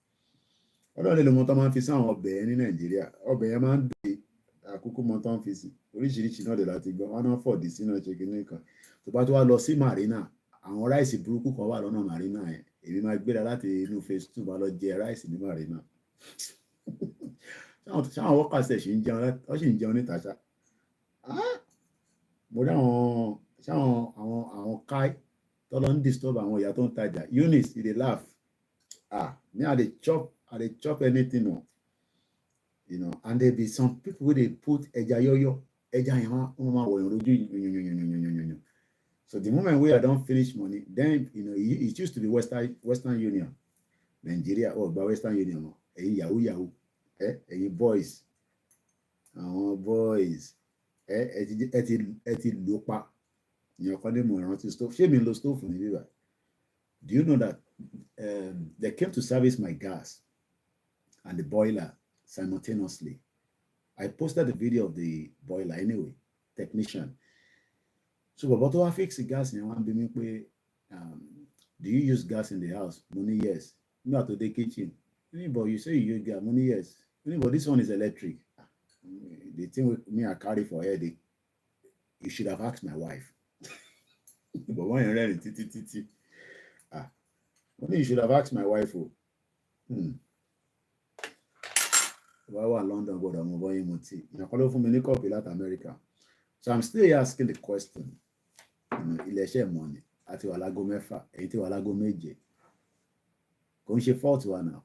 Ọlọ́run lè lo mọ tó máa ń fi sí àwọn ọbẹ̀ yẹn ní Nàìjíríà. Ọbẹ̀ yẹn máa ń dùn àkókò mọ tó ń fi sí. Oríṣiríṣi náà dẹ̀ láti gbọ́. Wọ́n náà fọ̀dí sínú ṣe kìíní kan. Tó bá tó wá lọ sí marina, àwọn ráìsì burúkú kan wà lọ́nà marina yẹn. Èmi máa gbéra láti inú phase 2 máa lọ jẹ ráìsì ní marina. Ṣáwọn workers ẹ̀ ṣì ń jẹun níta ṣá. Mo rí àwọn káì tó lọ ń disturb àwọn ìyá tó ń tajà. Eunice, they laugh. Me I dey chop anything o. You know, and there be some people wey dey put ẹja yọyọ. Ẹja yẹn wọ́n máa wọ̀nyàn lójú. So the moment wey I don finish money, then you know it used to be Western Union. Nigeria gba Western Union mọ́. Ẹ̀yin yahoo ẹ̀yin boys. Àwọn boys. Ẹ ti lò pa. Ìyẹn kan ní mo rántí stove. Ṣé mi lo stove ní bíbá? Do you know that they came to service my gas and the boiler simultaneously? I posted the video of the boiler anyway, technician. So bàbá tó wá fix the gas yẹn wá ń bi mí pé do you use gas in the house? Mo ní yes. Nígbà tó dé kitchen. But you say you use gas. Mo ní yes. But this one is electric. The thing with me I carry for headache. You should have asked my wife. But when you're ready, titi. Only you should have asked my wife. Why were London go down over him? You call for many copy Latin America. So I'm still asking the question. Ilé-iṣẹ́ money àti wà lágo mẹ́fà, èyí tí wà lágo méje. Kò ń ṣe fault wa now.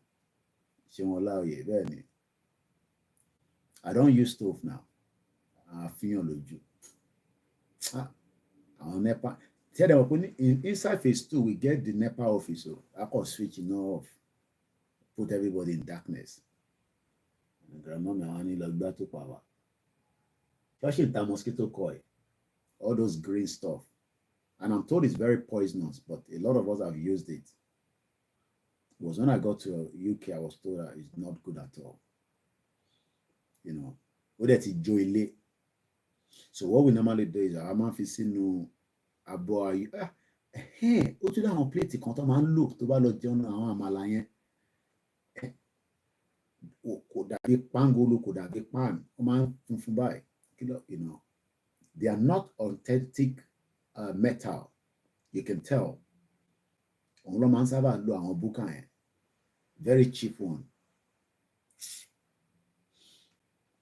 Ṣé wọn láòyè bẹ́ẹ̀ ni. I don't use stove now. Àfihàn lójú. Àwọn NEPA. Tell them inside phase 2 we get the NEPA office. So I can switch it off. Put everybody in darkness. And grandma me like that to power. Especially the mosquito coil. All those green stuff. And I'm told it's very poisonous, but a lot of us have used it. It was when I got to UK, I was told that it's not good at all. You know, what joy. So what we normally do is I'm not facing àbọ̀ ayé ó tún dáhùn pléètì kan tó máa ń lò tó bá lọ jẹun àwọn àmàlà yẹn kò dàbí pangolo kò dàbí pan ó máa ń funfun báyìí you know they are not authentic metal you can tell òun ló máa ń sábà lo àwọn búkà yẹn very cheap one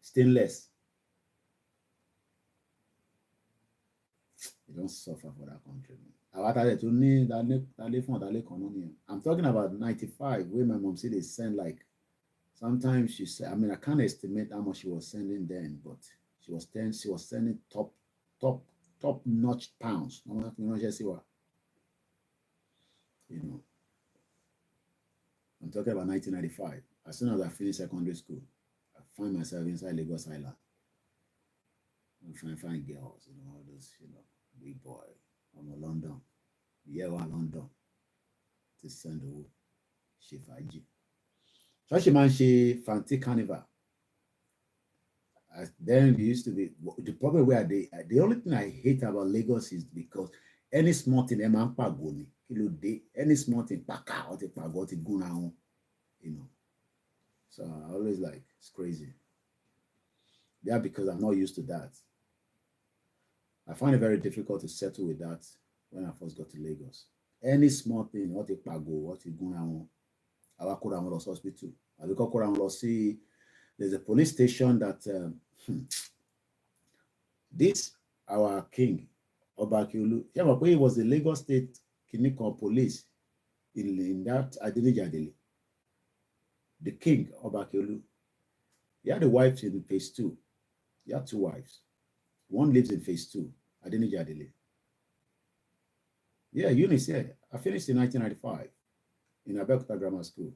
stainless. You don't suffer for that country. I'm talking about 95, where my mom said they send like, sometimes she said, I mean, I can't estimate how much she was sending then, but she was sending top notch pounds. You know, I'm talking about 1995. As soon as I finished secondary school, I find myself inside Lagos Island. And find girls, you know, all those, you know. Big boy, I'm a London. Yeah, I'm London. To send the Shefaji. So she man she fancy carnival. Then it used to be the problem where the only thing I hate about Lagos is because any small thing, any small thing, you know. So I always like it's crazy. Yeah, because I'm not used to that. I find it very difficult to settle with that when I first got to Lagos. Any small thing, what a pago, what a gun, I will call around hospital. I will call around see. There's a police station that this our king Obakiolu. Yeah, but he was the Lagos State Clinical Police in that Adelejadele. The king Obakiolu. He had a wife in phase 2. He had 2 wives. One lives in phase 2. Adeniji Adele. Yeah, Eunice, yeah. I finished in 1995 in Abeokuta Grammar School.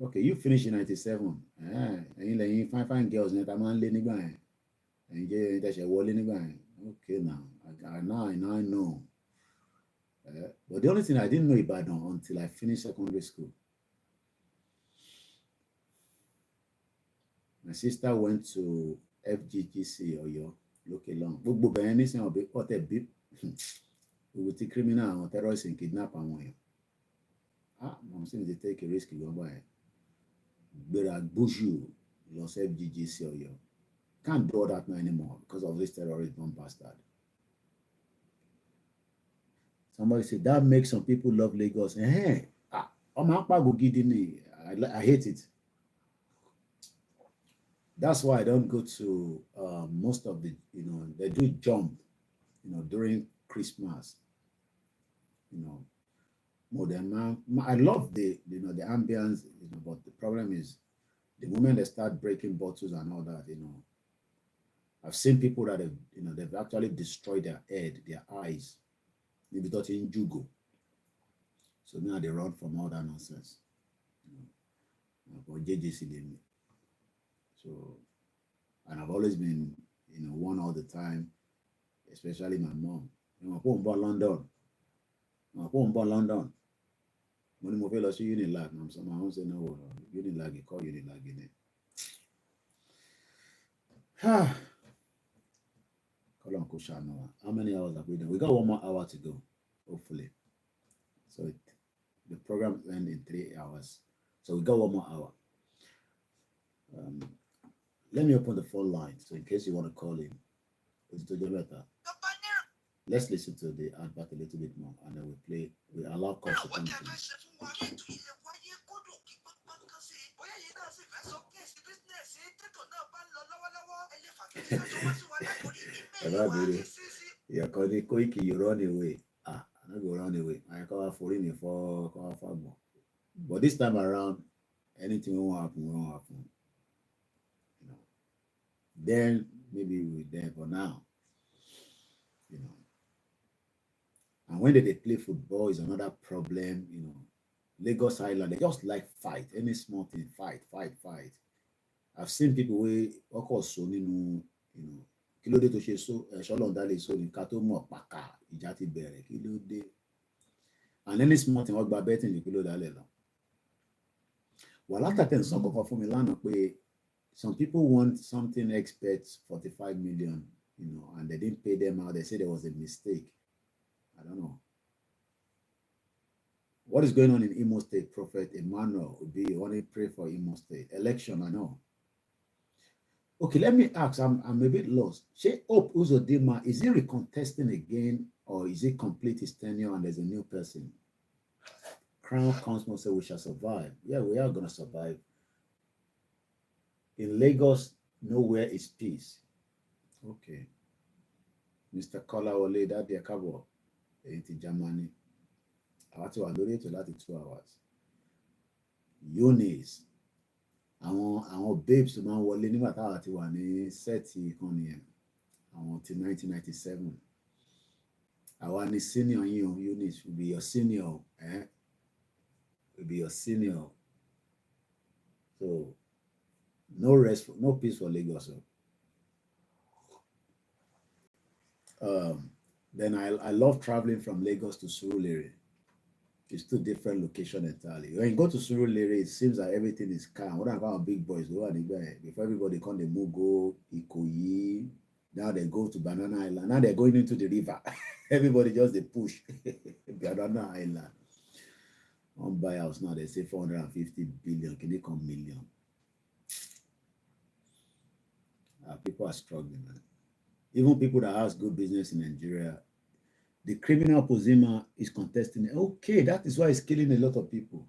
Okay, you finished in 97. Ẹ̀yin lẹ́yìn fine fine girls ní ta máa ń lé nígbà yẹn. Ẹ̀yin jẹ́ ẹ̀yin tẹ̀sẹ̀ wọlé nígbà yẹn. Okay, now I know. But the only thing I didn't know Ibadan until I finished secondary school. My sister went to FGGC Ọ̀yọ́ lókè lọ́hùn. Gbogbo bẹ̀rẹ̀ nísìnyí ọ̀bẹ ọ̀tẹ̀ bí gbogbo tí criminal àwọn terrorists ń kidnap àwọn èèyàn. Mom sì ti take a risk gan báyìí. Gbéra gbóṣù lọ sí FGGC Ọ̀yọ́. Can't do that now anymore because of this terrorist bomb bastard. Somebody said that makes some people love Lagos. Ọmọ apágo gidi ni. I hate it. That's why I don't go to most of the, they do jump, during Christmas. More than I love the ambience, but the problem is the moment they start breaking bottles and all that, I've seen people that have, they've actually destroyed their head, their eyes, maybe not in Jugo. So now they run from all that nonsense. But JJC, so, and I've always been, one all the time, especially my mom. I'm born London. When I feel like Unilag, my mom say no, Unilag, you call Unilag in it. How many hours have we done? We got 1 more hour to go, hopefully. So the program ends in 3 hours. So we got 1 more hour. Let me open the phone line, so in case you want to call in. Let's listen to the advert a little bit more, and then we allow calls to come in. Yeah, because you run away. I don't go run away. I cover for him for cover for more. But this time around, anything won't happen. Then maybe we're there for now. And when they play football is another problem. Lagos Island, they just like fight. Any small thing, fight. I've seen people who also, kí ló dé tó ṣe so ṣọlọ́ọ̀dá lè so nǹkan tó mọ̀ pàkà ìjà ti bẹ̀rẹ̀ kí ló dé, and any small thing wọ́n gba betting kí ló dálẹ̀ lọ. Wàhálà tẹ̀ ń sọ kankan fún mi lánàá pé some people want something experts 45 million, and they didn't pay them out. They said there was a mistake. I don't know. What is going on in Imo State? Prophet Emmanuel Obi, you want to pray for Imo State election? I know. Okay, let me ask. I'm a bit lost. She Hope Uzodinma, is he recontesting again, or is he complete his tenure and there's a new person? Crown Council said we shall survive. Yeah, we are gonna survive. In Lagos, nowhere is peace. Okay. Mr. Kolawole, that dear Kabo, Germany. I want to allow to that 2 hours. Eunice. Àwọn babes tó máa ń wọlé nígbà táwa ti wà ní sẹ́ẹ̀tì ìkànnì yẹn, àwọn ti 1997. Àwa ni senior yín o, Eunice will be your senior, will be your senior. So no rest, no peace for Lagos. Then I love traveling from Lagos to Surulere. It's 2 different locations entirely. When you go to Surulere, it seems like everything is calm. What about big boys? Before everybody come, they move go Ikoyi. Now they go to Banana Island. Now they're going into the river. Everybody just they push Banana Island. One buy house now they say 450 billion. Can they come million? People are struggling, man. Even people that has good business in Nigeria. The criminal Pozima is contesting. Okay, that is why it's killing a lot of people.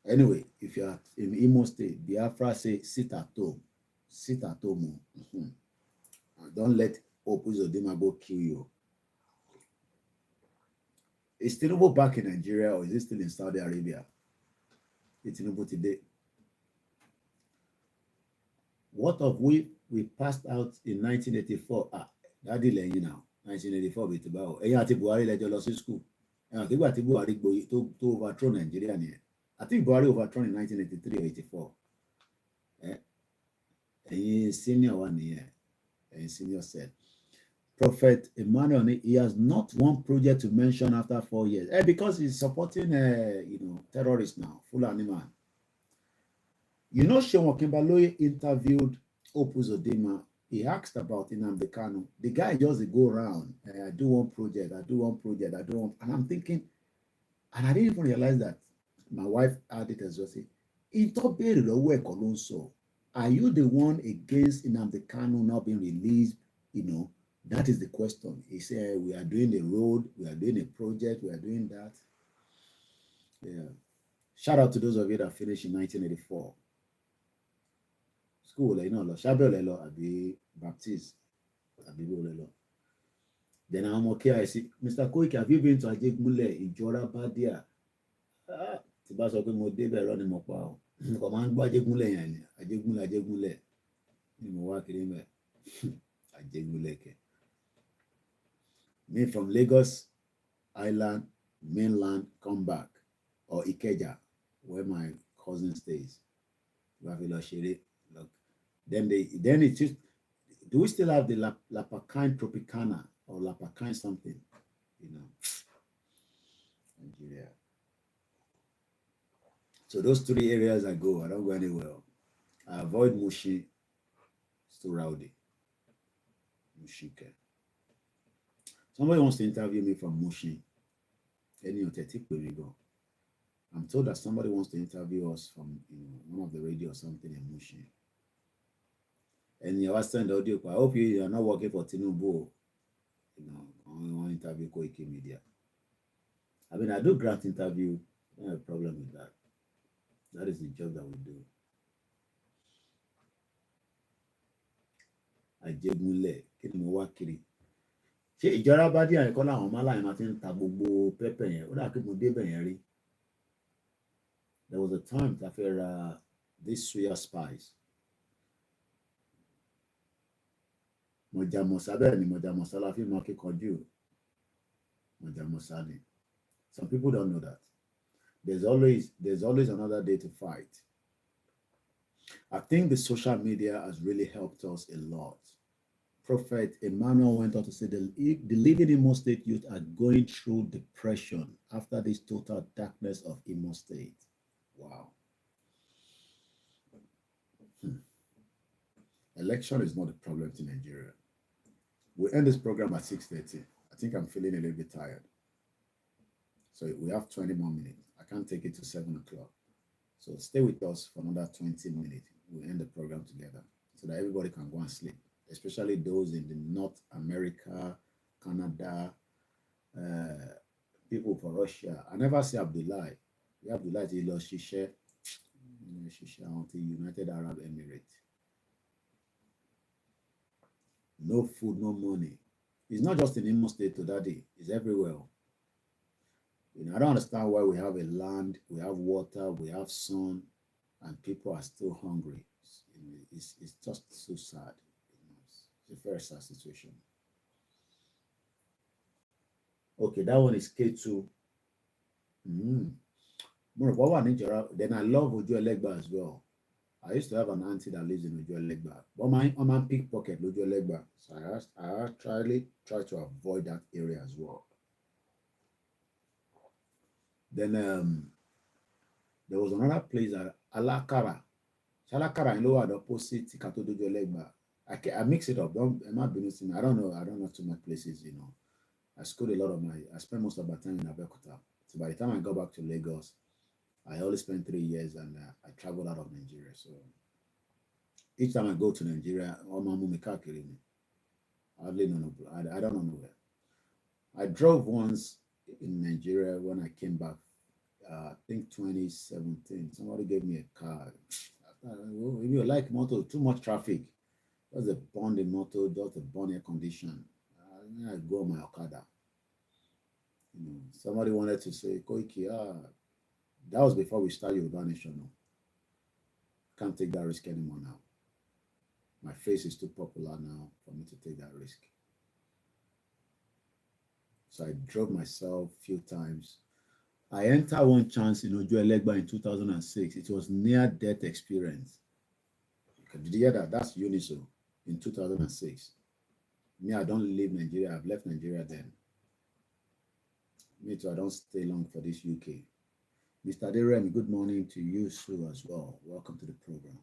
Anyway, if you are in Imo State, Biafra say sit at home. Sit at home. Don't let Opus Odima go kill you. Is Tinubu back in Nigeria or is he still in Saudi Arabia? It's Tinubu today. What of we we passed out in 1984. Ah, dádì lẹ́yìn now 1984 bíi ti báwo ẹ̀yin àti Buhari lẹ́jọ́ lọ sí school ẹ̀wọ̀n kígbà tí Buhari gboyè tó overthrow Nàìjíríà nìyẹn. I think Buhari overthrown in 1983 or 84. Ẹ̀yin senior wa nìyẹn, ẹ̀yin senior said. Prophet Emmanuel, he has not one project to mention after 4 years. Because he's supporting, terrorists now, Fulani man. You know, Seun Okinbaloye interviewed Opus Odema. He asked about Nnamdi Kanu. The guy just go around. I do one project. And I'm thinking, and I didn't even realize that. My wife had it as well. Say, are you the one against Nnamdi Kanu not being released? That is the question. He said, we are doing the road, we are doing a project, we are doing that. Yeah. Shout out to those of you that finished in 1984. School, Shabel, Abi Baptist, Abi Bolelo. Then I'm okay. I see, Mr. Koike, have you been to Ajegmule in Yoruba? Tí bá sọ pé mo débẹ̀ lọ ni mo pa ọ́. Nǹkan máa ń gbọ́ Ajégúnlẹ̀ yẹn ni. Ajégúnlẹ̀ ni mo wá kiri mẹ́. Ajégúnlẹ̀ kẹ̀. Me from Lagos Island, mainland, come back. Or Ikeja, where my cousin stays. Look. Then it just, do we still have the Lapakine Tropicana or Lapakine something? Nigeria. So those 3 areas I go, I don't go anywhere. I avoid Mushi. It's too rowdy. Mushike. Somebody wants to interview me from Mushi. I'm told that somebody wants to interview us from one of the radio or something in Mushi. And you send audio. I hope you are not working for Tinubu. I want to interview Koike Media. I mean, I do grant interview. I don't have a problem with that. That is the job that we do. Ajégúnlẹ̀ kí ni mo wá kiri. Ṣé ìjọra bá díẹ̀ ẹ̀kọ́ làwọn ọmọ aláìní máa ti ń ta gbogbo pẹ́pẹ́ yẹn? Ó dà kí mo débẹ̀ yẹn rí. There was a time that I felt this suya spice. Mojamosa bẹ́ẹ̀ ni Mojamosa la fi mọ kíkanjú. Mojamosa ni. Some people don't know that. There's always another day to fight. I think the social media has really helped us a lot. Prophet Emmanuel went on to say the living Imo State youth are going through depression after this total darkness of Imo State. Wow. Election is not a problem to Nigeria. We end this program at 6:30. I think I'm feeling a little bit tired. So we have 20 more minutes. I can't take it to 7 o'clock. So stay with us for another 20 minutes. We'll end the program together so that everybody can go and sleep, especially those in the North America, Canada, people for Russia. I never see Abdullah. Abdullah is Shisha until United Arab Emirates. No food, no money. It's not just in Imo State to that day. It's everywhere. I don't understand why we have a land, we have water, we have sun, and people are still hungry. It's just so sad. It's a very sad situation. Okay, that one is K2. Then I love Ojo Elegba as well. I used to have an auntie that lives in Ojo Elegba. But my pickpocket Ojo Elegba. So I actually try to avoid that area as well. Then there was another place at Alakara. Alakara in lower the opposite Katodojo Legba. I mix it up. I'm not being listening. I don't know too much places, I spent most of my time in Abeokuta. So by the time I got back to Lagos, I only spent 3 years and I traveled out of Nigeria. So each time I go to Nigeria, I don't know nowhere. I drove once in Nigeria when I came back, I think 2017. Somebody gave me a car. If you like motor, too much traffic. Just a bonding motor, just a bond air condition. I go on my Okada. Somebody wanted to say, Koiki, that was before we started Yoruba Nation. Can't take that risk anymore now. My face is too popular now for me to take that risk. So I drove myself a few times. I entered one chance in Ojo Elegba in 2006. It was near-death experience. Did you hear that? That's Uniso in 2006. Me, I don't leave Nigeria. I've left Nigeria then. Me too, I don't stay long for this UK. Mr. Derem, good morning to you, Sue, as well. Welcome to the program.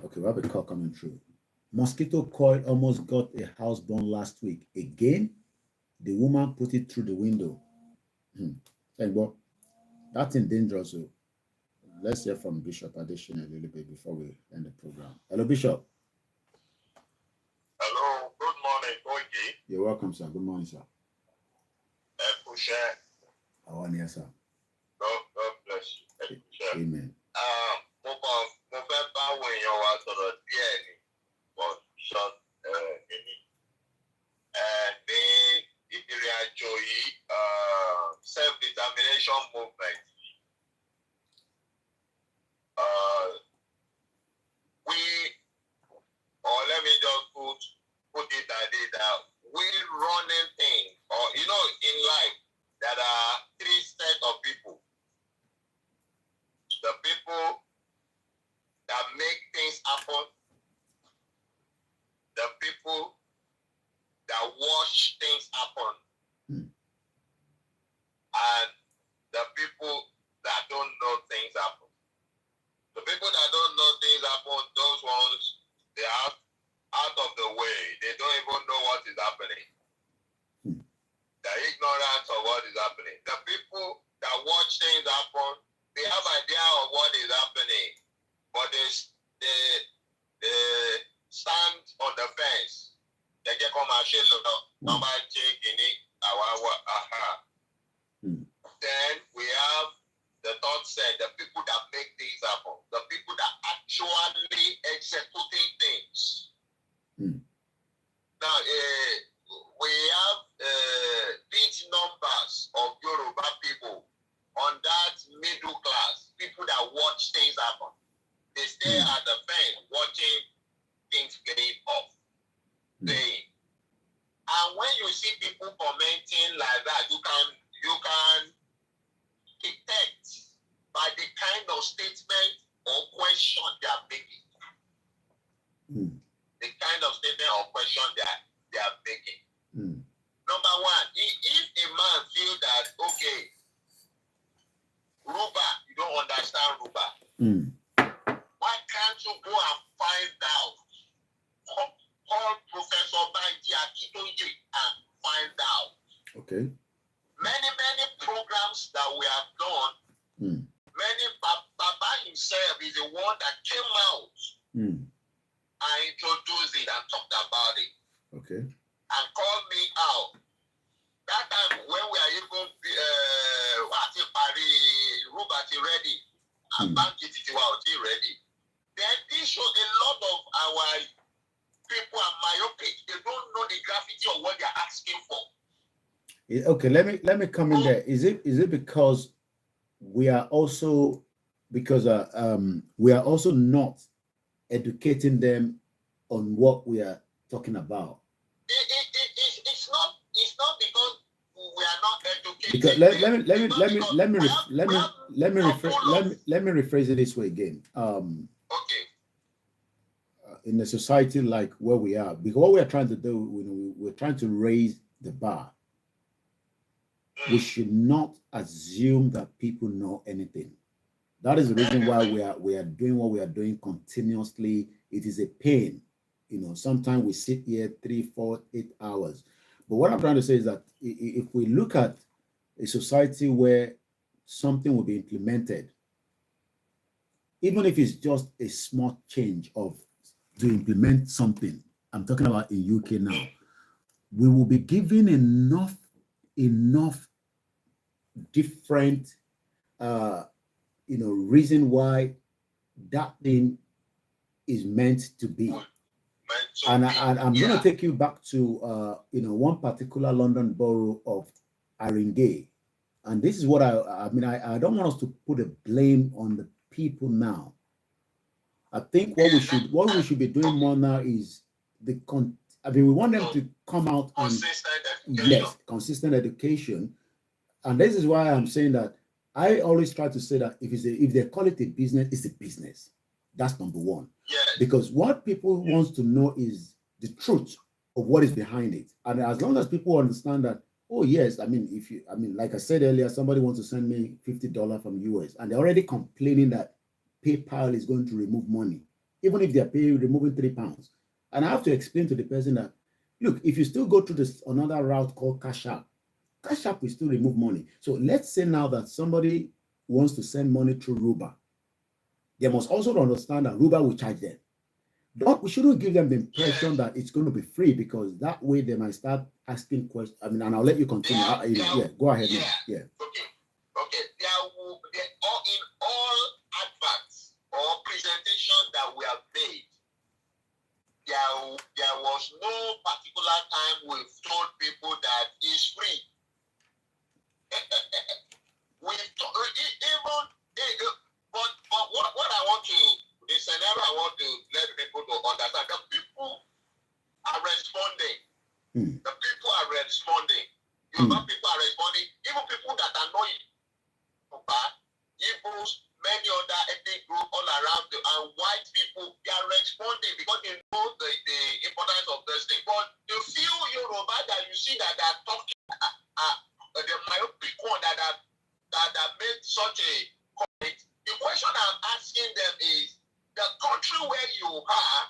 Okay, we have a call coming through. Mosquito coil almost got a house burn last week. Again, the woman put it through the window. And what? That's dangerous. So let's hear from Bishop Addition a little bit before we end the program. Hello, Bishop. Hello, good morning, Koji. You're welcome, sir. Good morning, sir. Kushe. How are you, sir? God bless you. Amen. Mo fẹ́ báwo èèyàn wa sọ̀rọ̀ díẹ̀ ni, but short ní ìrìn àjò yìí self-determination movement. We, or let me just put it that we running things, or in life, there are three sets of people. The people that make things happen, the people that watch things happen, and the people that don't know things happen. The people that don't know things happen, those ones, they are out of the way. They don't even know what is happening. They're ignorant of what is happening. The people that watch things happen, they have idea of what is happening, but they stand on the fence. They get come and say, look, nobody taking it. Then we have the third set, the people that make things happen, the people that actually executing things. Now, we have these numbers of Yoruba people on that middle class, people that watch things happen. They stay at the fence watching things playing. And when you see people commenting like that, you can detect by the kind of statement or question they are making. The kind of statement or question they are making. Number one, if a man feels that, okay, Yoruba, you don't understand Yoruba, why can't you go and find out? Call Professor Banji Akitoye and find out. Okay. Many programs that we have done, Baba himself is the one that came out and introduced it and talked about it. Okay. And called me out. That time when we are even ready, and Banji ready, then this shows a lot of our people are myopic. They don't know the gravity of what they are asking for. Okay, let me come in there. Is it because we are also not educating them on what we are talking about? It's not because we are not educating. Because let me rephrase it this way again. Okay. In a society like where we are, because what we are trying to do, we're trying to raise the bar. We should not assume that people know anything. That is the reason why we are doing what we are doing continuously. It is a pain. Sometimes we sit here 3, 4, 8 hours. But what I'm trying to say is that if we look at a society where something will be implemented, even if it's just a small change to implement something, I'm talking about in UK now, we will be given enough different reason why that thing is meant to be. And I'm going to take you back to one particular London borough of Haringey. And this is what I don't want us to put a blame on the people now. I think what we should be doing more now is we want them to come out and consistent education. And this is why I'm saying that I always try to say that if they call it a business, it's a business. That's number one. Yes. Because what people want to know is the truth of what is behind it. And as long as people understand that, oh yes, like I said earlier, somebody wants to send me $50 from US and they're already complaining that PayPal is going to remove money, even if they're removing £3. And I have to explain to the person that, look, if you still go through this another route called Cash App will still remove money. So let's say now that somebody wants to send money through Ruba, they must also understand that Ruba will charge them. We shouldn't give them the impression that it's going to be free, because that way they might start asking questions. And I'll let you continue. Go ahead. Yeah. Okay. In all adverts or presentations that we have made, there was no particular time we've told people that it's free. But what I want to, the scenario I want to let people to understand, the people are responding. The people are responding. Yoruba people are responding. Even people that are not Yoruba, Igbos, many other ethnic groups all around, and white people, they are responding because they know the importance of this thing. But the few Yoruba that you see that are talking, the myopic one that made such a comment, the question I'm asking them is, the country where you are,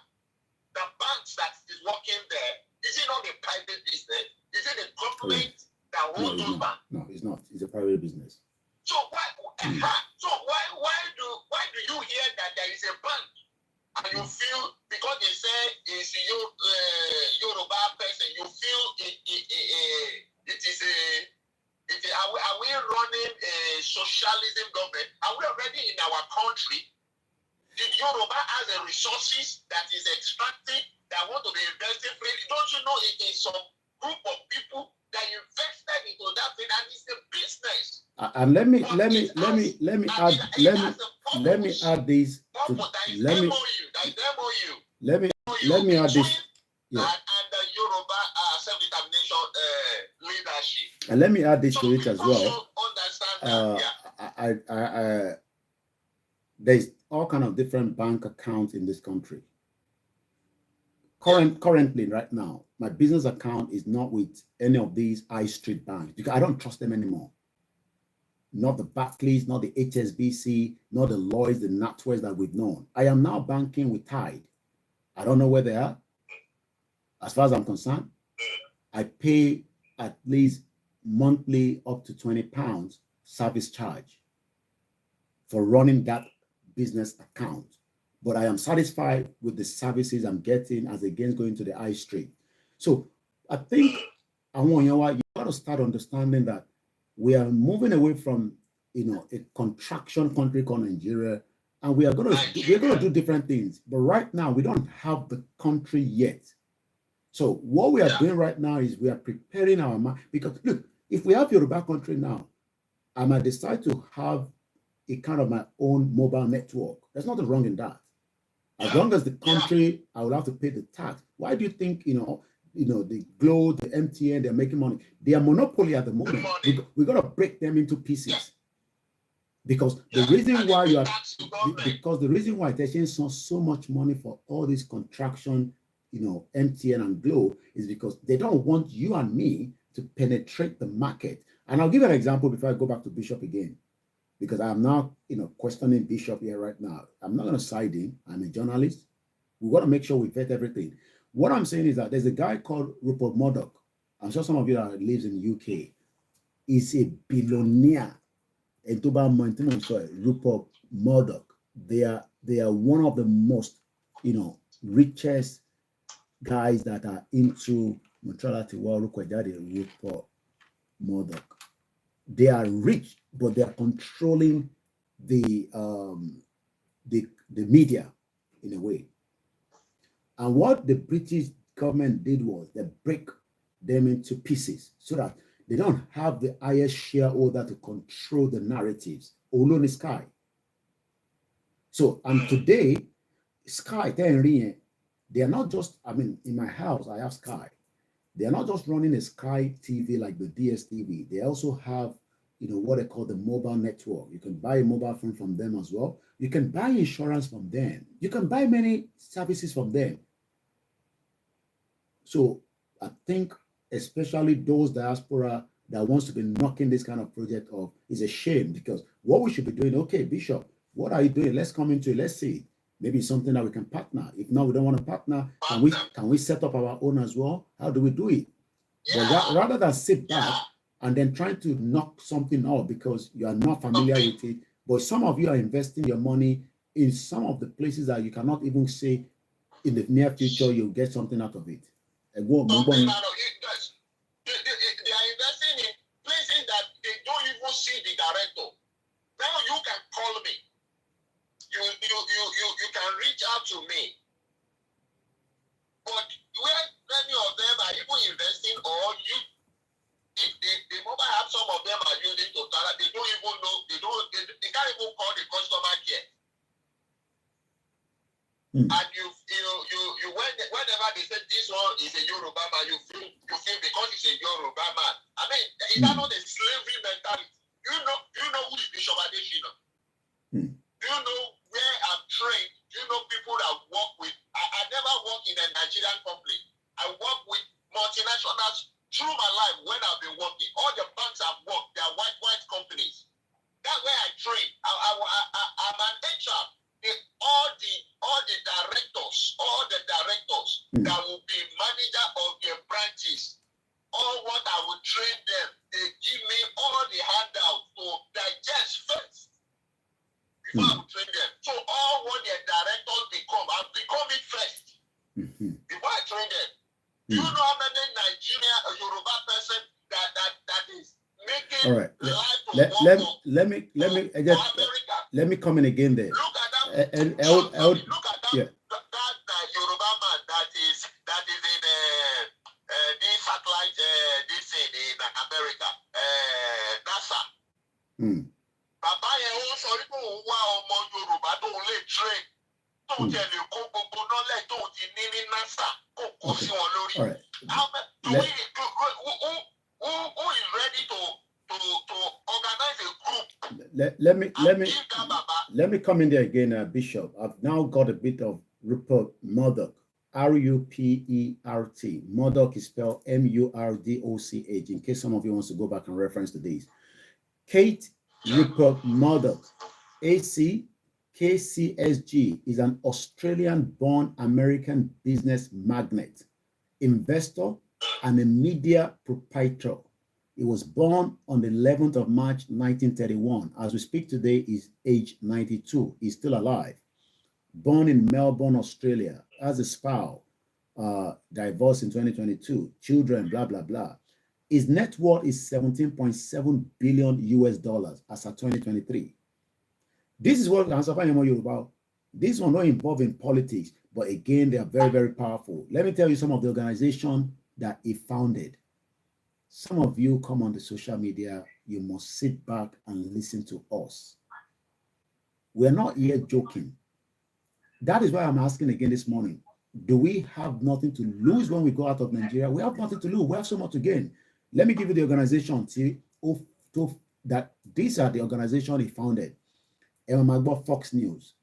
the banks that is working there, is it not a private business? Is it a government that owns those banks? No, it's not. It's a private business. So why do you hear that there is a bank and you feel, because they say it's Yoruba person, you feel are we running a socialism government? Are we already in our country? The Yoruba has the resources that is extracting, that want to be invested freely. Don't you know it is some group of people that invested into that thing, and it's a business. And let me add this. Let me add this. Yeah. And the Yoruba self-determination leadership. And let me add this to it as well. There's all kind of different bank accounts in this country. Currently, right now, my business account is not with any of these high street banks because I don't trust them anymore. Not the Barclays, not the HSBC, not the Lloyds, the NatWest that we've known. I am now banking with Tide. I don't know where they are. As far as I'm concerned, I pay at least monthly up to £20 service charge for running that business account. But I am satisfied with the services I'm getting as against going to the high street. So I think you got to start understanding that we are moving away from a contraction country called Nigeria, and we're gonna do different things. But right now we don't have the country yet. So what we are doing right now is we are preparing our mind, because look, if we have Yoruba country now, I might decide to have a kind of my own mobile network. There's nothing wrong in that. As long as the country, I will have to pay the tax. Why do you think, the Glo, the MTN, they're making money? They are monopoly at the moment. We got to break them into pieces. Because the reason why the reason why they're taking so much money for all this contraction, MTN and Glo, is because they don't want you and me to penetrate the market. And I'll give an example before I go back to Bishop again, because I am now, questioning Bishop here right now. I'm not going to side him. I'm a journalist. We got to make sure we vet everything. What I'm saying is that there's a guy called Rupert Murdoch. I'm sure some of you that lives in the UK. He's a billionaire. Rupert Murdoch. They are one of the most, richest guys that are into neutrality. Rupert Murdoch. They are rich, but they are controlling the media in a way. And what the British government did was they break them into pieces so that they don't have the highest shareholder to control the narratives all on the sky. So, and today, Sky, they are not just, I mean, in my house, I have Sky. They are not just running a Sky TV like the DSTV. They also have, what they call the mobile network. You can buy a mobile phone from them as well. You can buy insurance from them. You can buy many services from them. So I think especially those diaspora that wants to be knocking this kind of project off is a shame, because what we should be doing, okay, Bishop, what are you doing? Let's come into it. Let's see. Maybe it's something that we can partner. If not, we don't want to partner. Can we set up our own as well? How do we do it? Yeah. But rather than sit back and then trying to knock something off because you are not familiar with it, but some of you are investing your money in some of the places that you cannot even say in the near future you'll get something out of it. They are investing in places that they don't even see the director. Now you can call me. You can reach out to me. But where many of them are even investing, or the mobile app, some of them are using to they don't even know, they can't even call the customer care. And you whenever they say this one is a Yoruba man, you feel because it's a Yoruba man. I mean, is that not a slavery mentality? You know who is Bishop Adeshina? Do you know where I'm trained? Do you know people that work with? I never worked in a Nigerian company. I work with multinationals through my life when I've been working. All the banks I've worked, they are white companies. That's where I train. I'm an HR. All the directors that will be manager of their branches, all what I will train them, they give me all the handouts to digest first before I will train them. So all what their directors become, I'll become it first before I train them. Do you know how many Nigerian or Yoruba person that is making all right. Let me come in again there. Look at that. Look at that Yoruba man that is in this satellite this in America, NASA. Bàbá yẹn ó sọ wípé òun wá ọmọ Yorùbá tóun lè train tóun tẹ̀ lè kó gbogbo knowledge tóun ti ní ní NASA kó kó sí wọn lórí. Who is ready to organize a group? Let me come in there again, Bishop. I've now got a bit of Rupert Murdoch, Rupert. Murdoch is spelled Murdoch. In case some of you wants to go back and reference to these, Kate Rupert Murdoch, AC KCSG, is an Australian-born American business magnate, investor, and a media proprietor. He was born on the 11th of March, 1931. As we speak today, he's age 92. He's still alive. Born in Melbourne, Australia, as a spouse, divorced in 2022, children, blah, blah, blah. His net worth is $17.7 billion US as of 2023. This is what Yoruba. This one not involved in politics, but again, they are very, very powerful. Let me tell you some of the organization that he founded. Some of you come on the social media, you must sit back and listen to us. We're not here joking. That is why I'm asking again this morning. Do we have nothing to lose when we go out of Nigeria? We have nothing to lose. We have so much to gain. Let me give you the organization that these are the organization he founded. Emagbo Fox News.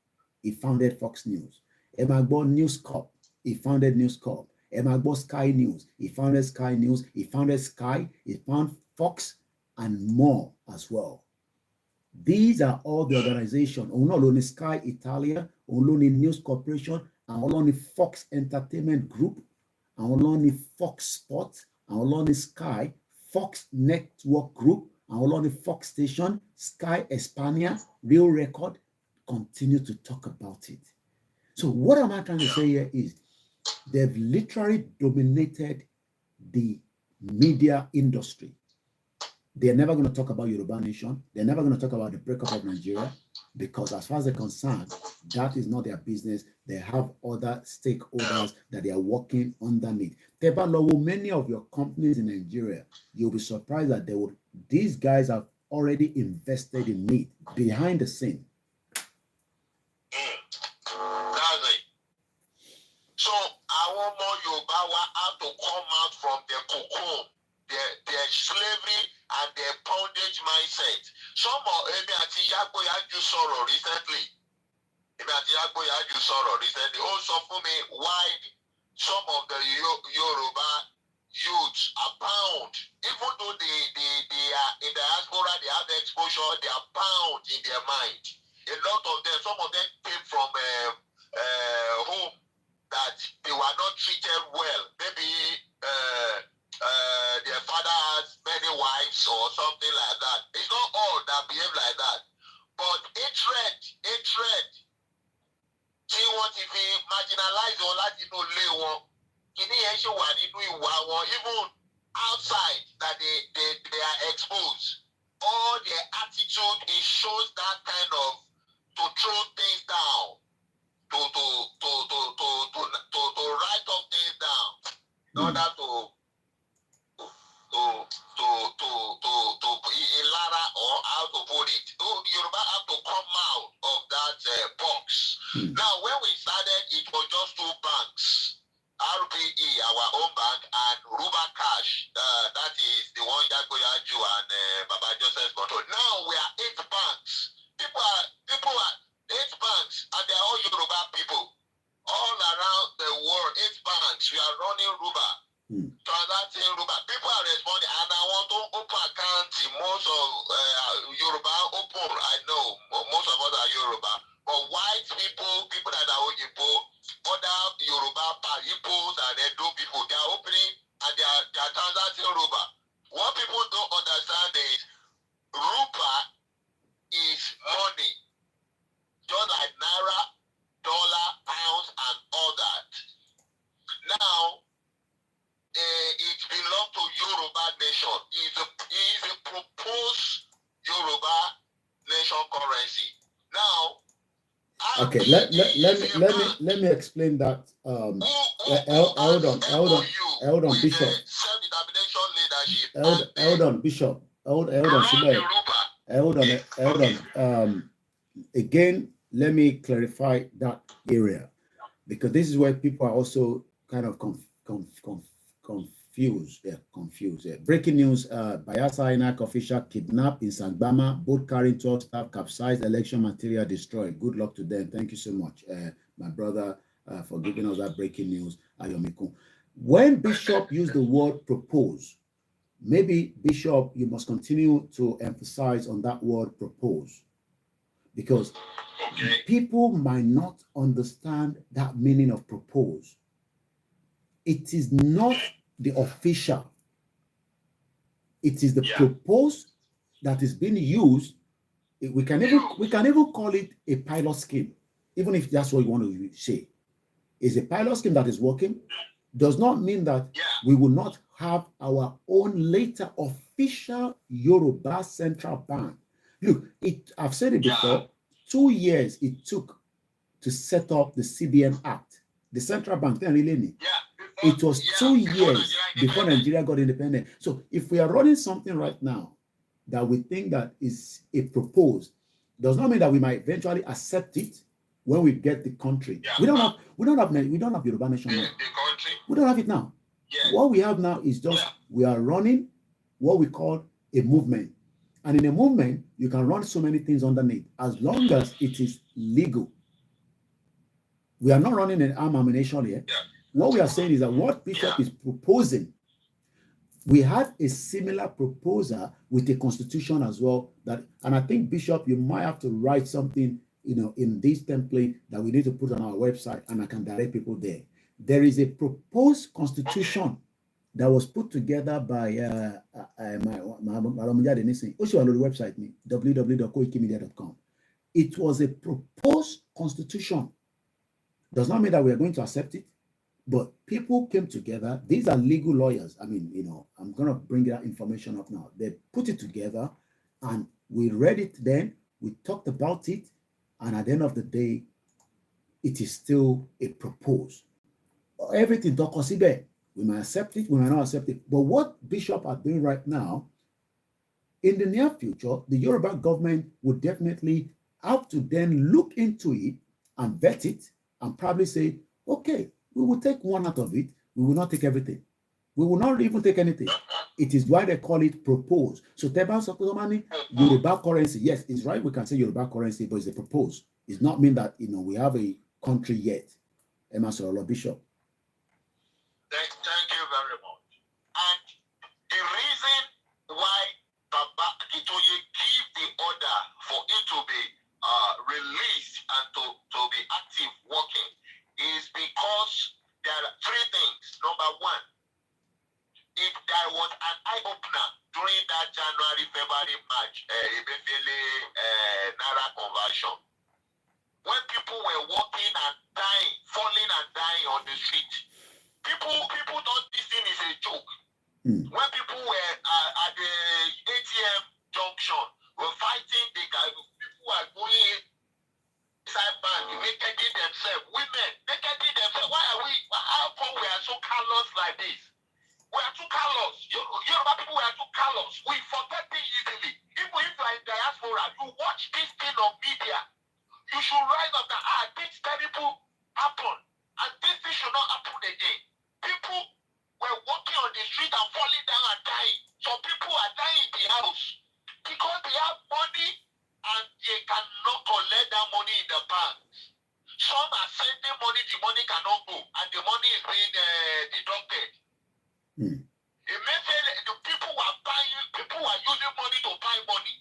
He founded Fox News. Emagbo News Corp. He founded News Corp. Emagbo Sky News. He founded Sky News. He founded Sky. He found Fox and more as well. These are all the organizations. Only Sky Italia, only News Corporation, and only Fox Entertainment Group, and only Fox Sports, and only Sky, Fox Network Group, and only Fox Station, Sky Espana, Real Record. Continue to talk about it. So what am I trying to say here is they've literally dominated the media industry. They're never going to talk about Yoruba Nation. They're never going to talk about the breakup of Nigeria, because as far as they're concerned, that is not their business. They have other stakeholders that they are working underneath. Many of your companies in Nigeria, you'll be surprised that these guys have already invested in it behind the scene. home, their slavery and their bondage mindset. Some of Emi àti Yagboya ju sọ̀rọ̀ recently. Also for me, why some of the Yoruba youths are bound, even though they are in diaspora, they have exposure, they are bound in their mind. A lot of them, some of them came from home that they were not treated well. Maybe their father has many wives or something like that. It's not all that behave like that. But hatred, tí wọ́n ti fi marginalize wọn láti inú ilé wọn. Kìíní yẹn ṣe wà nínú ìwà wọn, even outside that they are exposed. All their attitude, it shows that kind of to throw things down, to write up things down in order to Ilara, or how to put it. Yoruba have to come out of that box. Now, when we started, it was just 2 banks. RPE, our own bank, and Ruba Cash, that is the one Yagboya Ju and Baba Joseph's control. Now we are 8 banks. People are 8 banks, and they are all Yoruba people. All around the world, 8 banks. We are running Ruba. Transacting Yoruba. People are responding, and I want to open accounts. Most of Yoruba open, I know. Most of us are Yoruba. But white people that are Oyibo, other Yoruba, Igbos and Edo people, they are opening and they are transacting Yoruba. What people don't understand is Ruba is money. Just like Naira, dollar, pounds, and all that. Now, it belongs to Yoruba nation. It is a proposed Yoruba nation currency. Now, okay, let me explain that. Hold on, Bishop. Self-determination leadership. Hold on, Bishop. Hold on. Again, let me clarify that area, because this is where people are also kind of confused. Breaking news: Bayelsa INEC official kidnapped in Sangbama, boat carrying 12 staff, capsized, election material destroyed. Good luck to them. Thank you so much, my brother, for giving us that breaking news. Ayomiku. When Bishop used the word propose, maybe Bishop, you must continue to emphasize on that word propose, because people might not understand that meaning of propose. It is not the official. It is the proposed that is being used. We can even call it a pilot scheme, even if that's what you want to say. Is a pilot scheme that is working, does not mean that we will not have our own later official Yoruba central bank. Look, I've said it before, 2 years it took to set up the CBN Act, the central bank. It was 2 years before Nigeria got independent. So if we are running something right now that we think that is a proposed, does not mean that we might eventually accept it when we get the country. We don't have Yoruba nation now. We don't have it now. What we have now is just we are running what we call a movement. And in a movement, you can run so many things underneath as long as it is legal. We are not running an armed ammunition here. What we are saying is that what Bishop is proposing, we had a similar proposal with the constitution as well. And I think, Bishop, you might have to write something, in this template that we need to put on our website, and I can direct people there. There is a proposed constitution that was put together by website www.koikimedia.com. It was a proposed constitution. Does not mean that we are going to accept it, but people came together. These are legal lawyers. I mean, I'm going to bring that information up now. They put it together and we read it then. We talked about it. And at the end of the day, it is still a proposed. Everything, we might accept it, we might not accept it. But what Bishop are doing right now, in the near future, the Yoruba government would definitely have to then look into it and vet it and probably say, okay, we will take one out of it. We will not take everything. We will not even take anything. It is why they call it propose. So Teba Sokomani, Yoruba currency, yes, it's right. We can say Yoruba currency, but it's a propose. It's not mean that we have a country yet. Emma Sorolo Bishop. Thank you very much. And the reason why Baba Akitoye gave the order for it to be released and to be active working is because there are three things. Number one, if there was an eye-opener during that January, February, March, Naira conversion, when people were walking and dying, falling and dying on the street, people thought this thing is a joke. When people were at the ATM junction, were fighting, people were going inside bank, nakeding themselves, women, nakeding themselves. How come we are so callous like this? We are too callous. Yoruba people were too callous. We forget things easily. Even if you are in diaspora, you watch this thing on media. You should rise up that this terrible happen. And this thing should not happen again. People were walking on the street and falling down and dying. Some people are dying in the house because they have money and they cannot collect that money in the bank. Some are sending money, the money cannot go, and the money is being deducted. Immediately, the people are using money to buy money.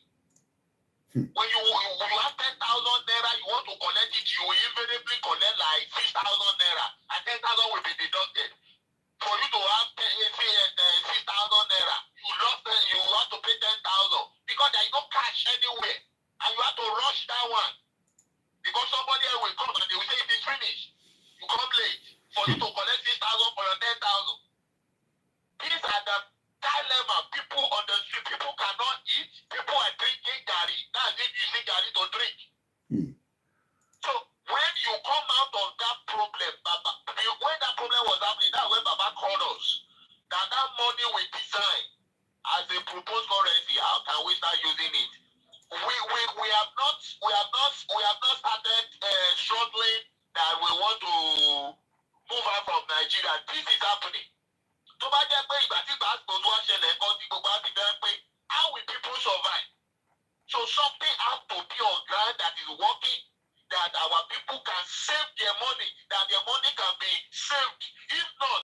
When you have 10,000 naira, you want to collect it, you will invariably collect like 6,000 naira, and 10,000 will be deducted. For you to have 6,000 naira, you have to pay 10,000 because there is no cash anywhere, and you have to rush that one because somebody else will come and they will say it is finished. You come late for you to collect 6,000 for your 10,000. These are the dilemma. People on the street, people cannot eat. People are drinking gari. That's if you see gari to drink. So when you come out of that problem, Baba, when that problem was happening, that's when Baba called us. That money we design as a proposed currency, how can we start using it? We have not started struggling that we want to move out from Nigeria. This is happening. Tó bá jẹ́ pé ìgbà tí gbàgbọ́ tó wá ṣẹlẹ̀ nǹkan tí gbogbo àti bẹ́ẹ̀ pé how will people survive? So something has to be on ground that is working, that our people can save their money, that their money can be saved. If not,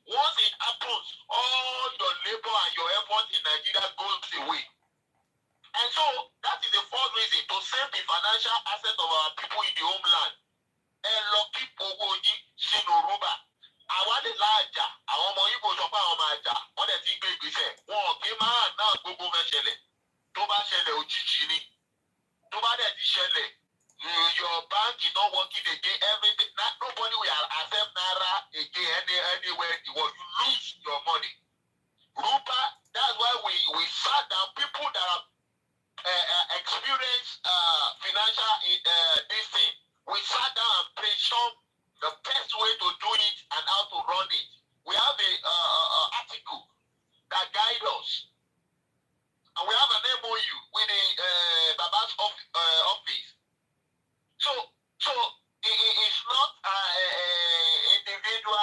once it happens, all your labor and your effort in Nigeria goes away. And so that is the first reason to save the financial assets of our people in the homeland. And lock people going sínú rúbà. Àwa lè láàjà, àwọn ọmọ Igbo sọ pé àwọn máa jà, wọ́n dẹ̀ ti gbé ìgbésẹ̀. Wọn kì í máa náà gbogbo fẹ́ ṣẹlẹ̀. Tó bá ṣẹlẹ̀ òjijì ni. Tó bá dẹ̀ ti ṣẹlẹ̀, your bank is not working again. Everything. Nobody will accept Naira again anywhere in the world. You lose your money. Rupa, that's why we sat down. People that have experienced financial this thing. We sat down and brainstormed the best way to do it and how to run it. We have a article that guides us. And we have an MOU with the Baba's office. So it's not individual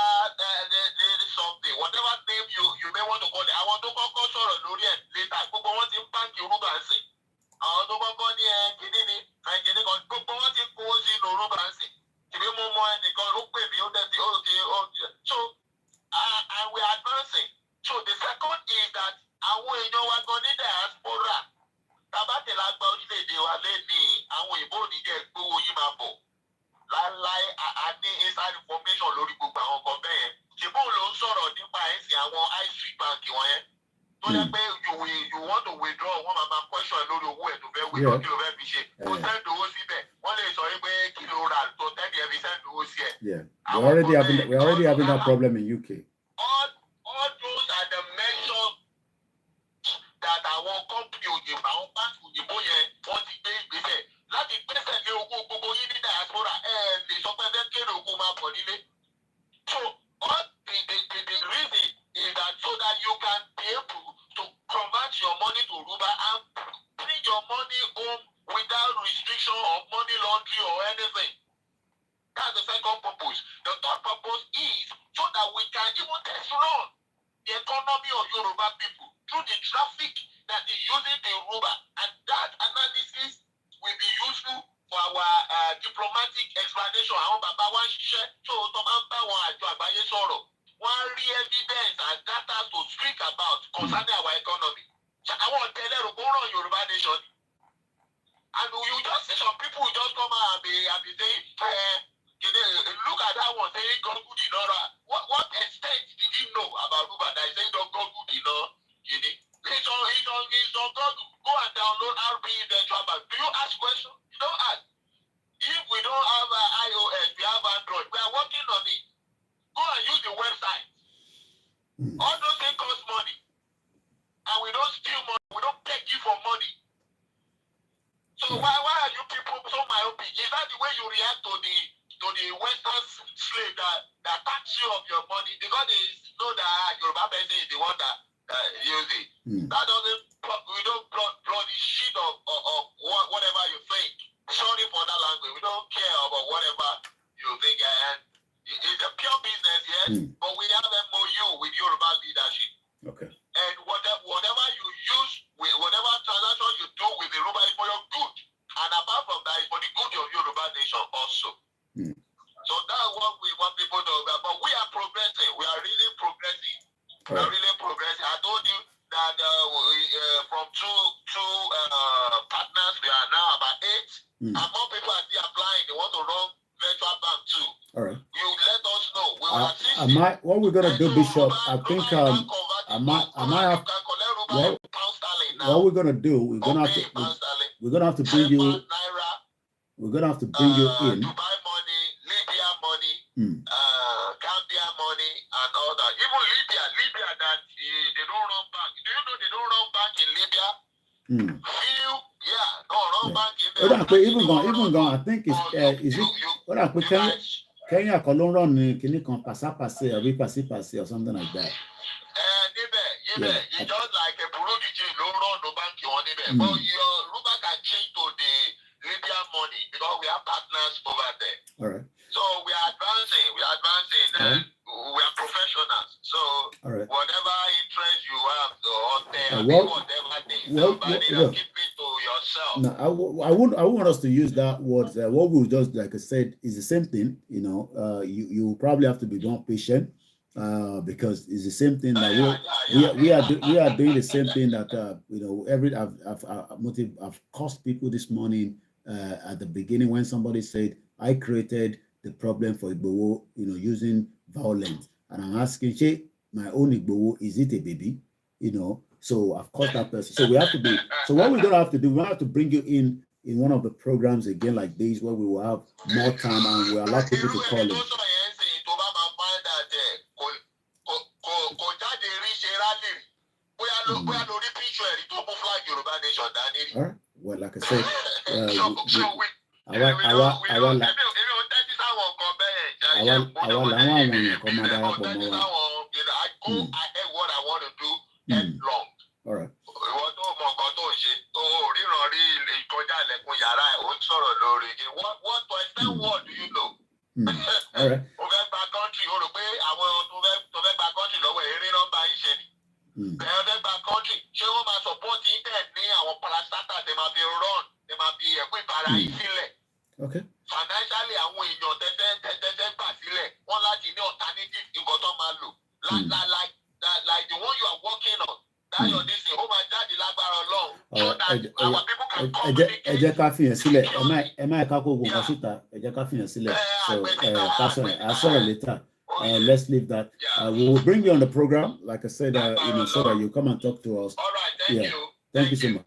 something. Whatever name you may want to call it. I want to call sorrow lórí ẹ̀ later. Gbogbo wọn ti ń báńkì Yoruba ń sìn. Àwọn tó kọ́kọ́ ní kìíní ni kìíní kan. Gbogbo wọn ti ń kó sínú Yoruba ń sìn. Tìbí mo mọ ẹnìkan ló pè mí ó dẹ̀ ti so and we are advancing. So the second is that àwọn èèyàn wa gan ní diaspora tabatẹ̀lá gba orílẹ̀-èdè wa lẹ́ni àwọn òyìnbó oníjẹ́ gbówó yìí máa bọ̀ láíláí a ní inside information lórí gbogbo àwọn kan bẹ́ẹ̀ ṣùgbọ́n ló ń sọ̀rọ̀ nípa ẹ̀sìn àwọn high street bank wọ̀nyẹn tó yẹ pé you want to withdraw wọ́n máa question lórí owó ẹ̀ tó fẹ́ withdraw kí ló fẹ́ fi ṣe tó send owó síbẹ̀ wọ́n lè sọ pé kí ló rà tó tẹ́lẹ̀ ẹ̀ fi send owó sí ẹ̀. We're already having that problem in UK. All those are the measures that àwọn company òyìnbó àwọn báńkì òyìnbó yẹn wọ́n ti gbé ìgbésẹ̀ láti gbésẹ̀ lé owó gbogbo yín ní diaspora lè sọ pé fẹ́ kéré owó máa bọ̀ nílé. So all the reason is that so that you can be able to convert your money to Ruba and bring your money home without restriction of money laundry or anything. That's the second purpose. The third purpose is so that we can even test run. the economy of Yoruba people through the traffic that is using the Yoruba, and that analysis will be useful for our diplomatic explanation. Àwọn bàbá wa ń ṣiṣẹ́ tó tó máa ń bá àwọn àjọ àgbáyé sọ̀rọ̀. Wọ́n rí evidence and data to speak about concerning our economy. Àwọn ọ̀tẹ̀lẹ̀ rò kó ràn Yorùbá nation. And you just see some people just come out and be saying, look at that one saying God good enough. What extent did he know about Yoruba that is saying God good enough? He's on God. Go and download RP eventual bank. Do you ask questions? You don't ask. If we don't have iOS, we have Android. We are working on it. Go and use the website. All those things cost money. And we don't steal money. We don't beg you for money. So why are you people so myopic? Is that the way you react to the Western slave that tax you of your money? Because they know that Yoruba person is the one that use it. That doesn't, we don't bloody shit of whatever you think. Sorry for that language. We don't care about whatever you think. And it's a pure business, yes, but we have MOU with Yoruba leadership. Okay. And whatever you use, whatever transaction you do with the Yoruba is for your good. And apart from that, it's for the good of Yoruba nation also. So that's what we want people to know. But we are progressing. We are really progressing. We are really progressing. I told you that from two partners, we are now about 8. And more people are still applying. They want to run virtual bank too. All right. You let us know. We will assist. What we're gonna do, Bishop? I think I might have. What we're gonna do? We're gonna have to bring you. We're gonna have to bring you in. Dubai money, Libya money, Gambia money, and all that. Even Libya that they don't run bank. Do you know they don't run bank in Libya? Don't run bank in Even gone. I think is it? What I put Kenya Colon Kini kan pase or something like that. You just like a Burundi don't run no bank you on it. But your Ruba can change to the Libyan money because we have partners over there. All right. So we are advancing. And we are professionals. So whatever interest you have on there, whatever thing, keep it to yourself. No, I want us to use that word. What we just, like I said, is the same thing. You know, you probably have to be more patient because it's the same thing that we are doing the same thing that I've cost people this morning at the beginning when somebody said I created the problem for Igboho, using violence, and I'm asking, my own Igboho, is it a baby? So I've caught that person. So we have to be. So what we're gonna have to do, we have to bring you in one of the programs again like this, where we will have more time and we allow people to call in. All right. Well, like I said, all right. What do you know? All right. Okay. Financially, like the one you are working on. That's your this thing. Our people can So later. Let's leave that. We will bring you on the program, like I said, so that you come and talk to us. All right, thank you. Thank you so much.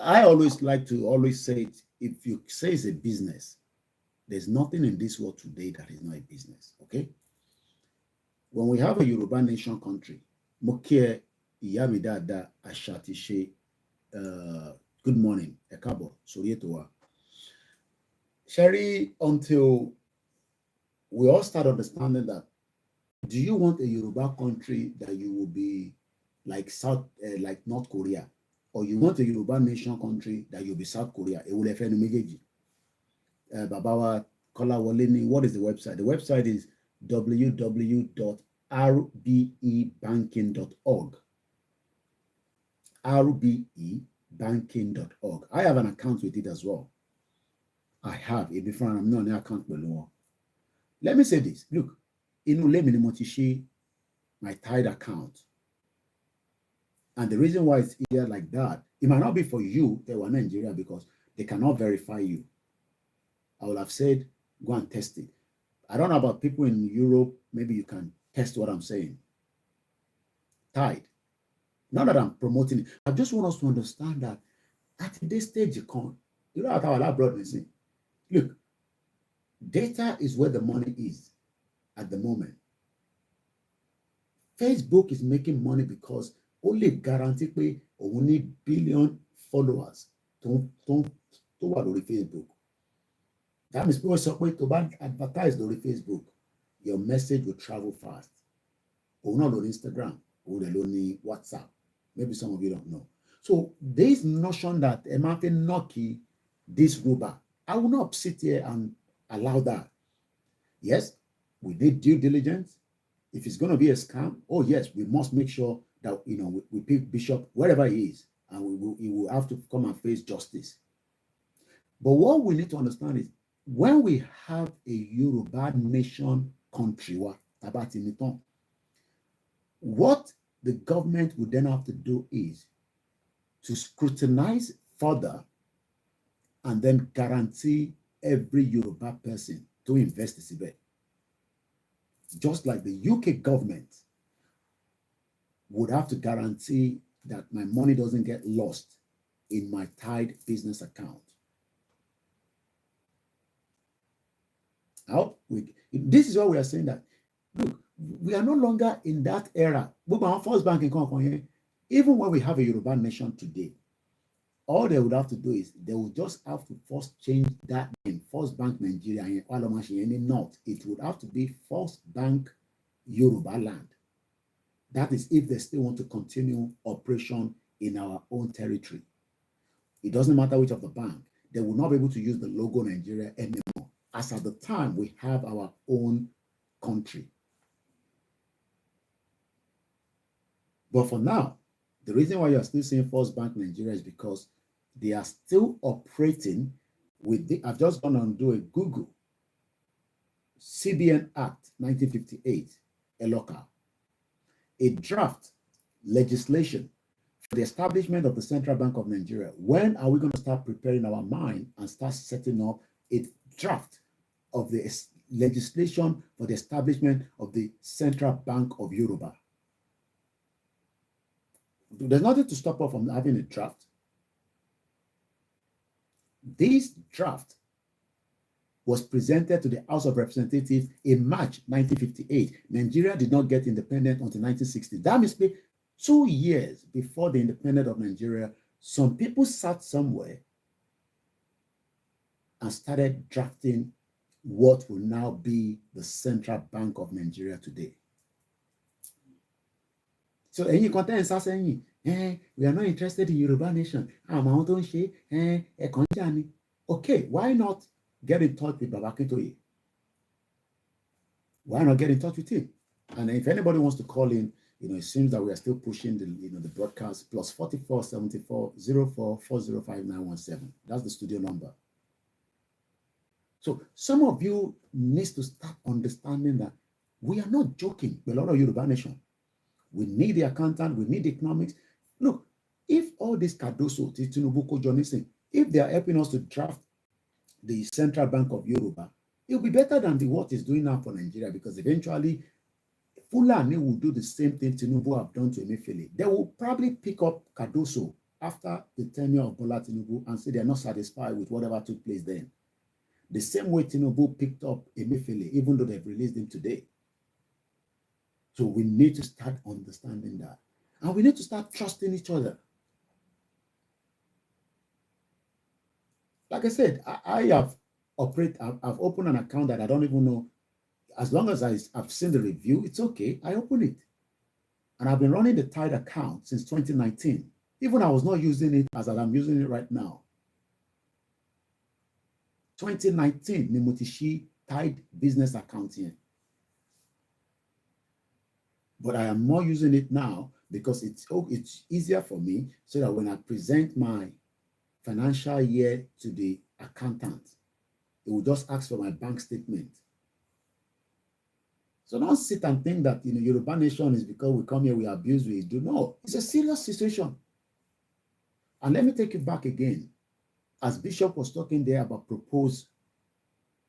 I always like to say it, if you say it's a business, there's nothing in this world today that is not a business. Okay. When we have a Yoruba nation country, Mokie Iyamidada Ashatishe, good morning, Ekabo, Sorietowa. Sherry, until we all start understanding that, do you want a Yoruba country that you will be like like North Korea, or you want a Yoruba nation country that you'll be South Korea? Babawa Kola Woleni, what is the website? The website is www.yoruba rbebanking.org. rbebanking.org. I have an account with it as well. I have a different, I'm not an account below. Let me say this. Look, let me my Tide account. And the reason why it's here like that, it might not be for you, they were Nigeria, because they cannot verify you. I would have said, go and test it. I don't know about people in Europe. Maybe you can test what I'm saying. Tide. Not that I'm promoting it. I just want us to understand that at this stage, you know how our brother is saying. Look, data is where the money is at the moment. Facebook is making money because only guarantee pé òun ní billion followers tó wà lórí Facebook. That means people sọ pé tó bá advertise lórí Facebook, your message will travel fast. Òun náà lórí Instagram, òun dẹ̀ ló ní WhatsApp. Maybe some of you don't know. So this notion that ẹ máa fi knocky this rubber, I will not sit here and allow that. Yes, we need due diligence. If it's going to be a scam, oh yes, we must make sure that we pick Bishop wherever he is, and he will have to come and face justice. But what we need to understand is when we have a Yoruba nation country, what the government would then have to do is to scrutinize further and then guarantee every Yoruba person to invest in Tibet. Just like the UK government would have to guarantee that my money doesn't get lost in my Tide business account. This is why we are saying that, look, we are no longer in that era. Even when we have a Yoruba nation today, all they would have to do is they would just have to first change that name, First Bank Nigeria, not. It would have to be First Bank Yoruba Land. That is if they still want to continue operation in our own territory. It doesn't matter which of the bank. They will not be able to use the logo Nigeria anymore, as at the time we have our own country. But for now, the reason why you're still seeing First Bank Nigeria is because they are still operating with I've just gone and do a Google. CBN Act 1958, ELOCA, a draft legislation for the establishment of the Central Bank of Nigeria. When are we going to start preparing our mind and start setting up a draft of the legislation for the establishment of the Central Bank of Yoruba? There's nothing to stop us from having a draft. This draft was presented to the House of Representatives in March 1958. Nigeria did not get independent until 1960. That means 2 years before the independence of Nigeria, some people sat somewhere and started drafting what will now be the Central Bank of Nigeria today. So any content saying, we are not interested in Yoruba nation. Okay, why not get in touch with Baba Akintoye? Why not get in touch with him? And if anybody wants to call in, it seems that we are still pushing the broadcast plus 44 74 04 405 917. That's the studio number. So some of you need to start understanding that we are not joking with a lot of Yoruba nation. We need the accountant, we need the economics. Look, if all this Cardoso, Tinubu, Johnson, if they are helping us to draft the Central Bank of Yoruba, it will be better than what is doing now for Nigeria, because eventually Fulani will do the same thing Tinubu have done to Emefiele. They will probably pick up Cardoso after the tenure of Bola Tinubu and say they are not satisfied with whatever took place then. The same way Tinubu picked up Emefiele, even though they've released him today. So we need to start understanding that. And we need to start trusting each other. Like I said, I've opened an account that I don't even know. As long as I've seen the review, it's okay. I open it. And I've been running the Tide account since 2019. Even I was not using it as I'm using it right now. 2019, Nimutishi Tide business account here. But I am more using it now because it's easier for me, so that when I present my financial year to the accountant, it will just ask for my bank statement. So don't sit and think that Yoruba nation is because we come here, we abuse, we do. No, it's a serious situation. And let me take you back again. As Bishop was talking there about propose,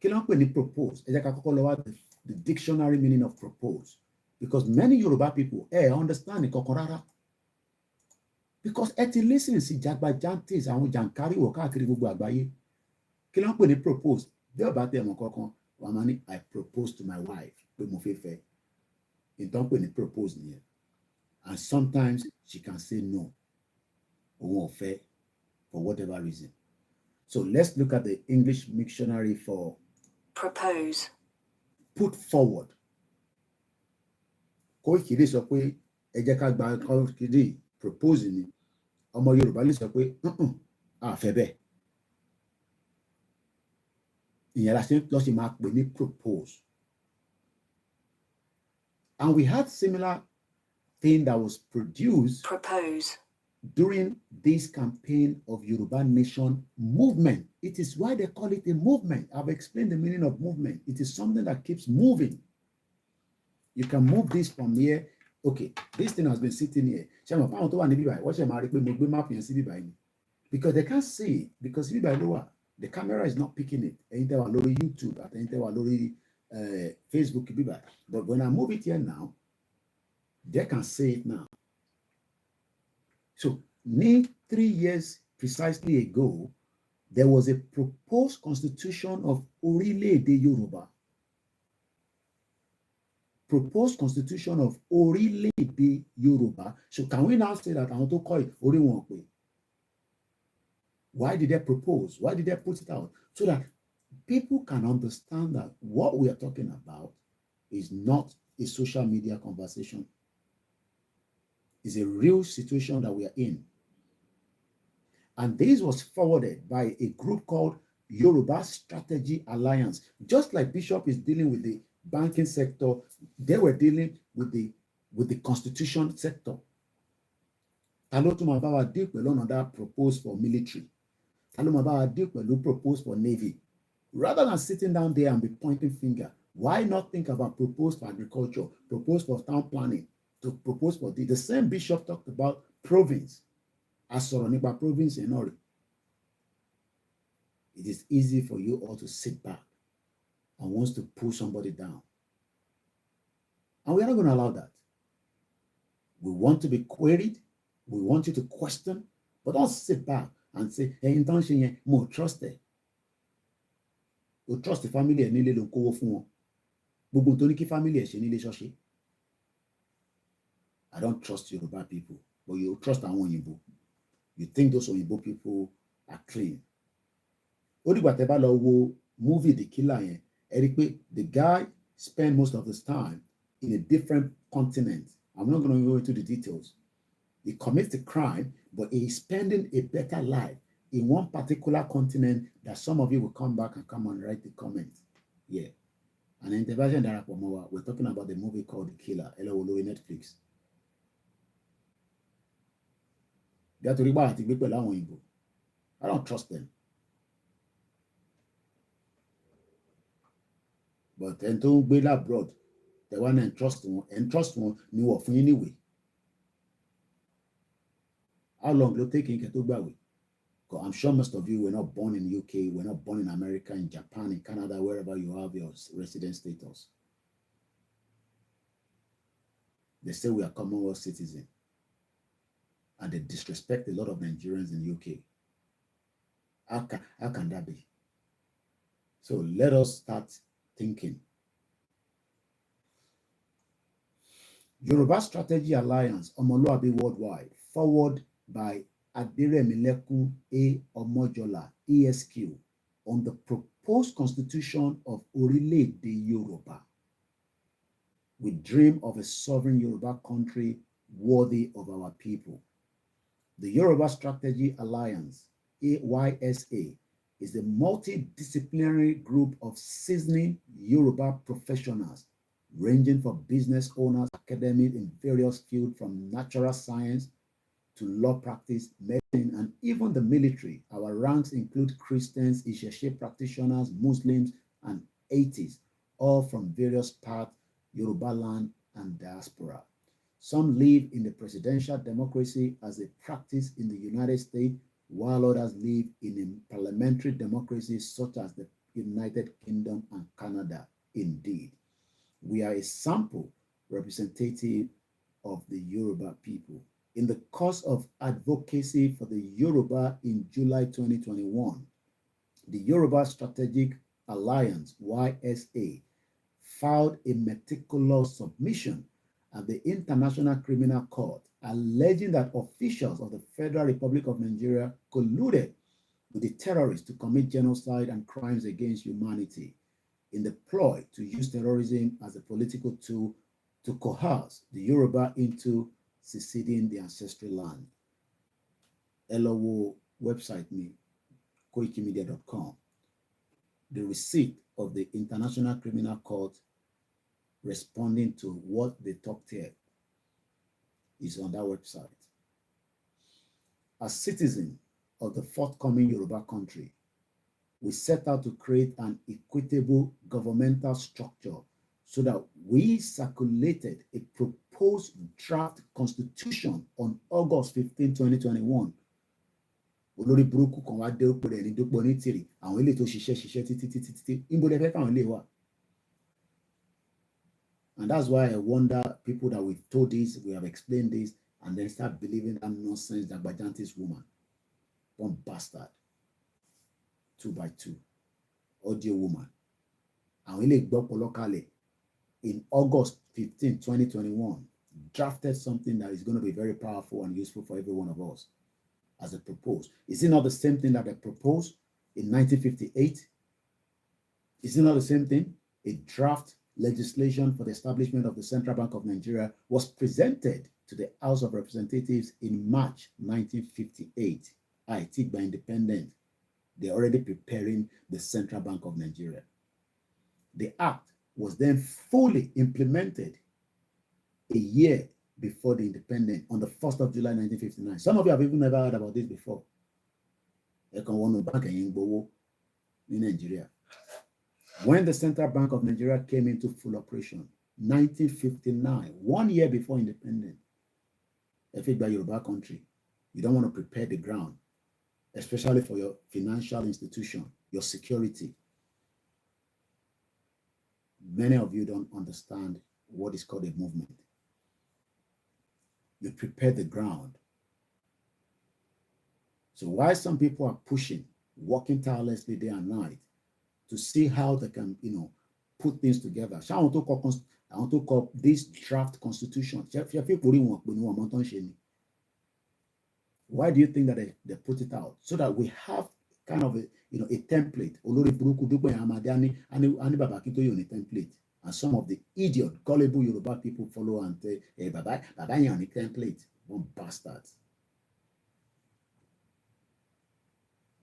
kí ló ń pè ní propose? Ẹ jẹ́ ká kọ́kọ́ lọ wá the dictionary meaning of propose. Because many Yoruba people understand nǹkan kan rárá. Because ẹ ti listen sí jagbajantis àwọn jàǹkárí wọ̀ káàkiri gbogbo àgbáyé. Kí ló ń pè ní propose? Bí ọba tẹ ẹ̀mọ̀ kankan, wàá máa ní I propose to my wife pé mo fẹ́ fẹ́. Ìtàn pè ní propose nìyẹn. And sometimes she can say no. Òun ò fẹ́ for whatever reason. So let's look at the English dictionary for propose. Put forward. Kóìkìdí sọ pé ẹ jẹ́ ká gba kóìkìdí propose ni. Ọmọ Yorùbá lè sọ pé a fẹ́ bẹ́ẹ̀. Ìyẹn la ṣe lọ sí máa pè ní propose. And we had similar thing that was produced propose during this campaign of Yoruba Nation movement. It is why they call it a movement. I've explained the meaning of movement. It is something that keeps moving. You can move this from here. Okay, this thing has been sitting here. Because they can't see it. Because the camera is not picking it. YouTube, Facebook. But when I move it here now, they can see it now. So, 3 years precisely ago, there was a proposed constitution of Orílẹ̀-èdè Yoruba. Proposed constitution of Orílẹ̀-èdè Yoruba. So, can we now say that I want to call it Oríwọ̀npé? Why did they propose? Why did they put it out? So that people can understand that what we are talking about is not a social media conversation. It's a real situation that we are in. And this was forwarded by a group called Yoruba Strategy Alliance. Just like Bishop is dealing with the banking sector, they were dealing with the constitution sector. Talotumabawa deal with another proposed for military. Talotumabawa deal with proposed for navy. Rather than sitting down there and be pointing finger, why not think about proposed for agriculture, proposed for town planning, to propose for the same bishop talked about province. Asoronipa province in Ori. It is easy for you all to sit back and wants to pull somebody down. And we are not going to allow that. We want to be queried. We want you to question, but don't sit back and say, hey, intention more trust it. You trust the family and nearly don't go for one. Family is I don't trust Yoruba people, but you trust our Oyinbo. You think those Oyinbo people are clean. Only whatever movie The Killer, the guy spent most of his time in a different continent. I'm not going to go into the details. He commits the crime, but he's spending a better life in one particular continent that some of you will come back and come and write the comment. Yeah. And intervention we're talking about the movie called The Killer, Netflix. I don't trust them. But then to be abroad, they want to entrust one new of anyway. How long will it take in Ketogbawi? Because I'm sure most of you were not born in the UK, were not born in America, in Japan, in Canada, wherever you have your resident status. They say we are Commonwealth citizens. And they disrespect a lot of Nigerians in the UK. How can that be? So let us start thinking. Yoruba Strategy Alliance, Omoluabi Worldwide, forward by Aderemilekun A. Omojola, ESQ, on the proposed constitution of Orílẹ̀-èdè Yoruba. We dream of a sovereign Yoruba country worthy of our people. The Yoruba Strategy Alliance, AYSA, is a multidisciplinary group of seasoned Yoruba professionals ranging from business owners, academics in various fields from natural science to law practice, medicine, and even the military. Our ranks include Christians, Isheshe practitioners, Muslims, and atheists, all from various parts, Yoruba land, and diaspora. Some live in the presidential democracy as a practice in the United States, while others live in a parliamentary democracy such as the United Kingdom and Canada. Indeed, we are a sample representative of the Yoruba people. In the course of advocacy for the Yoruba in July 2021, the Yoruba Strategic Alliance, YSA, filed a meticulous submission at the International Criminal Court, alleging that officials of the Federal Republic of Nigeria colluded with the terrorists to commit genocide and crimes against humanity in the ploy to use terrorism as a political tool to coerce the Yoruba into seceding the ancestral land. LOO website me, koikimedia.com. The receipt of the International Criminal Court responding to what they talked here is on that website. As citizens of the forthcoming Yoruba country, we set out to create an equitable governmental structure so that we circulated a proposed draft constitution on August 15, 2021. Olórí burúkú kan wá dé òpó rẹ̀ ní dúpọ̀ ní tìrì, àwọn ilé tó ṣiṣẹ́ títí, níbo lẹ fẹ́ káwọn ilé wà? And that's why I wonder people that we've told this, we have explained this, and then start believing that nonsense that Bajanti's woman, one bastard, 2x2, audio woman. Àwọn ilé gbọ́pọ̀ locally in August 15, 2021, drafted something that is going to be very powerful and useful for every one of us as a proposed. Is it not the same thing that they proposed in 1958? Is it not the same thing? A draft legislation for the establishment of the Central Bank of Nigeria was presented to the House of Representatives in March 1958. I think by independent, they're already preparing the Central Bank of Nigeria. The act was then fully implemented a year before the independence on the 1st of July 1959. Some of you have even never heard about this before. In Nigeria. When the Central Bank of Nigeria came into full operation, 1959, 1 year before independence, if it's by Yoruba country, you don't want to prepare the ground, especially for your financial institution, your security. Many of you don't understand what is called a movement. You prepare the ground. So while some people are pushing, working tirelessly day and night to see how they can, put things together. I want to call this draft constitution. Why do you think that they put it out? So that we have kind of a template. Template. And some of the idiot, gullible Yoruba people follow and say, hey, Baba, you're on a template. One bastard.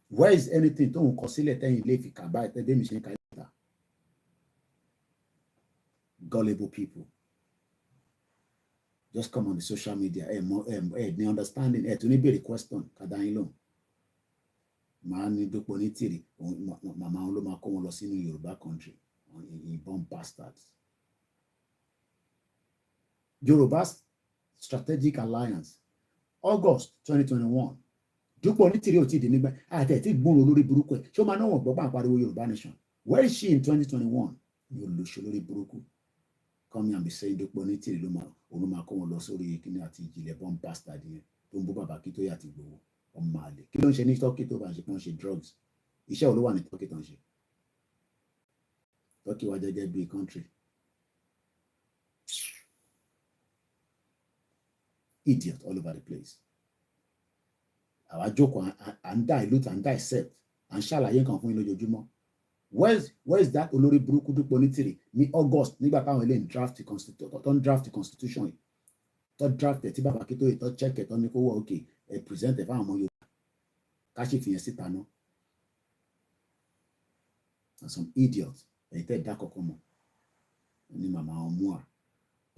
Where is anything? Gullible people. Just come on the social media. The understanding. To need a question. Yoruba country. Born bastards. Yoruba Strategic Alliance, August 2021. Yoruba Nation. Where is she in 2021? Come here and be saying born bastard drugs. Turkey was a big country. Idiot all over the place. Our joke and dilute and dissect and shalaye kan fún lójoojúmọ́. Where's that olórí burúkú dúpọ̀ ní tìrì ní August nígbà táwọn ilé draft the constitution tó draft tí bàbá kí tó yẹ tó check tó ní kó wọ òkè present fáwọn ọmọ Yorùbá ká sì fìyẹn síta náà. And some idiots. ní màmá ọmú à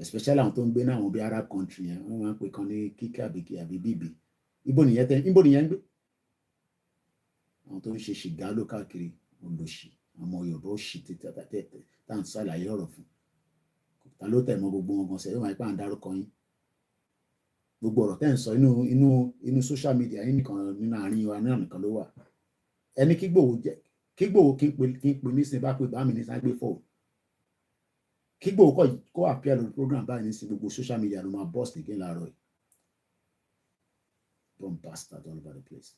especially àwọn tó ń gbé ní àwọn bí Arab country yẹn wọ́n máa ń pè kan ní kíkẹ́ àbí bíbí ibo nìyẹn ń gbé àwọn tó ń ṣe ṣìgálò káàkiri olóṣì àwọn Yorùbá òṣì tètè tá à ń ṣàlàyé ọ̀rọ̀ fún ta ló tẹ̀ mọ́ gbogbo wọn gan sẹ́yìn wọn ipá à ń dárúkọ yín gbogbo ọ̀rọ̀ tẹ́ ń sọ inú social media yín nìkan nínú àárín wa náà nìkan ló wà ẹni kí Ìgbòho kí n pè ní sin bá pè bá mi ní sáà gbé fọ́ọ̀ kí Ìgbòho kó appear lórí program báyìí ní sin gbogbo social media ló máa burst again láàárọ̀ yìí don't bastard all over the place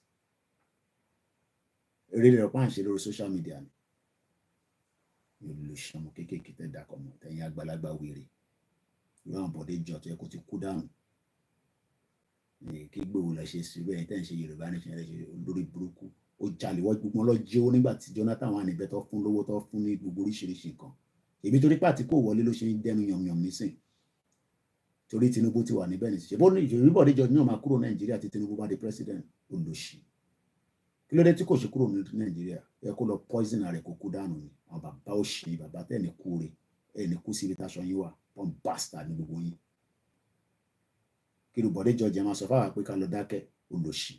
eré lè rọpá à ń ṣe lórí social media ni yóò lè ṣọmọ kéékèèké tẹ́ dàkọ̀ mọ́ tẹ̀yìn àgbàlagbà wèrè ìwé àwọn bọ̀dé jọ tó yẹ kó ti kú dànù kí Ìgbòho lè ṣe sí bẹ́ẹ̀ tẹ́ ń ṣe Yorùbá ní ṣe lórí burúkú ó jalè wọ́n gbogbo wọn lọ jẹ́ ó nígbà tí Jonathan wà níbẹ̀ tó fún lówó tó fún ní gbogbo oríṣiríṣi nǹkan èmi torí pàtí kò wọlé ló ṣe ń dẹnu yànmùyàn nísìn torí Tinubu ti wà níbẹ̀ nísìn ṣe bó ní ìbọ̀dé jọ ní ọmọ kúrò Nàìjíríà tí Tinubu bá di president olóṣì kí ló dé tí kò ṣe kúrò ní Nàìjíríà ẹ kó lọ poison rẹ kó kú dànù ni àwọn bàbá òṣì bàbá tẹ̀ ní kú rè ẹ̀ ní kú sí ibi táṣọ yín wà pọ́n bastard ní gbogbo yín kí ló bọ̀dé jọ jẹ́ máa sọ fáwọn pé ká lọ dákẹ́ olóṣì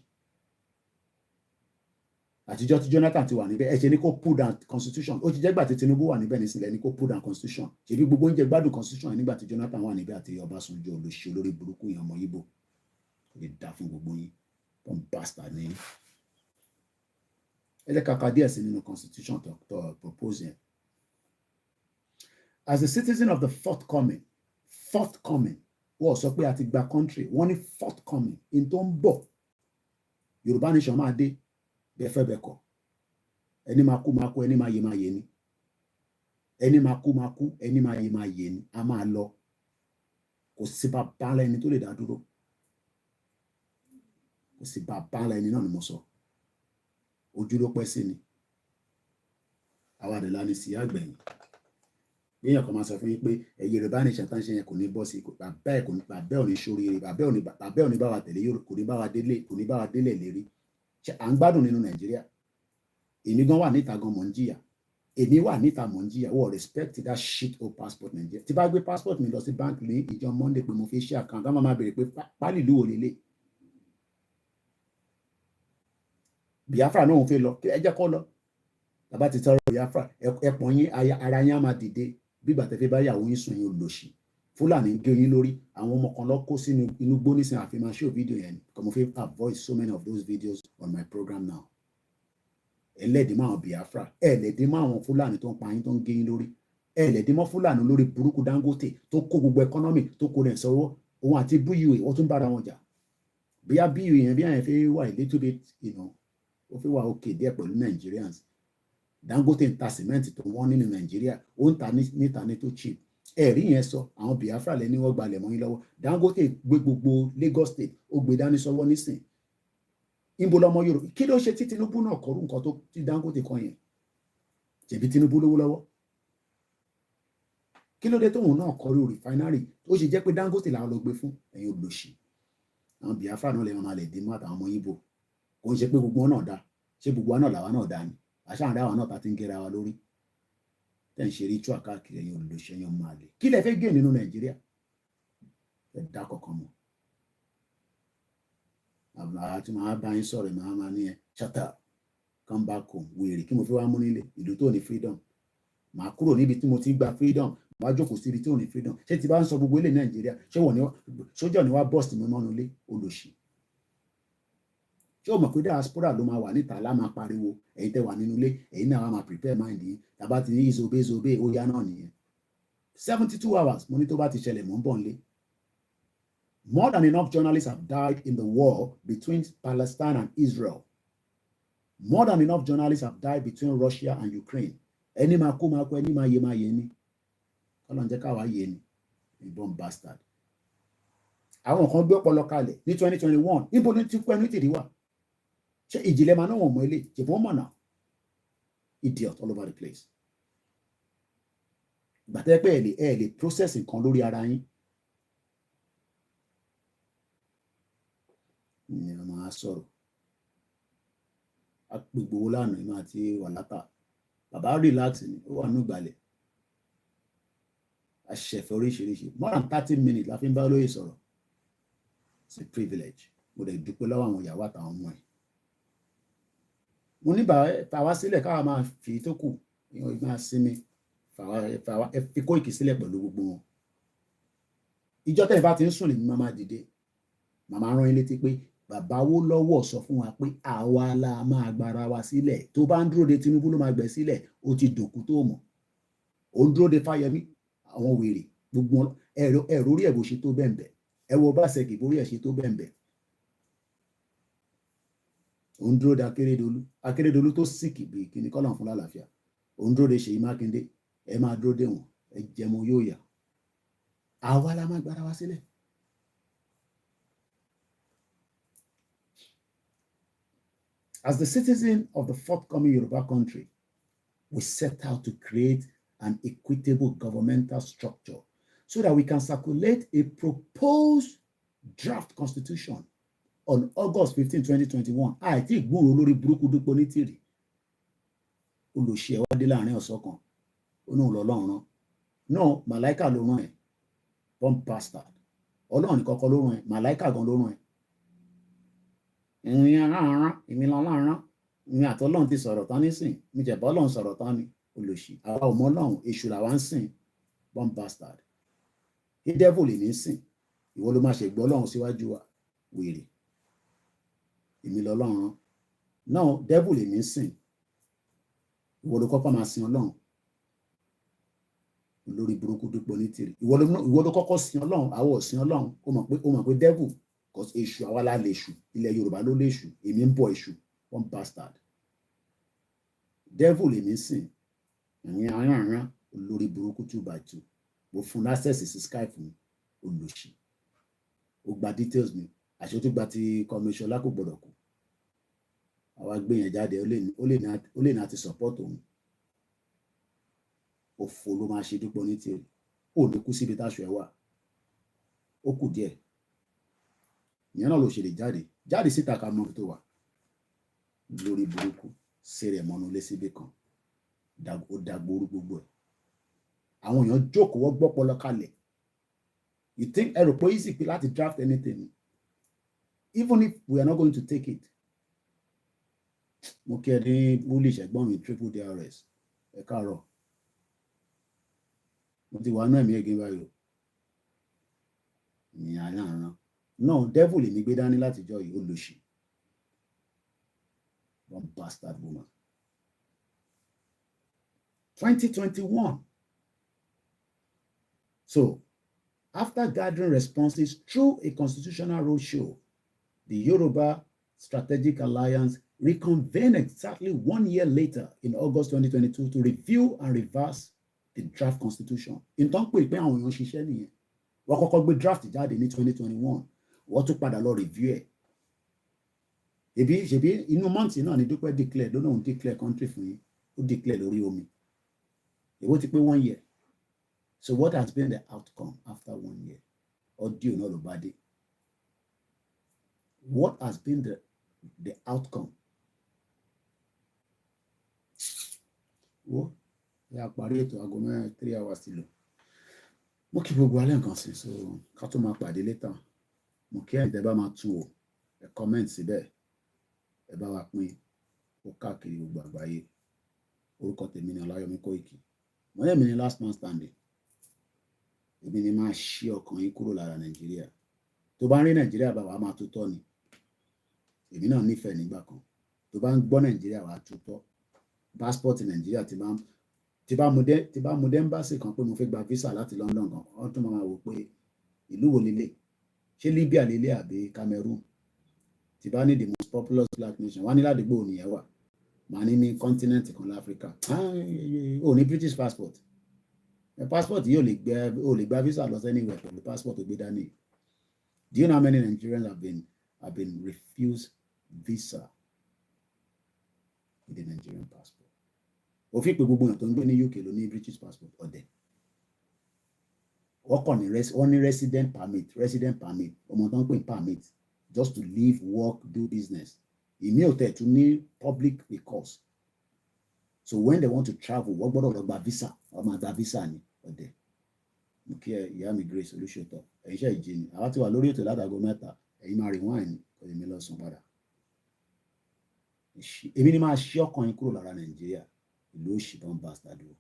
àtijọ́ tí Jonathan ti wà níbẹ̀ ẹ ṣe ní kó pull down constitution ó ti jẹ́ gbà tí Tinubu wà níbẹ̀ nísìlẹ̀ ní kó pull down constitution ṣèbí gbogbo oúnjẹ gbádùn constitution yẹn nígbà tí Jonathan wà níbẹ̀ àti Ọbásanjọ́ olóṣì olórí burúkú yẹn ọmọ Ìgbò kò lè dá fún gbogbo yín pọ́n bastard ní ẹ jẹ́ ká ka díẹ̀ sí nínú constitution tó propose yẹn. As a citizen of the forthcoming wọ́n sọ pé a ti gba country wọ́n ní forthcoming in tó ń bọ̀ Yorùbá nation máa dé bẹ́ẹ̀ fẹ́ bẹ́ẹ̀ kọ́ ẹni máa kú ẹni máa yé ni ẹni máa kú ẹni máa yé ni a máa lọ kò sí bàbá ńlá ẹni tó lè dá dúró kò sí bàbá ńlá ẹni náà ni mo sọ ojú ló pẹ́ sí ni àwa àdèlà ni sí àgbẹ̀yìn èèyàn kan máa sọ fún yín pé Yorùbá nation tán ṣe yẹn kò ní bọ́ sí bàbá ò ní ṣoríire bàbá ò ní bá wa tẹ̀lé kò ní bá wa délé lérí à ń gbádùn nínú Nàìjíríà èmi gan wà níta gan mọ̀ ń jìyà èmi wà níta mọ̀ ń jìyà wọ́n respect that shit o passport Nàìjíríà tí bá gbé passport mi lọ sí bank ní ìjọ Monday pé mo fi ṣe account wọn máa béèrè pé pálí ìlú wo lélẹ̀ Biafra náà òun fẹ́ lọ ẹ jẹ́ kó lọ tàbá ti tọrọ Biafra ẹpọ̀n yín ara yín á máa dìde bí gbàtẹ́ fẹ́ bá yàwó yín sùn yín olóṣì Fúlàní ń gé yín lórí àwọn ọmọ kan lọ kó sínú inú gbó nísìnyí àfi máa show video yẹn kò mo fẹ́ avoid so many of those videos on my program now ẹlẹ́dìí máa Biafra ẹlẹ́dìí máa àwọn Fúlàní tó ń pa yín tó ń gé yín lórí ẹlẹ́dìí mọ́ Fúlàní lórí burúkú Dangote tó kó gbogbo economy tó kó rẹ̀ sọ́wọ́ òun àti BUA wọ́n tún bára wọn jà bíyà BUA yẹn bí àyẹn fẹ́ wà little bit ó fi wà òkè díẹ̀ pẹ̀lú Nigerians Dangote ń ta cement tó wọ́n nínú Nàìjíríà ó ń ta níta ní tó cheap ẹ̀rí yẹn sọ àwọn Biafra lẹ́ni wọ́n gbalẹ̀ mọ́ yín lọ́wọ́ Dangote gbé gbogbo Lagos State ó gbé dání sọ́wọ́ nísìn ìbò lọmọ Yorùbá kí ló ṣe tí Tinubu náà kọrú nǹkan tó ti Dangote kan yẹn ṣèbí Tinubu lówó lọ́wọ́ kí ló dé tóun náà kọrú refinery ó ṣe jẹ́ pé Dangote làwọn lọ gbé fún ẹ̀yin olóṣì àwọn Biafra náà lè máa lè dín mọ́ àtàwọn ọmọ Ìgbò kò ń ṣe pé gbogbo wọn náà dá ṣé gbogbo wa náà làwa náà dá ni àṣà àdá wa náà ta ti ń gẹ́ra wa lórí tẹ́ ń ṣe ritual káàkiri ẹ̀yin olóṣì ẹ̀yin ọmọ àlè kí lẹ fẹ́ gé nínú Nàìjíríà ẹ dá kọ̀ọ̀kan mọ́ àti máa bá yín sọ̀rọ̀ máa ní ẹ shut up come back home wèrè kí mo fi wá mú nílé ìlú tó ní freedom màá kúrò níbi tí mo ti gba freedom wá jókòó síbi tí ò ní freedom ṣé ti bá ń sọ gbogbo ilé Nàìjíríà ṣé wọ́n ní sójà ni wá bọ́ọ̀sì mi mọ́nu ilé olóṣì ṣé o mọ̀ pé diaspora ló máa wà níta lá máa pariwo ẹ̀yin tẹ́ wà nínú ilé ẹ̀yin náà wá máa prepare mind yín tàbá ti ní ìzòbé ó yá náà nìyẹn 72 hours mo ní tó bá ti ṣẹlẹ̀ mọ́ ń bọ̀ nílé. More than enough journalists have died in the war between Palestine and Israel. More than enough journalists have died between Russia and Ukraine. Ẹni máa kú ẹni máa yé ni. Ọlọ́run jẹ́ káwa yé ni. Ìbọn bastard. Àwọn kan gbé ọpọlọ kalẹ̀ ní 2021. Níbo ni ti kú ẹni tìrí wà? Ṣé ìjìnlẹ̀ máa náà wọ̀n mọ́ ilé? Ṣèbọn mọ̀ náà. Idiot all over the place. Gbàtẹ́ pé ẹ lè process nǹkan lórí ara yín. Ní ọmọ asọ̀rọ̀ gbogbo owó lánàá ìmọ̀ àti wàlápà bàbá relax ni ó wà ní ìgbàlẹ̀ àṣẹfẹ́ oríṣiríṣi more than 30 minutes la fi ń bá olóyè sọ̀rọ̀. It's a privilege. Mo dẹ̀ dúpẹ́ lọ́wọ́ àwọn ìyàwó àtàwọn ọmọ ẹ̀. Mo ní fà wá sílẹ̀ káwa máa fi tó kù máa sinmi, fà wá fi Koiki sílẹ̀ pẹ̀lú gbogbo wọn. Ìjọ tẹ́lẹ̀ bá ti ń sùn lèmi máa dìde, màmá rán yín létí pé bàbá Awólọ́wọ̀ sọ fún wa pé àwa la máa gbára wa sílẹ̀. Tó bá ń dúró de Tinubu ló máa gbẹ̀ sílẹ̀, ó ti dòkú tó mọ̀. Ó ń dúró de Fáyẹmí, àwọn wèrè gbogbo ẹ̀rọ orí ẹ̀ bó ṣe tó bẹ́ẹ̀ ẹ wo Ọbaṣẹ́kì borí ẹ̀ ṣe tó bẹ́ẹ̀. Ó ń dúró de Akérédolú tó sìkì bí kíní kọ́lọ̀ fún lálàáfíà. Ó ń dúró de Ṣèyí Mákindé, ẹ máa dúró de wọn, ẹ jẹmọ yóò yà. Àwa la máa gbára wa sílẹ̀. As the citizen of the forthcoming Yoruba country, we set out to create an equitable governmental structure so that we can circulate a proposed draft constitution on August 15, 2021. Àìtí ìgbúrò olórí burúkú Dúpọ̀ Onítìrì. Olùṣe wá dé láàrin ọ̀sán kan. Ó náà lọ́lọ́run rán. No, màláìkà ló rán ẹ̀. Bomb bastard. Ọlọ́run ní kọ́kọ́ ló rán ẹ̀. Màláìkà gan ló rán ẹ̀. Ìrìn aláàrán, ìmí lọ́láàrán. Ìrìn àtọ́lọ́run ti sọ̀rọ̀ tán nísìn. Mi jẹ̀bọ́ Ọlọ́run sọ̀rọ̀ tán ni. Olùṣe. Àwa ò mọ Ọlọ́run, èṣù làwa ń sìn. Bomb bastard. Kí devil lè ní sìn. Ìwọ ló máa ṣe gbọ́ Ọlọ́run síwájú wa. Wèrè. Èmi lọ́lọ́run rán. No, devil lè ní sìn. Ìwọ ló kọ́kọ́ máa sin Ọlọ́run. Olórí burúkú Dúpọ̀ Onítìrì. Ìwọ ló kọ́kọ́ sin Ọlọ́run, àwa ò sin Ọlọ́run. Ó mọ̀ pé devil, because èṣù àwa la lè èṣù. Ilẹ̀ Yorùbá ló lè èṣù. Èmi ń bọ èṣù. One bastard. Devil lèmi sìn. Ìrìn aràn olórí burúkú 2x2. Mo fún access sí Skype mi. Olùṣì. Ó gba details mi. Àṣẹ tó gba ti Kọ́míṣọ́lá kò gbọdọ̀ kú. Àwa gbé yẹn jáde, ó lè ní àti support òun. Òfò ló máa ṣe Dúpọ̀ Onítìrì. Ó ní kú síbi táṣọ ẹ wà. Ó kù díẹ̀. Ìyẹn náà ló ṣe lè jáde síta ká mọ tó wà. Lórí burúkú sèrè mọ́nú lé síbí kan. Ó dàgbòrú gbogbo ẹ̀. Àwọn èèyàn jókòó wọ́n gbọ́pọlọ kalẹ̀. You think ẹ rò pé easy pé láti draft anything, even if we are not going to take it. Mo kí ẹ ní bullish ẹ̀gbọ́n mi triple DRS. Ẹ káàárọ̀. Mo ti wà náà ẹ̀mí ẹ̀gẹ́ báyìí. Ní àárín. No, devil lèmi gbé dání látijọ́ yìí, olùṣì. One bastard woman. 2021. So, after gathering responses through a constitutional roadshow, the Yoruba Strategic Alliance reconvened exactly 1 year later in August 2022 to review and reverse the draft constitution. In tó ń pè pé àwọn èèyàn ṣiṣẹ́ nìyẹn. Wọ́n kọ́kọ́ gbé draft jáde ní 2021. Wọ́n tún padà lọ review ẹ̀. Ṣebí inú month náà ni Dúpẹ́ declare lónà òun declare country fún yín. Ó declare lórí omi. Èwo ti pé 1 year. So what has been the outcome after 1 year? Audio náà ló bá dé. What has been the outcome? Wo ya parí ètò aago 3 hours ti lò. Mo kí gbogbo alẹ́ nǹkan sí, so ká tó máa pàdé later. Mo kí ẹ̀yin tẹ́ bá máa tún wò, ẹ comment síbẹ̀, ẹ bá wa pín ó káàkiri gbogbo àgbáyé. Orúkọ tèmi ni Ọláyọmí Kóìkì. Mo lẹ́mìí ní last man standing. Èmi ni máa ṣí ọkàn yín kúrò lára Nàìjíríà. Tó bá ń rí Nàìjíríà bá wa máa tó tọ́ ni. Èmi náà nífẹ̀ẹ́ nígbà kan. Tó bá ń gbọ́ Nàìjíríà wàá tó tọ́. Passport Nàìjíríà tí bá mo dé embassy kan pé mo fẹ́ gba visa láti London gan, wọ́n tún máa wò pé ìlú wo lélẹ̀? Ṣé Libya lélẹ̀ àbí Cameroon? Tí bá ní the most populous black nation, wọ́n ní ládùúgbò òní ẹ̀ wà. Màá ní continent kan l'Africa. Ó ní British passport. Passport yìí ò lè gba visa lọ anywhere pẹ̀lú passport tó gbé dání. Do you know how many Nigerians have been refused visa with the Nigerian passport? Òfin pé gbogbo èèyàn tó ń gbé ní UK ló ní British passport ọ̀dẹ̀. Wọ́n ní resident permit, ọmọ tó ń pè permit, just to live, work, do business. Ìmí ò tẹ̀ tún ní public recourse. So when they want to travel, wọ́n gbọ́dọ̀ lọ gba visa, wọ́n máa gba visa ní ọ̀dẹ̀. mo kí ẹ ìyá mi Grace Olúṣòtọ́ ẹ̀yin iṣẹ́ ìjì ni àwa ti wà lórí ètò látago 3 ẹ̀yin máa rewind kò lè mi lọ sùn padà èmi ni máa ṣí ọkàn yín kúrò lára Nàìjíríà ìlú òṣì tó ń bá ṣàdúró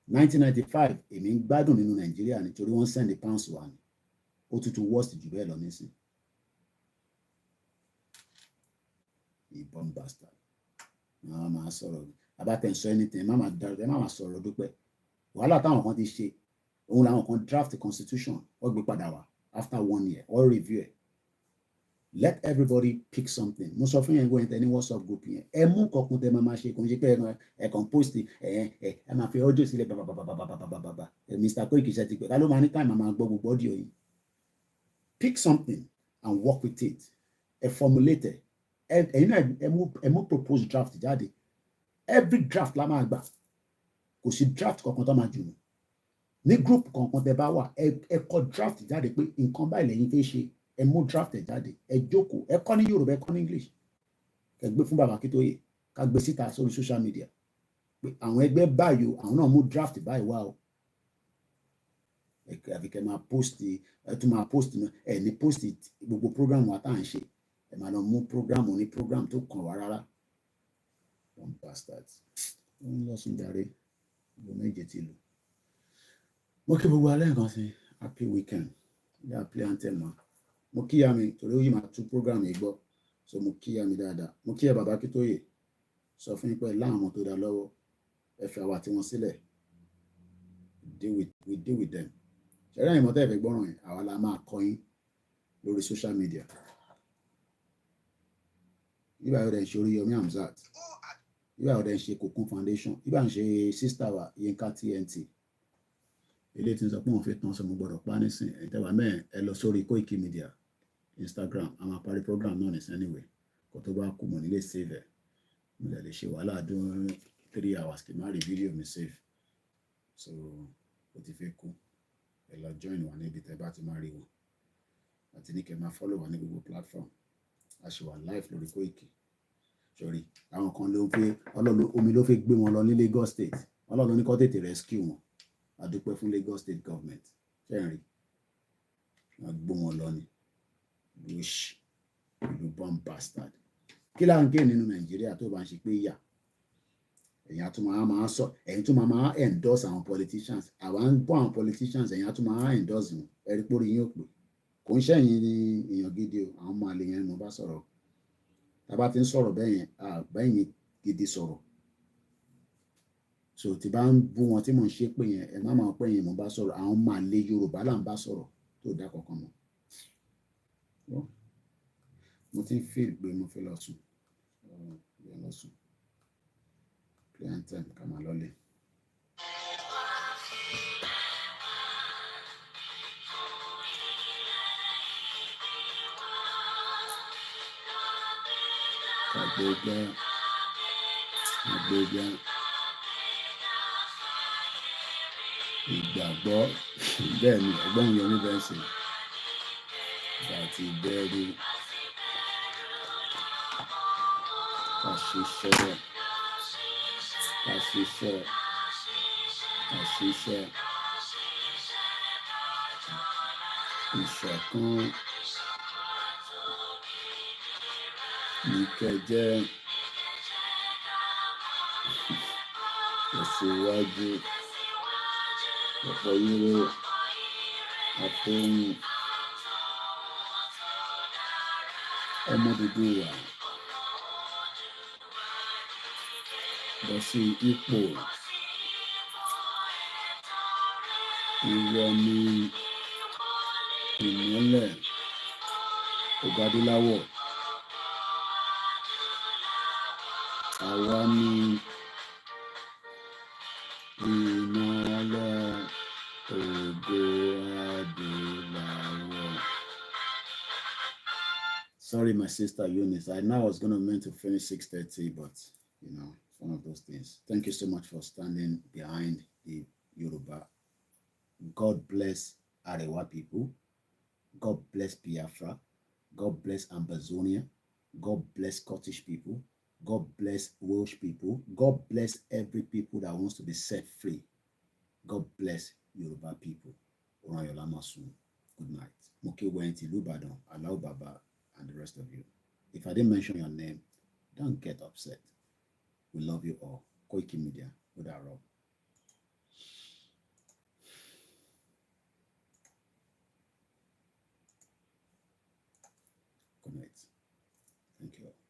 1995 èmi ń gbádùn nínú Nàìjíríà nítorí wọ́n send pounds wà ní ó tútù worst jù bẹ́ẹ̀ lọ nísìn ìbọn bastard máa sọ̀rọ̀ abátẹ̀sọ anything má máa sọ̀rọ̀ Dúpẹ́ wàhálà táwọn kan ti ṣe òun làwọn kan draft constitution wọ́n gbé padà wá after 1 year all review ẹ̀ let everybody pick something mo sọ fún yẹn gbọ́n ẹni WhatsApp group yẹn ẹ mú kọkùn tẹ máa ṣe kò ń ṣe pé ẹ kàn post ẹ máa fi audio sílẹ̀ bàbàbàbàbàbàbà Mr. Koiki ṣe ti pé ká ló máa ní time máa gbọ́ gbogbo audio yìí pick something and work with it ẹ formulate ẹ̀yin náà ẹ mú propose draft jáde every draft la máa gbà kò sí draft kankan tó máa jù nù ní group kankan tẹ bá wà ẹ kọ draft jáde pé nǹkan báyìí lẹ́yìn fẹ́ ṣe ẹ mú draft ẹ jáde ẹ jókòó ẹ kọ ní Yorùbá ẹ kọ ní English ẹ gbé fún bàbá Akíntóyè ká gbé síta sórí social media pé àwọn ẹgbẹ́ báyìí o àwọn náà mú draft báyìí wá o àbí kẹ máa post ẹ tún máa post ẹ ní post gbogbo program wa tá à ń ṣe ẹ máa lọ mú program ní program tó kàn wá rárá one bastard wọ́n lọ sùn jàre gbogbo méje ti lù mo kí gbogbo alẹ́ nǹkan sí happy weekend yà play anthem ma mo kíyà mi torí ó yìí máa tú program yìí gbọ́ so mo kíyà mi dáadáa mo kíyà bàbá Akíntóyè sọ fún yín pé láwọn tó dá lọ́wọ́ ẹ fi àwa tí wọ́n sílẹ̀ we deal with them ṣẹlẹ̀ ìmọ̀tẹ́ ìfẹ́ gbọ́ràn yẹn àwa la máa kọ́ yín lórí social media ibà yóò dẹ̀ ṣe Oríyọmí Hamzat ibà yóò dẹ̀ ṣe Kokun Foundation ibà ń ṣe sister wa Yinka TNT ilé tí ń sọ pé wọ́n fi tán sọ mo gbọ́dọ̀ pa nísìn ẹ̀tẹ́wà mẹ́rin ẹ lọ sórí Koiki Media Instagram a máa parí program náà nísìn anyway kó tó bá kú mọ̀ nílé save ẹ̀ mo lè ṣe wàhálà dún 3 hours kì í má rí fídíò mi save so ó ti fẹ́ kú ẹ lọ join wa níbi tẹ́ bá ti máa rí wọn àti ní kẹ́ máa follow wa ní gbogbo platform a ṣe wà live lórí Koiki sorry àwọn kan ló ń pé omi ló fẹ́ gbé wọn lọ ní Lagos State Ọlọ́run ní kó tètè rescue wọn a dúpẹ́ fún Lagos State government fẹ́ẹ̀rí wọ́n gbó wọn lọ ní bush ìlú bomb bastard kí là ń gé nínú Nàìjíríà tó bá ń ṣe pé yà ẹ̀yin àtún máa sọ ẹ̀yin tún máa endorse àwọn politicians àwa ń bọ́ àwọn politicians ẹ̀yin àtún máa endorse wọn ẹ̀rí pórí yín ò pé kò ń ṣẹ̀yìn ní èèyàn gidi o àwọn ọmọ àlè yẹn mo bá sọ̀rọ̀ tá a bá ti ń sọ̀rọ̀ bẹ́ẹ̀ yẹn àbẹ́yìn gidi sọ̀rọ̀ so tí bá ń bú wọn tí mò ń ṣe pé yẹn ẹ má máa pẹ́ yẹn mo bá sọ̀rọ̀ àwọn ọmọ àlè Yorùbá là ń bá sọ̀rọ̀ tó dá kankan mọ́ mo ti ń feel pé mo fẹ́ lọ sùn play anthem ká máa lọ́lé. Àgbéga ìgbàgbọ́ bẹ́ẹ̀ ni ẹ̀gbọ́n Yomi bẹ́ẹ̀ ṣe àti ìbẹ̀rù ká ṣiṣẹ́ ìṣọ̀kan ìkẹjẹ ìṣèwájú ọ̀pọ̀ yúrò àtòhun ọmọ dúdú wà lọ sí ipò ìwọ ni ìmọ́lẹ̀ ọ̀gádúláwọ̀ àwa ni ìmọ́lẹ̀ ògo adúláwọ̀. Sorry, my sister Eunice. I know I was going to meant to finish 6:30, but you know, it's one of those things. Thank you so much for standing behind the Yoruba. God bless Arewa people. God bless Biafra. God bless Ambazonia. God bless Scottish people. God bless Welsh people. God bless every people that wants to be set free. God bless Yoruba people. Oranyola Masun. Good night. Moke went Ilubadan, Alau Baba, and the rest of you. If I didn't mention your name, don't get upset. We love you all. Koiki Media, Udaro. Good night. Thank you all.